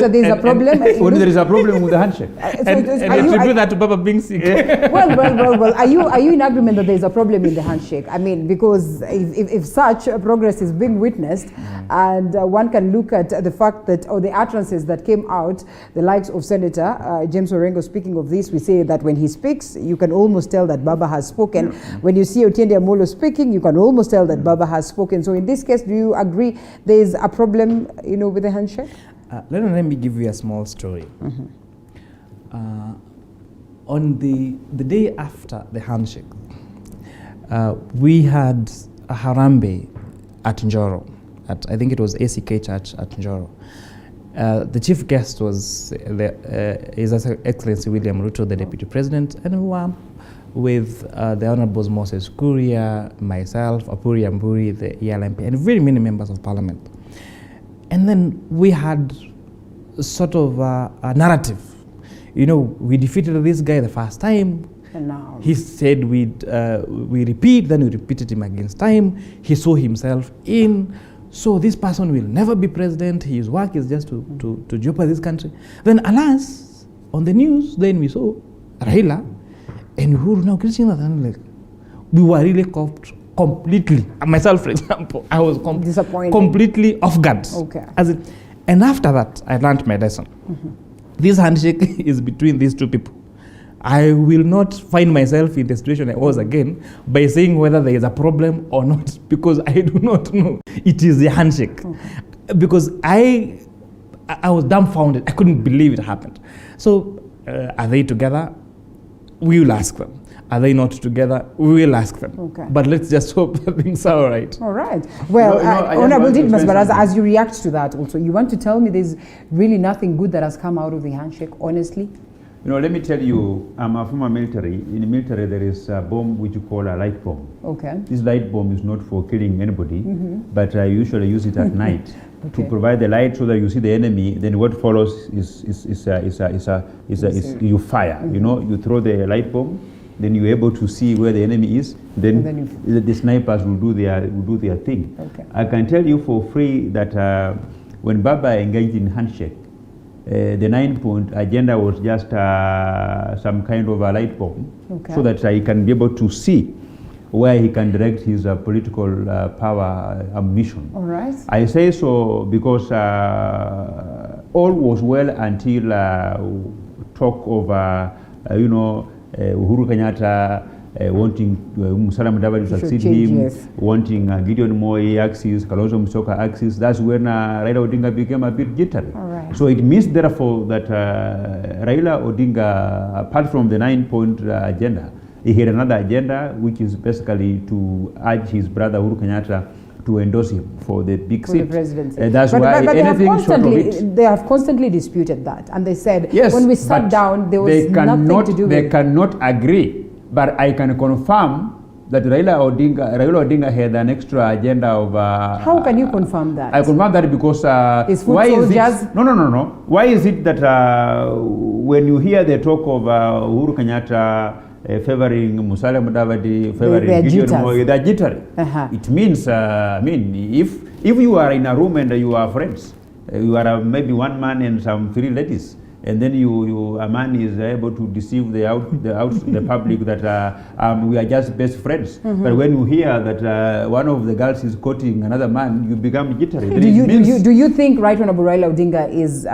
there is a problem. When there is a problem with the handshake. And attribute that to Baba being sick. Well. Are you in agreement that there is a problem in the handshake? I mean, because if such progress is being witnessed, and one can look at the fact that, or the utterances that came out, the likes of Senator James Orengo speaking of this, we say that when he speaks, you can almost tell that Baba has spoken. When you see Otiende Amolo speaking, you can almost tell that Baba has spoken. So in this case, do you agree there is a problem, with the handshake? Let me give you a small story. On the day after the handshake, we had a Harambe at Njoro, I think it was ACK Church at Njoro. The chief guest was His Excellency William Ruto, the Deputy President, and we were with the Honourable Moses Kuria, myself, Apuri Amburi, the ELMP, and very many members of Parliament. And then we had sort of a narrative. We defeated this guy the first time. And now he said we repeat, then we repeated him against time. He saw himself in. So this person will never be president. His work is just to jeopardize this country. Then alas, on the news, then we saw Raila and Uhuru now critiquing that. And we were really caught completely. Myself, for example, I was disappointed, completely off guard. Okay. And after that, I learned my lesson. This handshake is between these two people. I will not find myself in the situation I was again by saying whether there is a problem or not, because I do not know. It is a handshake. Because I was dumbfounded. I couldn't believe it happened. So are they together? We will ask them. Are they not together? We will ask them. Okay. But let's just hope that things are all right. All right. Well, Honorable Didmas, but as you react to that also, you want to tell me there's really nothing good that has come out of the handshake, honestly? Let me tell you, I'm a former military. In the military, there is a bomb which you call a light bomb. Okay. This light bomb is not for killing anybody, but I usually use it at night to provide the light so that you see the enemy. Then what follows is you fire. You throw the light bomb. Then you're able to see where the enemy is. Then the snipers will do their thing. Okay. I can tell you for free that when Baba engaged in handshake, the 9-point agenda was just some kind of a light bomb, so that he can be able to see where he can direct his political power ammunition. All right. I say so because all was well until talk of Uhuru Kenyatta wanting Musalia Mudavadi to succeed him, wanting Gideon Moi axis, Kalonzo Musyoka axis. That's when Raila Odinga became a bit jittery. Right. So it means, therefore, that Raila Odinga, apart from the 9-point agenda, he had another agenda, which is basically to urge his brother Uhuru Kenyatta to endorse him for the big seat. The presidency. That's why anything short of it. They have constantly disputed that, and they said when we sat down, there was nothing to do with it. They cannot agree, but I can confirm that Raila Odinga had an extra agenda of. How can you confirm that? I confirm that because why is it? No. Why is it that when you hear the talk of Uhuru Kenyatta favoring Musalia Mudavadi, favoring Gideon Moi, they're jittery. It means, if you are in a room and you are friends, you are maybe one man and some 3 ladies, and then a man is able to deceive the public that we are just best friends. But when you hear that one of the girls is courting another man, you become jittery. Do you think Right Honorable Raila Odinga is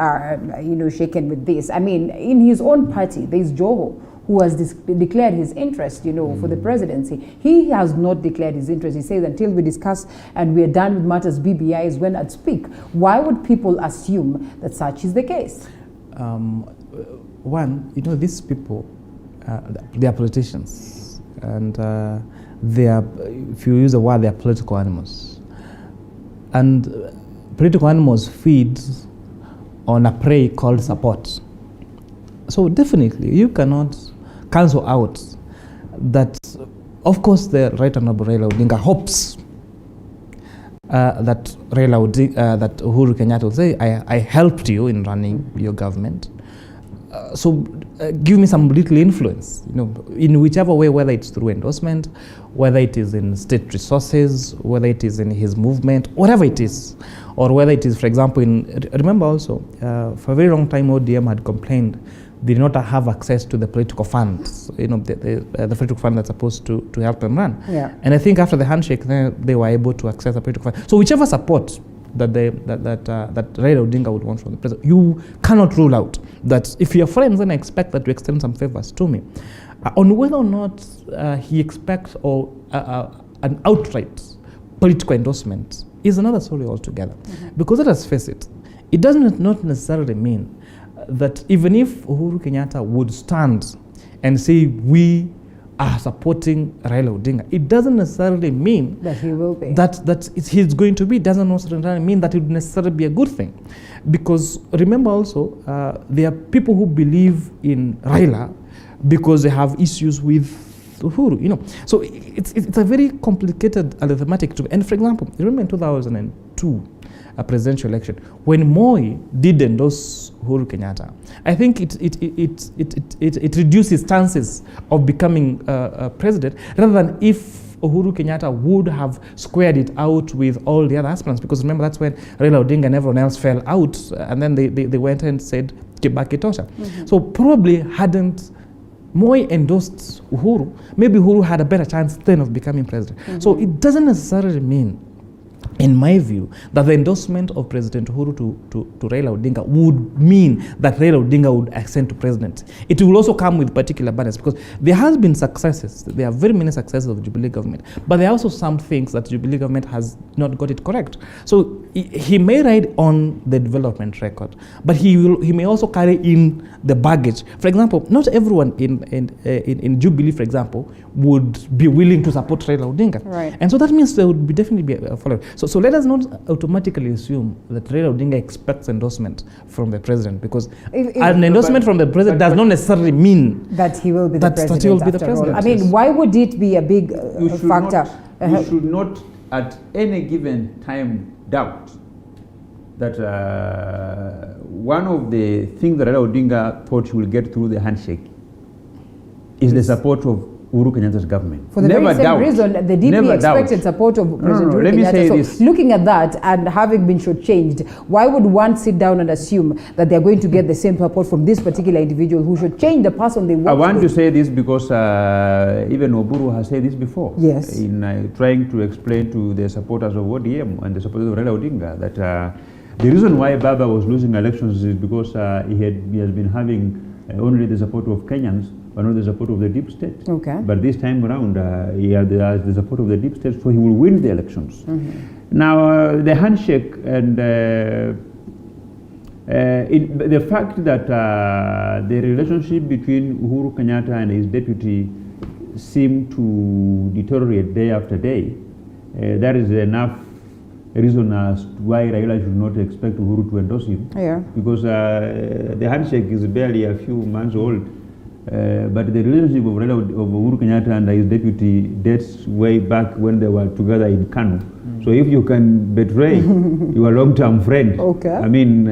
shaken with this? I mean, in his own party, there is Joho, who has declared his interest, for the presidency. He has not declared his interest. He says, until we discuss and we are done with matters BBI is when I'd speak. Why would people assume that such is the case? One, these people, they are politicians. And they are, if you use the word, they are political animals. And political animals feed on a prey called support. So definitely, you cannot cancel out that, of course, the Right Honorable Raila Odinga hopes that that Uhuru Kenyatta will say, I helped you in running your government. So give me some little influence, in whichever way, whether it's through endorsement, whether it is in state resources, whether it is in his movement, whatever it is, or whether it is, for example, remember also, for a very long time, ODM had complained they did not have access to the political funds, the political fund that's supposed to help them run. Yeah. And I think after the handshake, they were able to access the political fund. So whichever support that Raila Odinga would want from the president, you cannot rule out that if you're friends, then I expect that you extend some favors to me. On whether or not he expects an outright political endorsement is another story altogether. Because let us face it, it does not necessarily mean that even if Uhuru Kenyatta would stand and say we are supporting Raila Odinga, it doesn't necessarily mean that he will be. That he's going to be. It doesn't necessarily mean that it would necessarily be a good thing. Because remember also, there are people who believe in Raila because they have issues with Uhuru, So it's a very complicated arithmetic. And for example, remember in 2002, a presidential election, when Moi did endorse Uhuru Kenyatta, I think it reduced his chances of becoming president, rather than if Uhuru Kenyatta would have squared it out with all the other aspirants. Because remember, that's when Raila Odinga and everyone else fell out, and then they went and said Kibaki tosha. So probably hadn't Moi endorsed Uhuru, maybe Uhuru had a better chance then of becoming president. So it doesn't necessarily mean, in my view, that the endorsement of President Uhuru to Raila Odinga would mean that Raila Odinga would ascend to presidency. It will also come with particular balance, because there has been successes. There are very many successes of the Jubilee government, but there are also some things that the Jubilee government has not got it correct. So he may ride on the development record, but he may also carry in the baggage. For example, not everyone in Jubilee, for example, would be willing to support Raila Odinga. Right. And so that means there would definitely be a follower. So let us not automatically assume that Raila Odinga expects endorsement from the president, because an endorsement from the president does not necessarily mean that he will be the president. That he will be the president. I mean, why would it be a big factor? You should not at any given time doubt that one of the things that Raila Odinga thought he will get through the handshake is the support of Uhuru Kenyatta's government. For the very same reason, the deeply expected support of President Uhuru Kenyatta. So looking at that and having been shortchanged, why would one sit down and assume that they're going to get the same support from this particular individual who should change the person they want? I want to say this because even Oburu has said this before. Yes. In trying to explain to the supporters of ODM and the supporters of Raila Odinga that the reason why Baba was losing elections is because he has been having only the support of Kenyans, but not the support of the deep state. Okay. But this time around, he has the support of the deep state, so he will win the elections. Now, the handshake and the fact that the relationship between Uhuru Kenyatta and his deputy seem to deteriorate day after day, that is enough reason as to why Raila should not expect Uhuru to endorse him. Yeah. Because the handshake is barely a few months old. But the relationship of Uhuru Kenyatta and his deputy dates way back when they were together in Kanu. So if you can betray your long-term friend, I mean,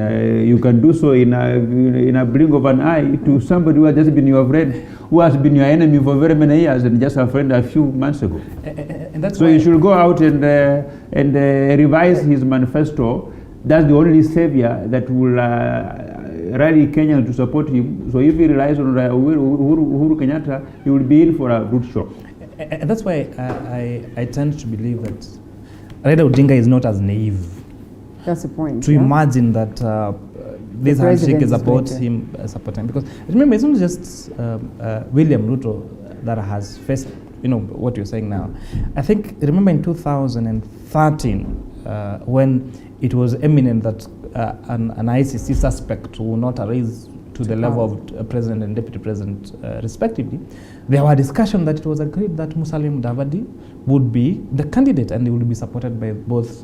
you can do so in a blink of an eye to somebody who has just been your friend, who has been your enemy for very many years and just a friend a few months ago. And that's so you should go out and revise his manifesto. That's the only savior that will rally Kenya to support him. So if he relies on Uhuru Kenyatta, he will be in for a good shock. And that's why I tend to believe that Raila Odinga is not as naive. That's the point. To imagine that this handshake is about him supporting. Because remember, it's not just William Ruto that has faced, what you're saying now. I think, remember in 2013, when it was eminent that an ICC suspect will not arise to the level of president and deputy president respectively, there were discussions that it was agreed that Musalia Mudavadi would be the candidate and he would be supported by both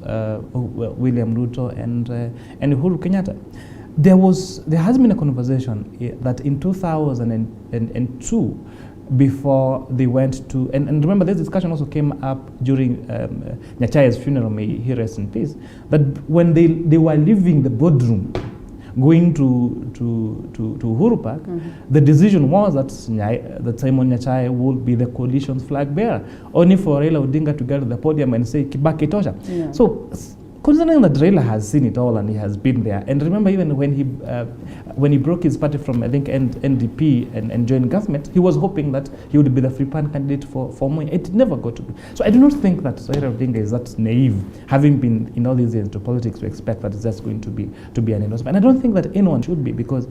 William Ruto and Uhuru Kenyatta. There has been a conversation that in 2002, before they went to, and remember this discussion also came up during Nyachaya's funeral, may he rest in peace, that when they were leaving the boardroom, going to Uhuru Park, the decision was that Simon Nyachaya would be the coalition's flag bearer, only for Raila Odinga to get to the podium and say, Kibaki tosha. Yeah. So, considering that Raila has seen it all and he has been there, and remember even when he broke his party from, I think, NDP and joined government, he was hoping that he would be the free pan candidate for Moi. It never got to be. So I do not think that Raila Odinga is that naive, having been in all these years into politics, to expect that it's just going to be an endorsement. And I don't think that anyone should be, because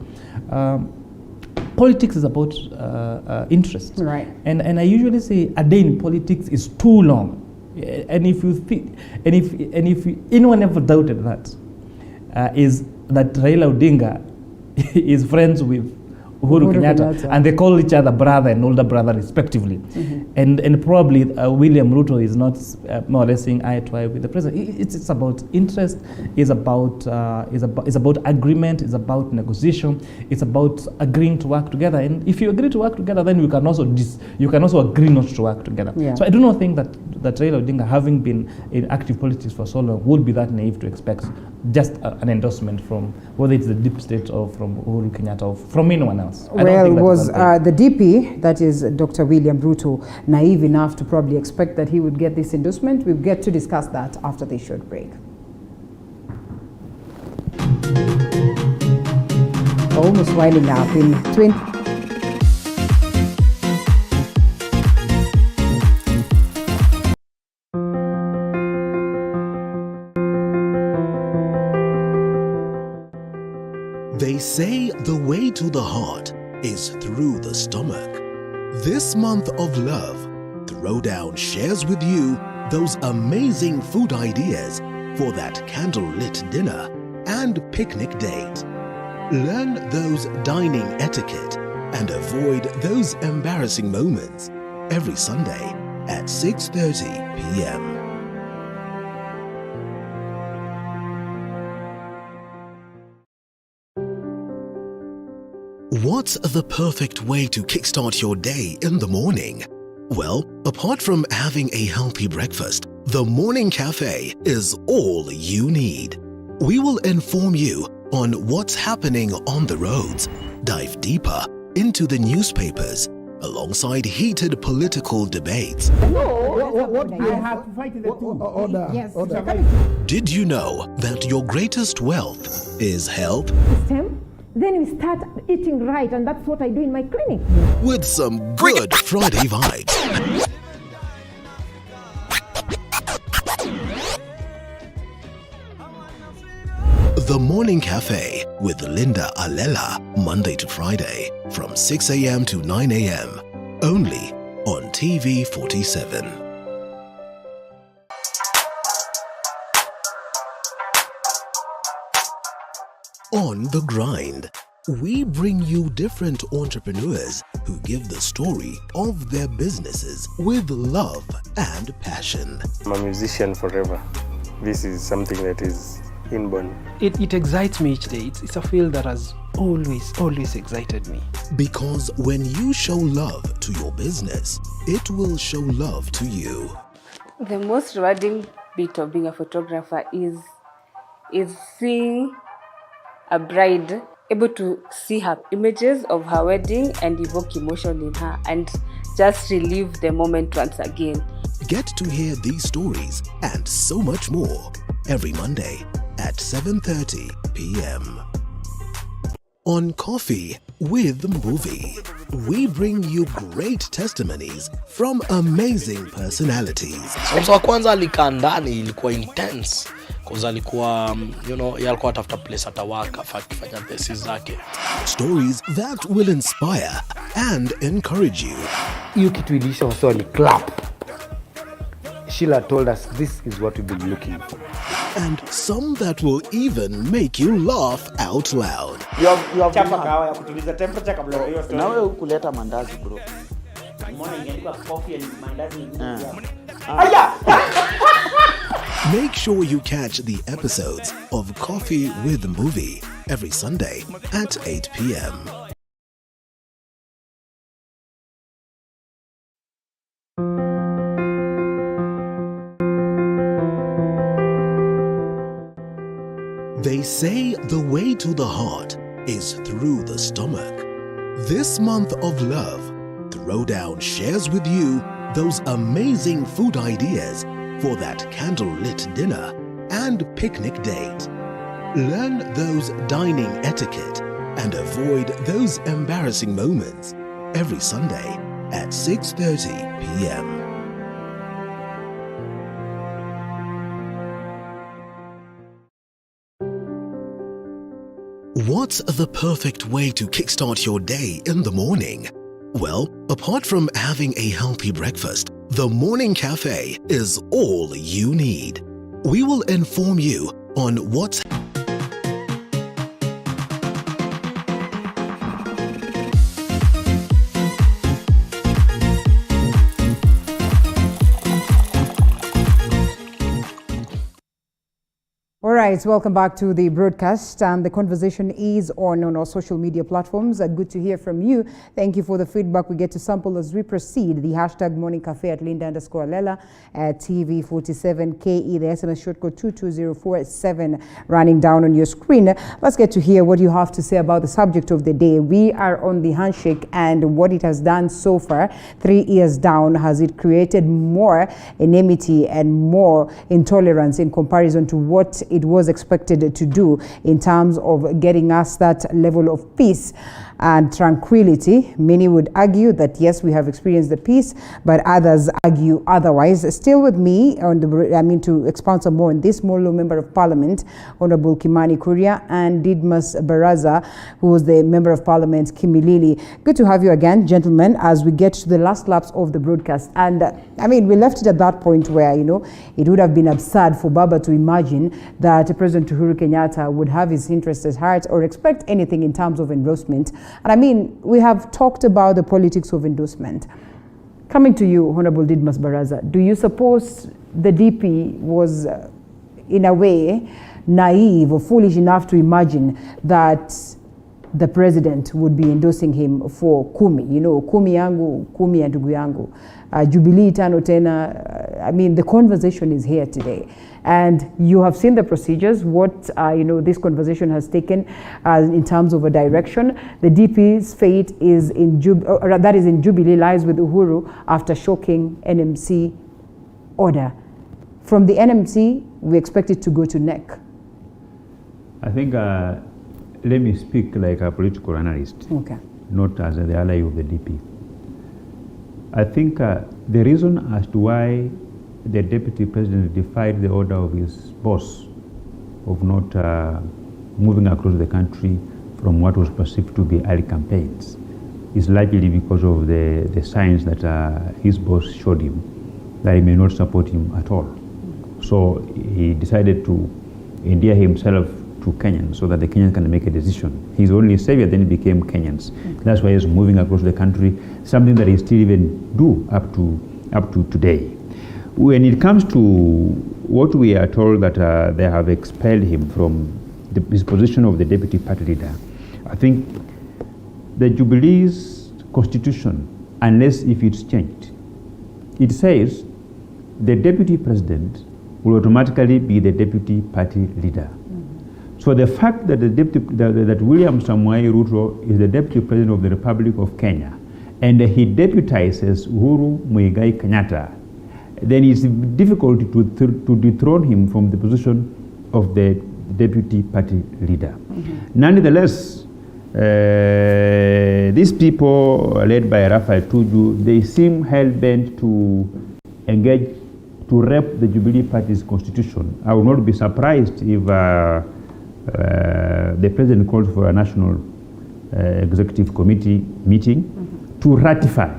politics is about interest. Right. And I usually say a day in politics is too long. And if you think, and if anyone ever doubted that, is that Raila Odinga is friends with Uhuru Kenyatta, and they call each other brother and older brother respectively, and probably William Ruto is not more or less saying eye to eye with the president. It's about interest, is about agreement, is about negotiation, it's about agreeing to work together. And if you agree to work together, then you can also agree not to work together. Yeah. So I do not think that Raila Odinga, having been in active politics for so long, would be that naive to expect just an endorsement from whether it's the deep state or from Uhuru Kenyatta or from anyone else. Well, was the DP, that is Dr. William Ruto, naive enough to probably expect that he would get this endorsement? We'll get to discuss that after this short break. Almost winding up in 20... They say the way to the heart is through the stomach. This month of love, Throwdown shares with you those amazing food ideas for that candlelit dinner and picnic date. Learn those dining etiquette and avoid those embarrassing moments every Sunday at 6:30 p.m. What's the perfect way to kickstart your day in the morning? Well, apart from having a healthy breakfast, the Morning Cafe is all you need. We will inform you on what's happening on the roads, dive deeper into the newspapers, alongside heated political debates. What I have to fight the order. Yes. Order. Did you know that your greatest wealth is health? Then we start eating right, and that's what I do in my clinic. With some good Friday vibes. The Morning Cafe with Linda Alela, Monday to Friday, from 6 a.m. to 9 a.m. Only on TV 47. On the grind, we bring you different entrepreneurs who give the story of their businesses with love and passion. I'm a musician forever. This is something that is inborn. It excites me each day. It's a field that has always excited me. Because when you show love to your business, it will show love to you. The most rewarding bit of being a photographer is seeing a bride able to see her images of her wedding and evoke emotion in her and just relive the moment once again. Get to hear these stories and so much more every Monday at 7:30 p.m. On Coffee with Movie, we bring you great testimonies from amazing personalities. So wa kwanza alikaa ndani ilikuwa intense cause alikuwa alikuwa atafuta place atawaka akifanya thesis zake. Stories that will inspire and encourage you. Hiyo kitu ilisha also ni clap. Sheila told us this is what we've been looking for. And some that will even make you laugh out loud. You have chapa kawa ya kutuliza temperature kabla ya hiyo story. Na wewe hukuleta mandazi bro. Mbona ingeandikwa coffee and mandazi Aya! Make sure you catch the episodes of Coffee with Movie every Sunday at 8 p.m. say the way to the heart is through the stomach. This month of love, Throwdown shares with you those amazing food ideas for that candlelit dinner and picnic date. Learn those dining etiquette and avoid those embarrassing moments every Sunday at 6:30 p.m. What's the perfect way to kickstart your day in the morning? Well, apart from having a healthy breakfast, the Morning Cafe is all you need. We will inform you on what's All right, welcome back to the broadcast, and the conversation is on our social media platforms. Good to hear from you. Thank you for the feedback we get to sample as we proceed. The hashtag Morning Cafe at Linda_Lela at TV47KE, the SMS short code 22047 running down on your screen. Let's get to hear what you have to say about the subject of the day. We are on the handshake and what it has done so far. 3 years down, has it created more enmity and more intolerance in comparison to what it was expected to do in terms of getting us that level of peace and tranquility? Many would argue that yes, we have experienced the peace, but others argue otherwise. Still with me on the, to expound some more on this, Molo Member of Parliament, Honorable Kimani Kuria, and Didmus Baraza, who was the Member of Parliament, Kimilili. Good to have you again, gentlemen, as we get to the last laps of the broadcast. And we left it at that point where, it would have been absurd for Baba to imagine that President Uhuru Kenyatta would have his interests at heart or expect anything in terms of endorsement. And we have talked about the politics of endorsement. Coming to you, Honorable Didmus Baraza, do you suppose the DP was, in a way, naive or foolish enough to imagine that the president would be endorsing him for kumi? Kumi yangu, kumi ya ndugu yangu. Jubilee tano tena. The conversation is here today. And you have seen the procedures, what this conversation has taken in terms of a direction. The DP's fate is in Jubilee lies with Uhuru after shocking NMC order. From the NMC, we expect it to go to NEC. I think, let me speak like a political analyst, not as the ally of the DP. I think the reason as to why the Deputy President defied the order of his boss of not moving across the country from what was perceived to be early campaigns is largely because of the signs that his boss showed him that he may not support him at all. So he decided to endear himself to Kenyans so that the Kenyans can make a decision. His only savior then became Kenyans. That's why he's moving across the country, something that he still even do up to today. When it comes to what we are told that they have expelled him from his position of the deputy party leader, I think the Jubilee's constitution, unless if it's changed, it says the deputy president will automatically be the deputy party leader. So the fact that that William Samoei Ruto is the deputy president of the Republic of Kenya and he deputizes Uhuru Muigai Kenyatta, then it's difficult to dethrone him from the position of the deputy party leader. Nonetheless, these people led by Raphael Tuju, they seem hell-bent to engage, to rep the Jubilee Party's constitution. I would not be surprised if the president calls for a national executive committee meeting to ratify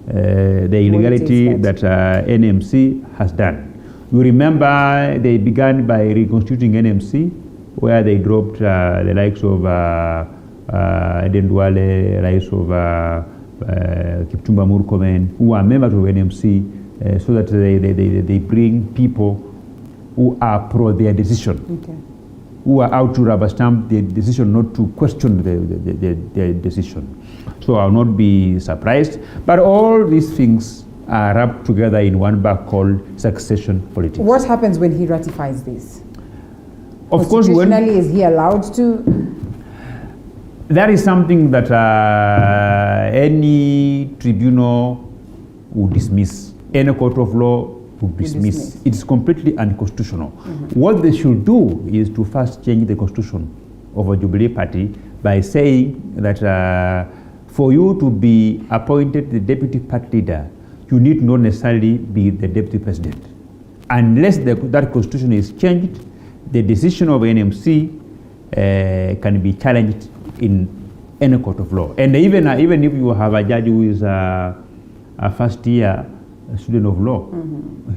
the illegality that NMC has done. You remember they began by reconstituting NMC, where they dropped the likes of Eden Duale, likes of Kipchumba Murkomen, who are members of NMC, so that they bring people who are pro their decision, who are out to rubber stamp the decision, not to question the decision. So I will not be surprised. But all these things are wrapped together in one bag called succession politics. What happens when he ratifies this? Of course, constitutionally, is he allowed to? That is something that any tribunal would dismiss. Any court of law would dismiss. It is completely unconstitutional. What they should do is to first change the constitution of a Jubilee party by saying that for you to be appointed the deputy party leader, you need not necessarily be the deputy president. Unless that constitution is changed, the decision of NMC can be challenged in any court of law. And even if you have a judge who is a first year student of law,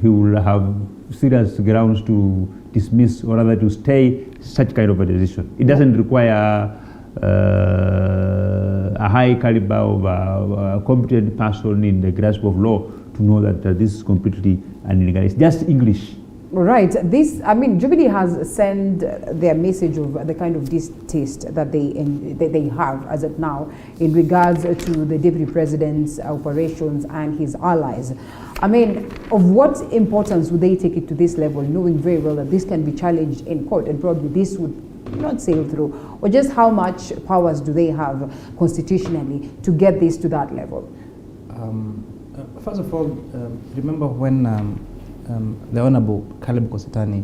he will have serious grounds to dismiss or rather to stay such kind of a decision. It doesn't require a high caliber of a competent person in the grasp of law to know that this is completely illegal. It's just English. Right. Jubilee has sent their message of the kind of distaste that they have as of now in regards to the deputy president's operations and his allies. Of what importance would they take it to this level, knowing very well that this can be challenged in court and probably this would not sail through? Or just how much powers do they have constitutionally to get this to that level? First of all, remember when the Honorable Caleb Kositani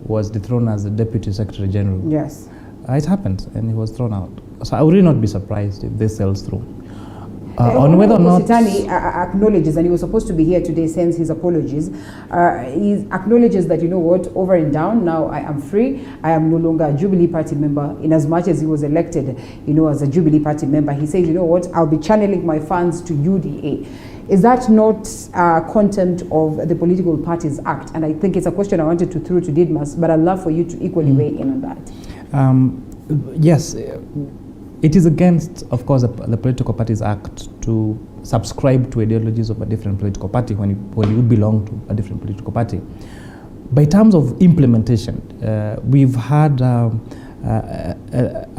was dethroned as the Deputy Secretary General. Yes. It happened and he was thrown out. So I would really not be surprised if this sails through. On whether or not... Kositani acknowledges, and he was supposed to be here today, sends his apologies. He acknowledges that, you know what, over and down, now I am free. I am no longer a Jubilee Party member. In as much as he was elected, as a Jubilee Party member, he says, you know what, I'll be channeling my funds to UDA. Is that not content of the Political Parties Act? And I think it's a question I wanted to throw to Didmas, but I'd love for you to equally weigh in on that. Yes, it is against, of course, the Political Parties Act to subscribe to ideologies of a different political party when you belong to a different political party. By terms of implementation, we've had a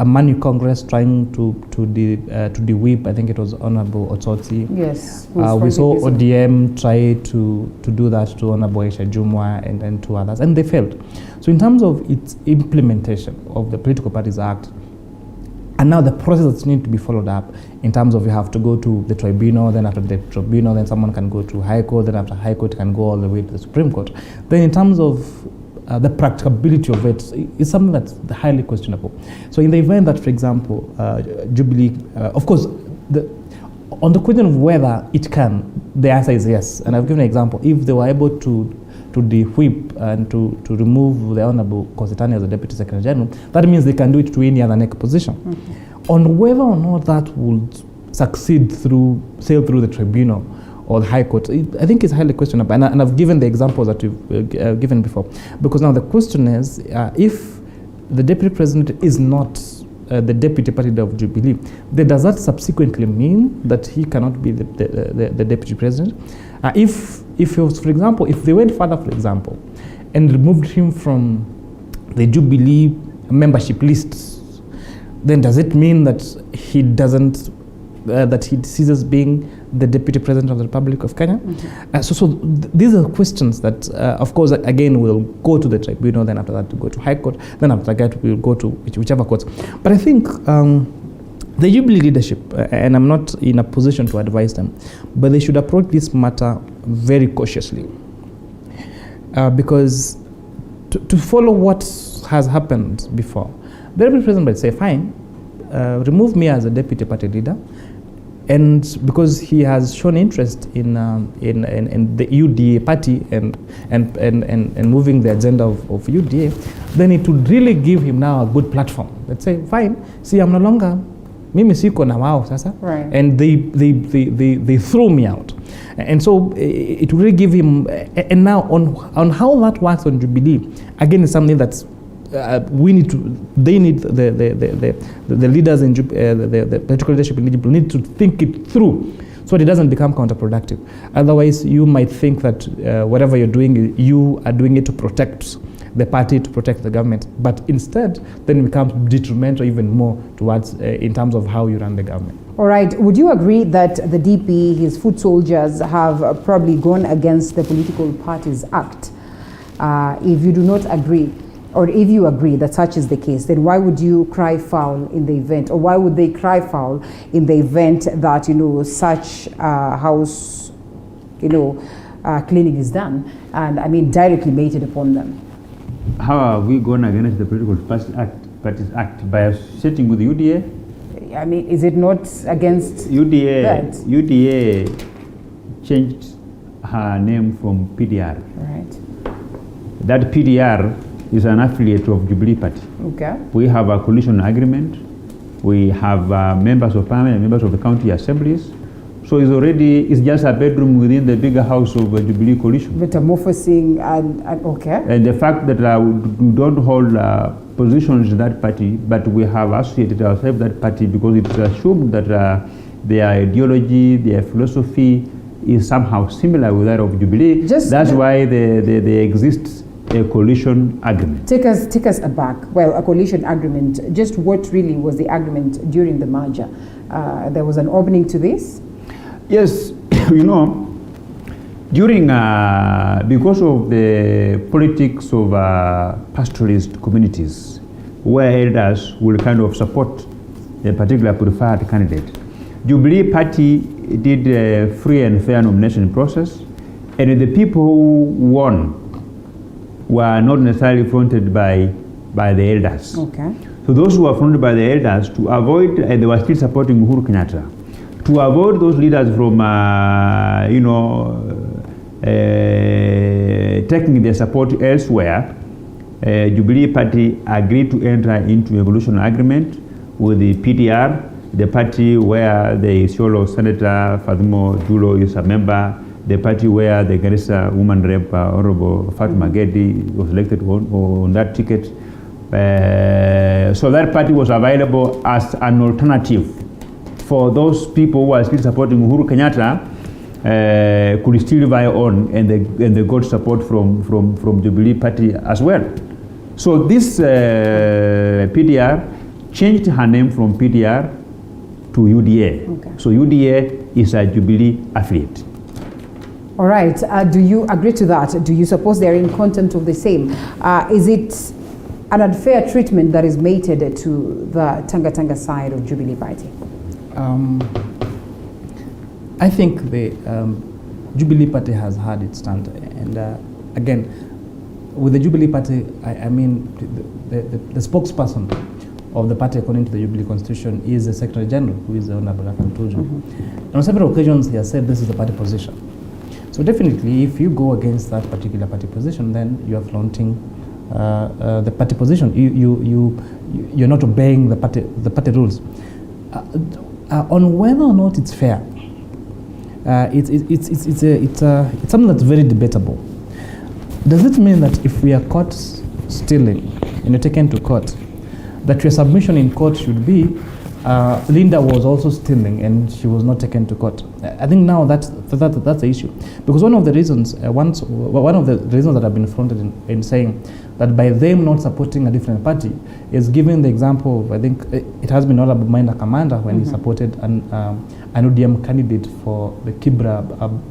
Manu Congress trying to de-whip, I think it was Honorable Otsotsi. Yes. We saw ODM try to do that to Honorable Aisha Jumwa and to others, and they failed. So in terms of its implementation of the Political Parties Act, and now the process that needs to be followed up in terms of you have to go to the tribunal, then after the tribunal, then someone can go to High Court, then after High Court can go all the way to the Supreme Court. Then in terms of the practicability of it is something that's highly questionable. So in the event that, for example, Jubilee, of course, on the question of whether it can, the answer is yes. And I've given an example. If they were able to de-whip and to remove the Honorable Kositani as the Deputy Secretary General, that means they can do it to any other neck position. On whether or not that would sail through the tribunal or the High Court, I think it's highly questionable. And I've given the examples that you've given before. Because now the question is, if the Deputy President is not the Deputy Party Leader of Jubilee, then does that subsequently mean that he cannot be the Deputy President? If for example, if they went further, for example, and removed him from the Jubilee membership lists, then does it mean that he doesn't, that he ceases being the Deputy President of the Republic of Kenya? These are questions that, of course, again, will go to the tribunal, then after that to go to High Court, then after that we'll go to whichever courts. But I think the Jubilee leadership, and I'm not in a position to advise them, but they should approach this matter very cautiously. Because to follow what has happened before, the Deputy President might say, fine, remove me as a Deputy Party Leader, and because he has shown interest in the UDA party and moving the agenda of UDA, then it would really give him now a good platform. Let's say, fine, see, I'm no longer mimi siko na wao sasa, and they threw me out, and so it will really give him. And now on how that works on Jubilee, again, is something that's they need the leaders in the political leadership in Egypt need to think it through, so it doesn't become counterproductive. Otherwise, you might think that whatever you're doing, you are doing it to protect the party, to protect the government, but instead then it becomes detrimental even more towards in terms of how you run the government. All right, would you agree that the DP, his foot soldiers, have probably gone against the Political Parties Act? If you do not agree, or if you agree that such is the case, then why would you cry foul in the event, or why would they cry foul in the event that, you know, such house, you know, cleaning is done, and I mean directly mated upon them? How are we going against the Political Parties Act? By associating with UDA? I mean, is it not against UDA? that? UDA changed her name from PDR. Right. That PDR is an affiliate of Jubilee Party. Okay. We have a coalition agreement. We have members of parliament and members of the county assemblies. So it's just a bedroom within the bigger house of Jubilee coalition. Metamorphosing and okay. And the fact that we don't hold positions in that party, but we have associated ourselves with that party because it's assumed that their ideology, their philosophy is somehow similar with that of Jubilee. That's why there exists a coalition agreement. Take us aback. Well, a coalition agreement. Just what really was the agreement during the merger? There was an opening to this? Yes, you know, during, because of the politics of pastoralist communities, where elders will kind of support a particular preferred candidate, Jubilee Party did a free and fair nomination process, and the people who won were not necessarily fronted by the elders. Okay. So those who were fronted by the elders, to avoid, and they were still supporting Uhuru Kenyatta, to avoid those leaders from, taking their support elsewhere, Jubilee Party agreed to enter into a coalition agreement with the PDR, the party where the Isiolo Senator Fadumo Julo is a member, the party where the Garissa woman rep, Honorable Fatma Gedi, was elected on that ticket. So that party was available as an alternative for those people who are still supporting Uhuru Kenyatta, could still vie on, and they got support from Jubilee Party as well. So this PDR changed her name from PDR to UDA. Okay. So UDA is a Jubilee affiliate. All right. Do you agree to that? Do you suppose they're in contempt of the same? Is it an unfair treatment that is mated to the Tanga side of Jubilee Party? I think the Jubilee Party has had its stand, and again, with the Jubilee Party, I mean the spokesperson of the party according to the Jubilee Constitution is the Secretary General, who is the Honorable Tuju. And on several occasions he has said this is the party position. So definitely, if you go against that particular party position, then you are flaunting the party position. You're not obeying the party rules. On whether or not it's fair, it's something that's very debatable. Does it mean that if we are caught stealing and you're taken to court, that your submission in court should be Linda was also stealing and she was not taken to court? I think now that's the issue, because one of the reasons that have been fronted in saying that by them not supporting a different party is giving the example of, I think it has been Honorable Maina Commander when he supported an ODM candidate for the Kibra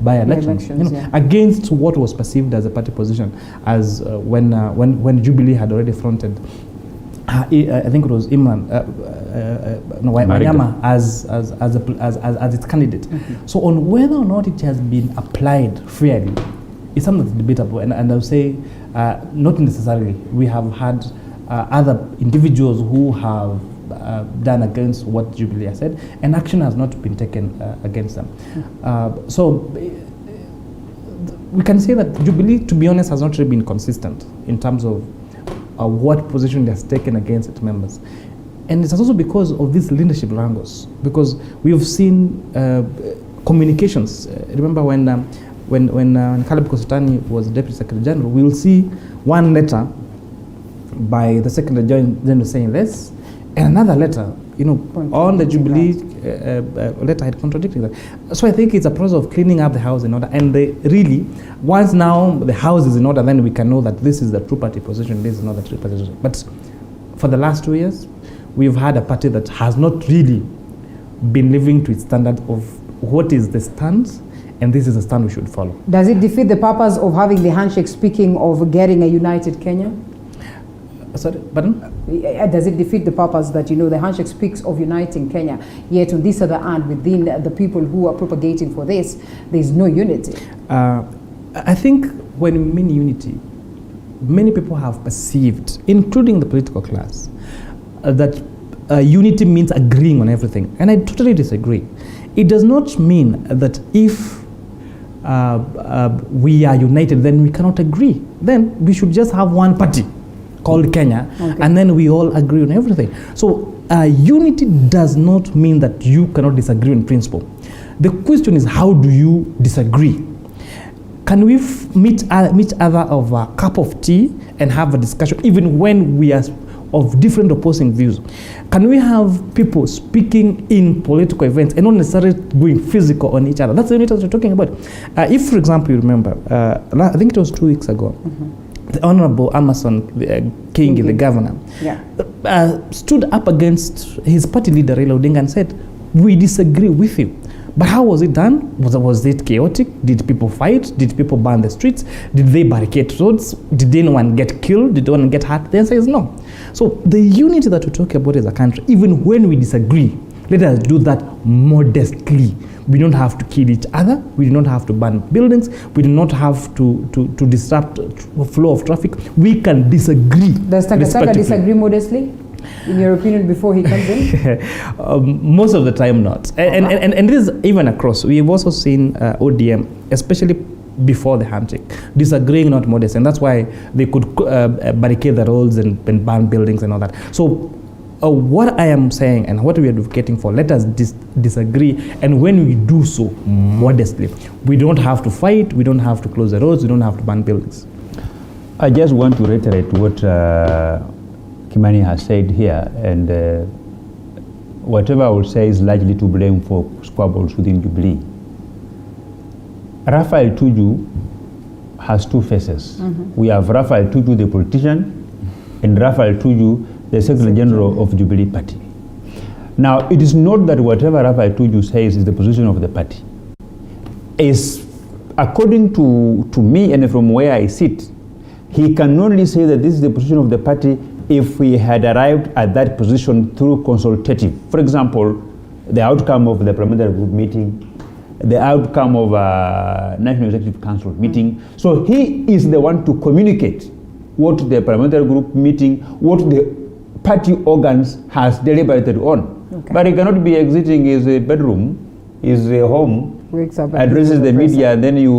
by-elections, against what was perceived as a party position, as when Jubilee had already fronted I think it was Imran Wanyama as its candidate. So on whether or not it has been applied fairly is something that's debatable, and I would say not necessarily. We have had other individuals who have done against what Jubilee has said, and action has not been taken against them. So we can say that Jubilee, to be honest, has not really been consistent in terms of what position it has taken against its members. And it's also because of these leadership wrangles, because we have seen communications. Remember when Caleb Kositani was Deputy Secretary General, we will see one letter by the Secretary General saying this, and another letter, on the Jubilee letter had contradicting that. So I think it's a process of cleaning up the house in order, and really, once now the house is in order, then we can know that this is the true party position, this is not the true party position. But for the last 2 years, we've had a party that has not really been living to its standard of what is the stance, and this is the stand we should follow. Does it defeat the purpose of having the handshake, speaking of getting a united Kenya? Sorry, pardon? Does it defeat the purpose that, the handshake speaks of uniting Kenya, yet on this other hand, within the people who are propagating for this, there's no unity? I think when we mean unity, many people have perceived, including the political class, that unity means agreeing on everything. And I totally disagree. It does not mean that if we are united, then we cannot agree. Then we should just have one party called Kenya, and then we all agree on everything. So unity does not mean that you cannot disagree on principle. The question is, how do you disagree? Can we meet other over a cup of tea and have a discussion, even when we are of different opposing views? Can we have people speaking in political events and not necessarily going physical on each other? That's the unity that we're talking about. If, for example, you remember, I think it was 2 weeks ago, the Honorable Amason Kingi, the governor, stood up against his party leader, Raila Odinga, and said, we disagree with you. But how was it done? Was it chaotic? Did people fight? Did people burn the streets? Did they barricade roads? Did anyone get killed? Did anyone get hurt? The answer is no. So the unity that we're talking about as a country, even when we disagree, let us do that modestly. We don't have to kill each other. We do not have to burn buildings. We do not have to disrupt the flow of traffic. We can disagree. Does Takataka disagree modestly, in your opinion, before he comes in? Most of the time not. And this is even across. We have also seen ODM, especially before the handshake, disagreeing not modest. And that's why they could barricade the roads and burn buildings and all that. So what I am saying and what we are advocating for, let us disagree, and when we do so modestly, we don't have to fight, we don't have to close the roads, we don't have to burn buildings. I just want to reiterate what Kimani has said here, and whatever I will say is largely to blame for squabbles within Jubilee. Raphael Tuju has two faces. We have Raphael Tuju, the politician, and Raphael Tuju, the Secretary General of Jubilee Party. Now, it is not that whatever Raphael Tuju says is the position of the party. Is, according to me and from where I sit, he can only say that this is the position of the party if we had arrived at that position through consultative. For example, the outcome of the parliamentary group meeting, the outcome of a National Executive Council meeting. So he is the one to communicate what the parliamentary group meeting, what the party organs has deliberated on. But he cannot be exiting his bedroom, his home, addresses the media, and then you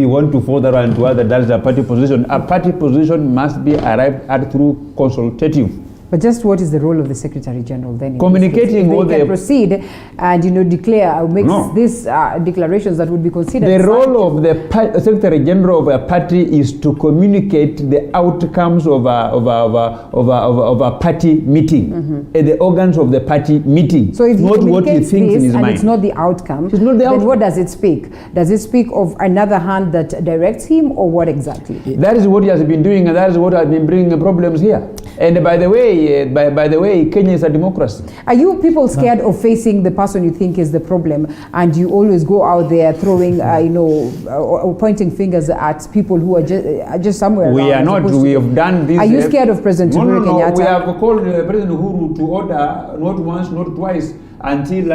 want to further and to other, that's a party position. A party position must be arrived at through consultative. But just what is the role of the Secretary General then? Communicating with they can proceed and declare, makes these declarations that would be considered. The role of the Secretary General of a party is to communicate the outcomes of a party meeting, and the organs of the party meeting. So if he not what he thinks in his and mind. It's not the outcome. It's not the outcome. Then what does it speak? Does it speak of another hand that directs him, or what exactly? That is what he has been doing, and that is what has been bringing problems here. And by the way, Kenya is a democracy. Are you people scared of facing the person you think is the problem, and you always go out there throwing, or pointing fingers at people who are just somewhere? We are not. We have done this. Are you scared of President Uhuru Kenyatta? We have called President Uhuru to order not once, not twice, until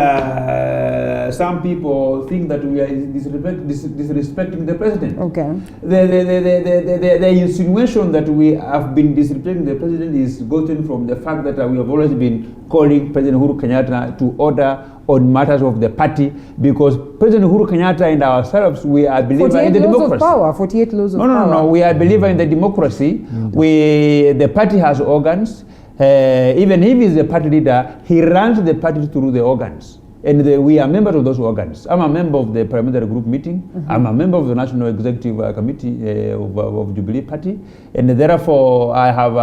some people think that we are disrespecting the president. Okay. The insinuation that we have been disrespecting the president is gotten from the fact that we have always been calling President Uhuru Kenyatta to order on matters of the party, because President Uhuru Kenyatta and ourselves, we are believers in the democracy. 48 laws of power. No, we are believers in the democracy. The party has organs. Even if he's the party leader, he runs the party through the organs. And we are members of those organs. I'm a member of the parliamentary group meeting. I'm a member of the National Executive Committee of Jubilee Party. And therefore, I have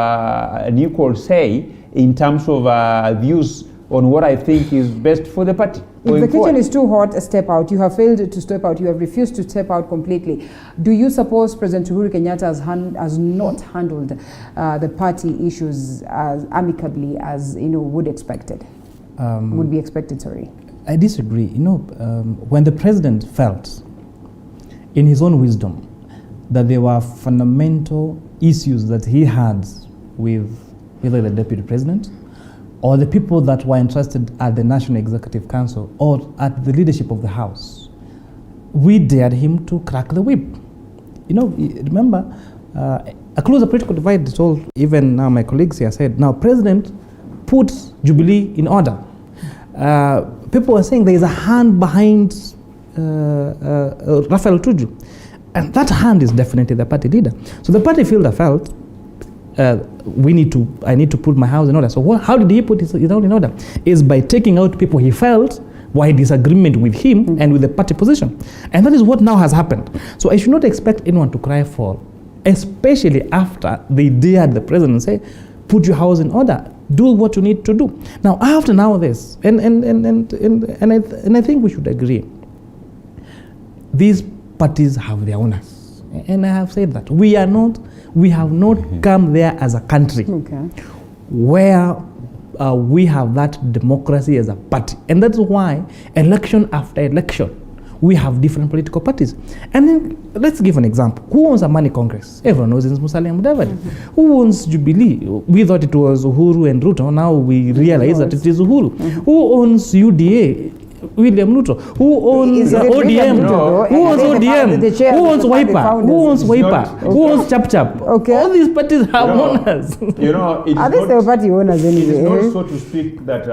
an equal say in terms of views on what I think is best for the party. If the kitchen is too hot, step out. You have failed to step out. You have refused to step out completely. Do you suppose President Uhuru Kenyatta has not handled the party issues as amicably as would be expected? Sorry. I disagree. When the president felt, in his own wisdom, that there were fundamental issues that he had with either the deputy president or the people that were entrusted at the National Executive Council or at the leadership of the House. We dared him to crack the whip. You know, remember, a closer political divide is all, even now my colleagues here said, now President put Jubilee in order. People were saying there is a hand behind Raphael Tuju. And that hand is definitely the party leader. So the party felt, I need to put my house in order. So how did he put his house in order? Is by taking out people he felt were in disagreement with him and with the party position. And that is what now has happened. So I should not expect anyone to cry foul, especially after they dared the president and say, put your house in order, do what you need to do. Now after now this, and I think we should agree, these parties have their owners. And I have said that. We have not come there as a country where we have that democracy as a party. And that's why election after election, we have different political parties. And then let's give an example. Who owns Amani Congress? Everyone knows it's Musalia Mudavadi. Who owns Jubilee? We thought it was Uhuru and Ruto. Now we realize that it is Uhuru. Who owns UDA? William Ruto. Who owns ODM? Who owns ODM? Who owns Wiper? Who owns Wiper? Who owns Chap Chap? Okay. All these parties have owners. You know, are they still party owners anyway? It is not so to speak that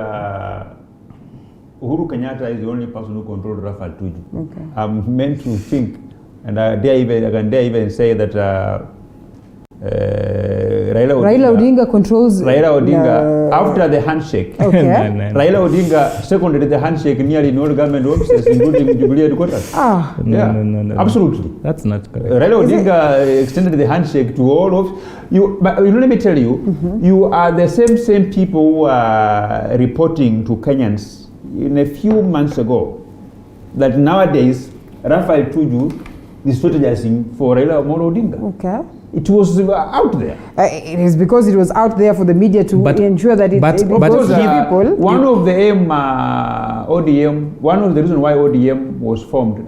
Uhuru Kenyatta is the only person who controls Raphael Tuju. Okay. I'm meant to think, and I can dare even say that Raila Odinga controls Raila Odinga after the handshake. Okay. Raila Odinga seconded the handshake nearly in all government offices, including Jubilee headquarters. No. Absolutely. That's not correct. Raila Odinga extended the handshake to all of you. But let me tell you, you are the same people who are reporting to Kenyans in a few months ago that nowadays Raphael Tuju is strategizing for Raila Amolo Odinga. Okay. It was out there. It is because it was out there for the media to ensure that it goes to people. One of the ODM, one of the reasons why ODM was formed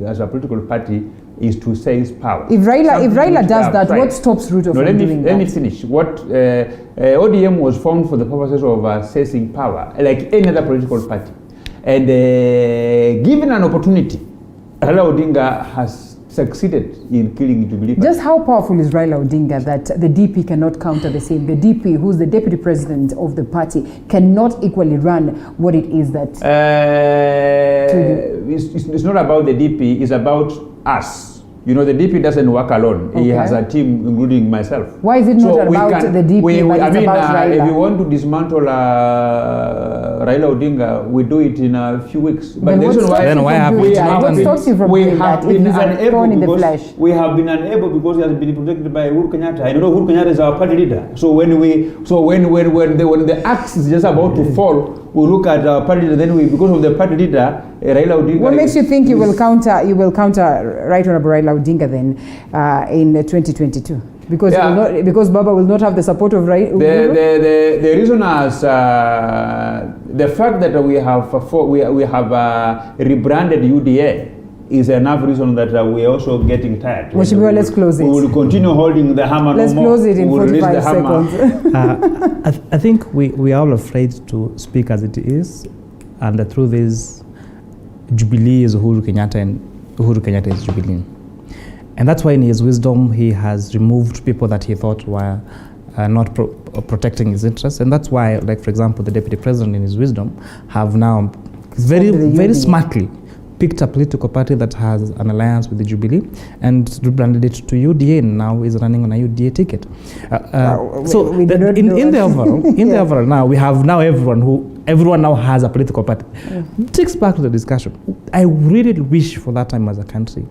as a political party is to seize power. If Raila does that, what stops Ruto from doing that? Let me finish. What ODM was formed for the purposes of seizing power, like any other political party. And given an opportunity, Raila Odinga has succeeded in killing Jubilee. Just how powerful is Raila Odinga that the DP cannot counter the same? The DP, who's the deputy president of the party, cannot equally run what it is that... It's not about the DP, it's about us. You know, the DP doesn't work alone. Okay. He has a team, including myself. Why is it not about the DP, but it's about Raila? If you want to dismantle Raila Odinga, we do it in a few weeks. But the reason why what stops you from doing that if he's a thorn in the flesh? We have been unable because he has been protected by Uhuru Kenyatta. I know Uhuru Kenyatta is our party leader. So when the axe is just about to fall, we look at our party leader. Then because of the party leader, Raila Odinga. What makes you think you will counter Right Honorable Raila Odinga then in 2022? Because Baba will not have the support of Raila. The reason is the fact that we have rebranded UDA is enough reason that we are also getting tired. Mheshimiwa, let's close it. We will continue holding the hammer. Let's close it in 45 seconds. I think we are all afraid to speak as it is, and the truth is, Jubilee is Uhuru Kenyatta and Uhuru Kenyatta is Jubilee. And that's why in his wisdom he has removed people that he thought were not protecting his interests. And that's why, like for example, the deputy president in his wisdom have now very smartly picked a political party that has an alliance with the Jubilee and rebranded it to UDA, and now is running on a UDA ticket. In the overall now, we have now everyone now has a political party. It takes back to the discussion. I really wish for that time as a country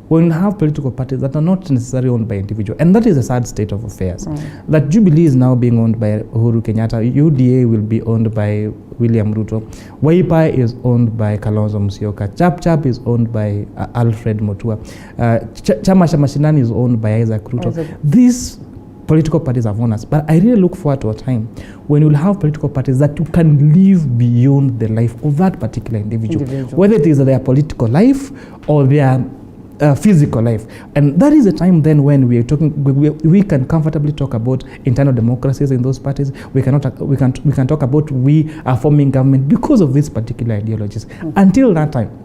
when we have political parties that are not necessarily owned by individuals. And that is a sad state of affairs. That Jubilee is now being owned by Uhuru Kenyatta. UDA will be owned by William Ruto. Wiper is owned by Kalonzo Musyoka. Chap Chap is owned by Alfred Mutua. Chama cha Mashinani is owned by Isaac Ruto. These political parties have owners. But I really look forward to a time when you'll have political parties that you can live beyond the life of that particular individual. Whether it is their political life or their physical life. And that is a time then when we are talking, we can comfortably talk about internal democracies in those parties. We can talk about we are forming government because of these particular ideologies. Until that time,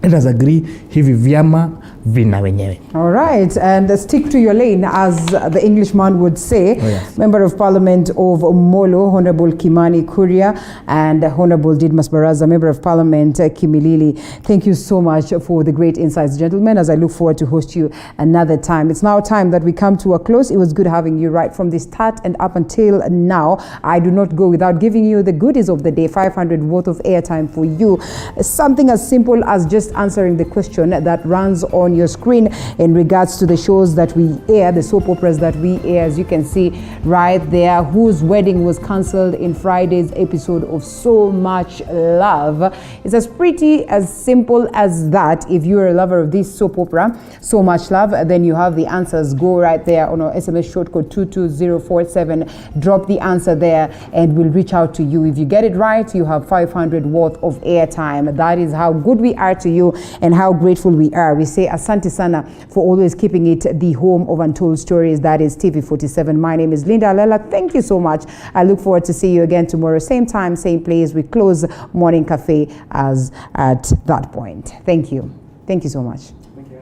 let us agree, hivi vyama vina wenyewe. All right, and stick to your lane, as the Englishman would say. Oh, yes. Member of Parliament of Molo, Honorable Kimani Kuria, and Honorable Didmas Baraza, Member of Parliament Kimilili. Thank you so much for the great insights, gentlemen, as I look forward to host you another time. It's now time that we come to a close. It was good having you right from the start and up until now. I do not go without giving you the goodies of the day, 500 worth of airtime for you. Something as simple as just answering the question that runs on your screen in regards to the shows that we air, the soap operas that we air. As you can see right there, whose wedding was cancelled in Friday's episode of So Much Love. It's as pretty as simple as that. If you're a lover of this soap opera, So Much Love, then you have the answers. Go right there on our SMS short code 22047. Drop the answer there and we'll reach out to you. If you get it right, you have 500 worth of airtime. That is how good we are to you and how grateful we are. We say asante sana for always keeping it the home of untold stories. That is TV47. My name is Linda Alela. Thank you so much. I look forward to see you again tomorrow, same time, same place. We close Morning Cafe as at that point. Thank you. Thank you so much. Thank you.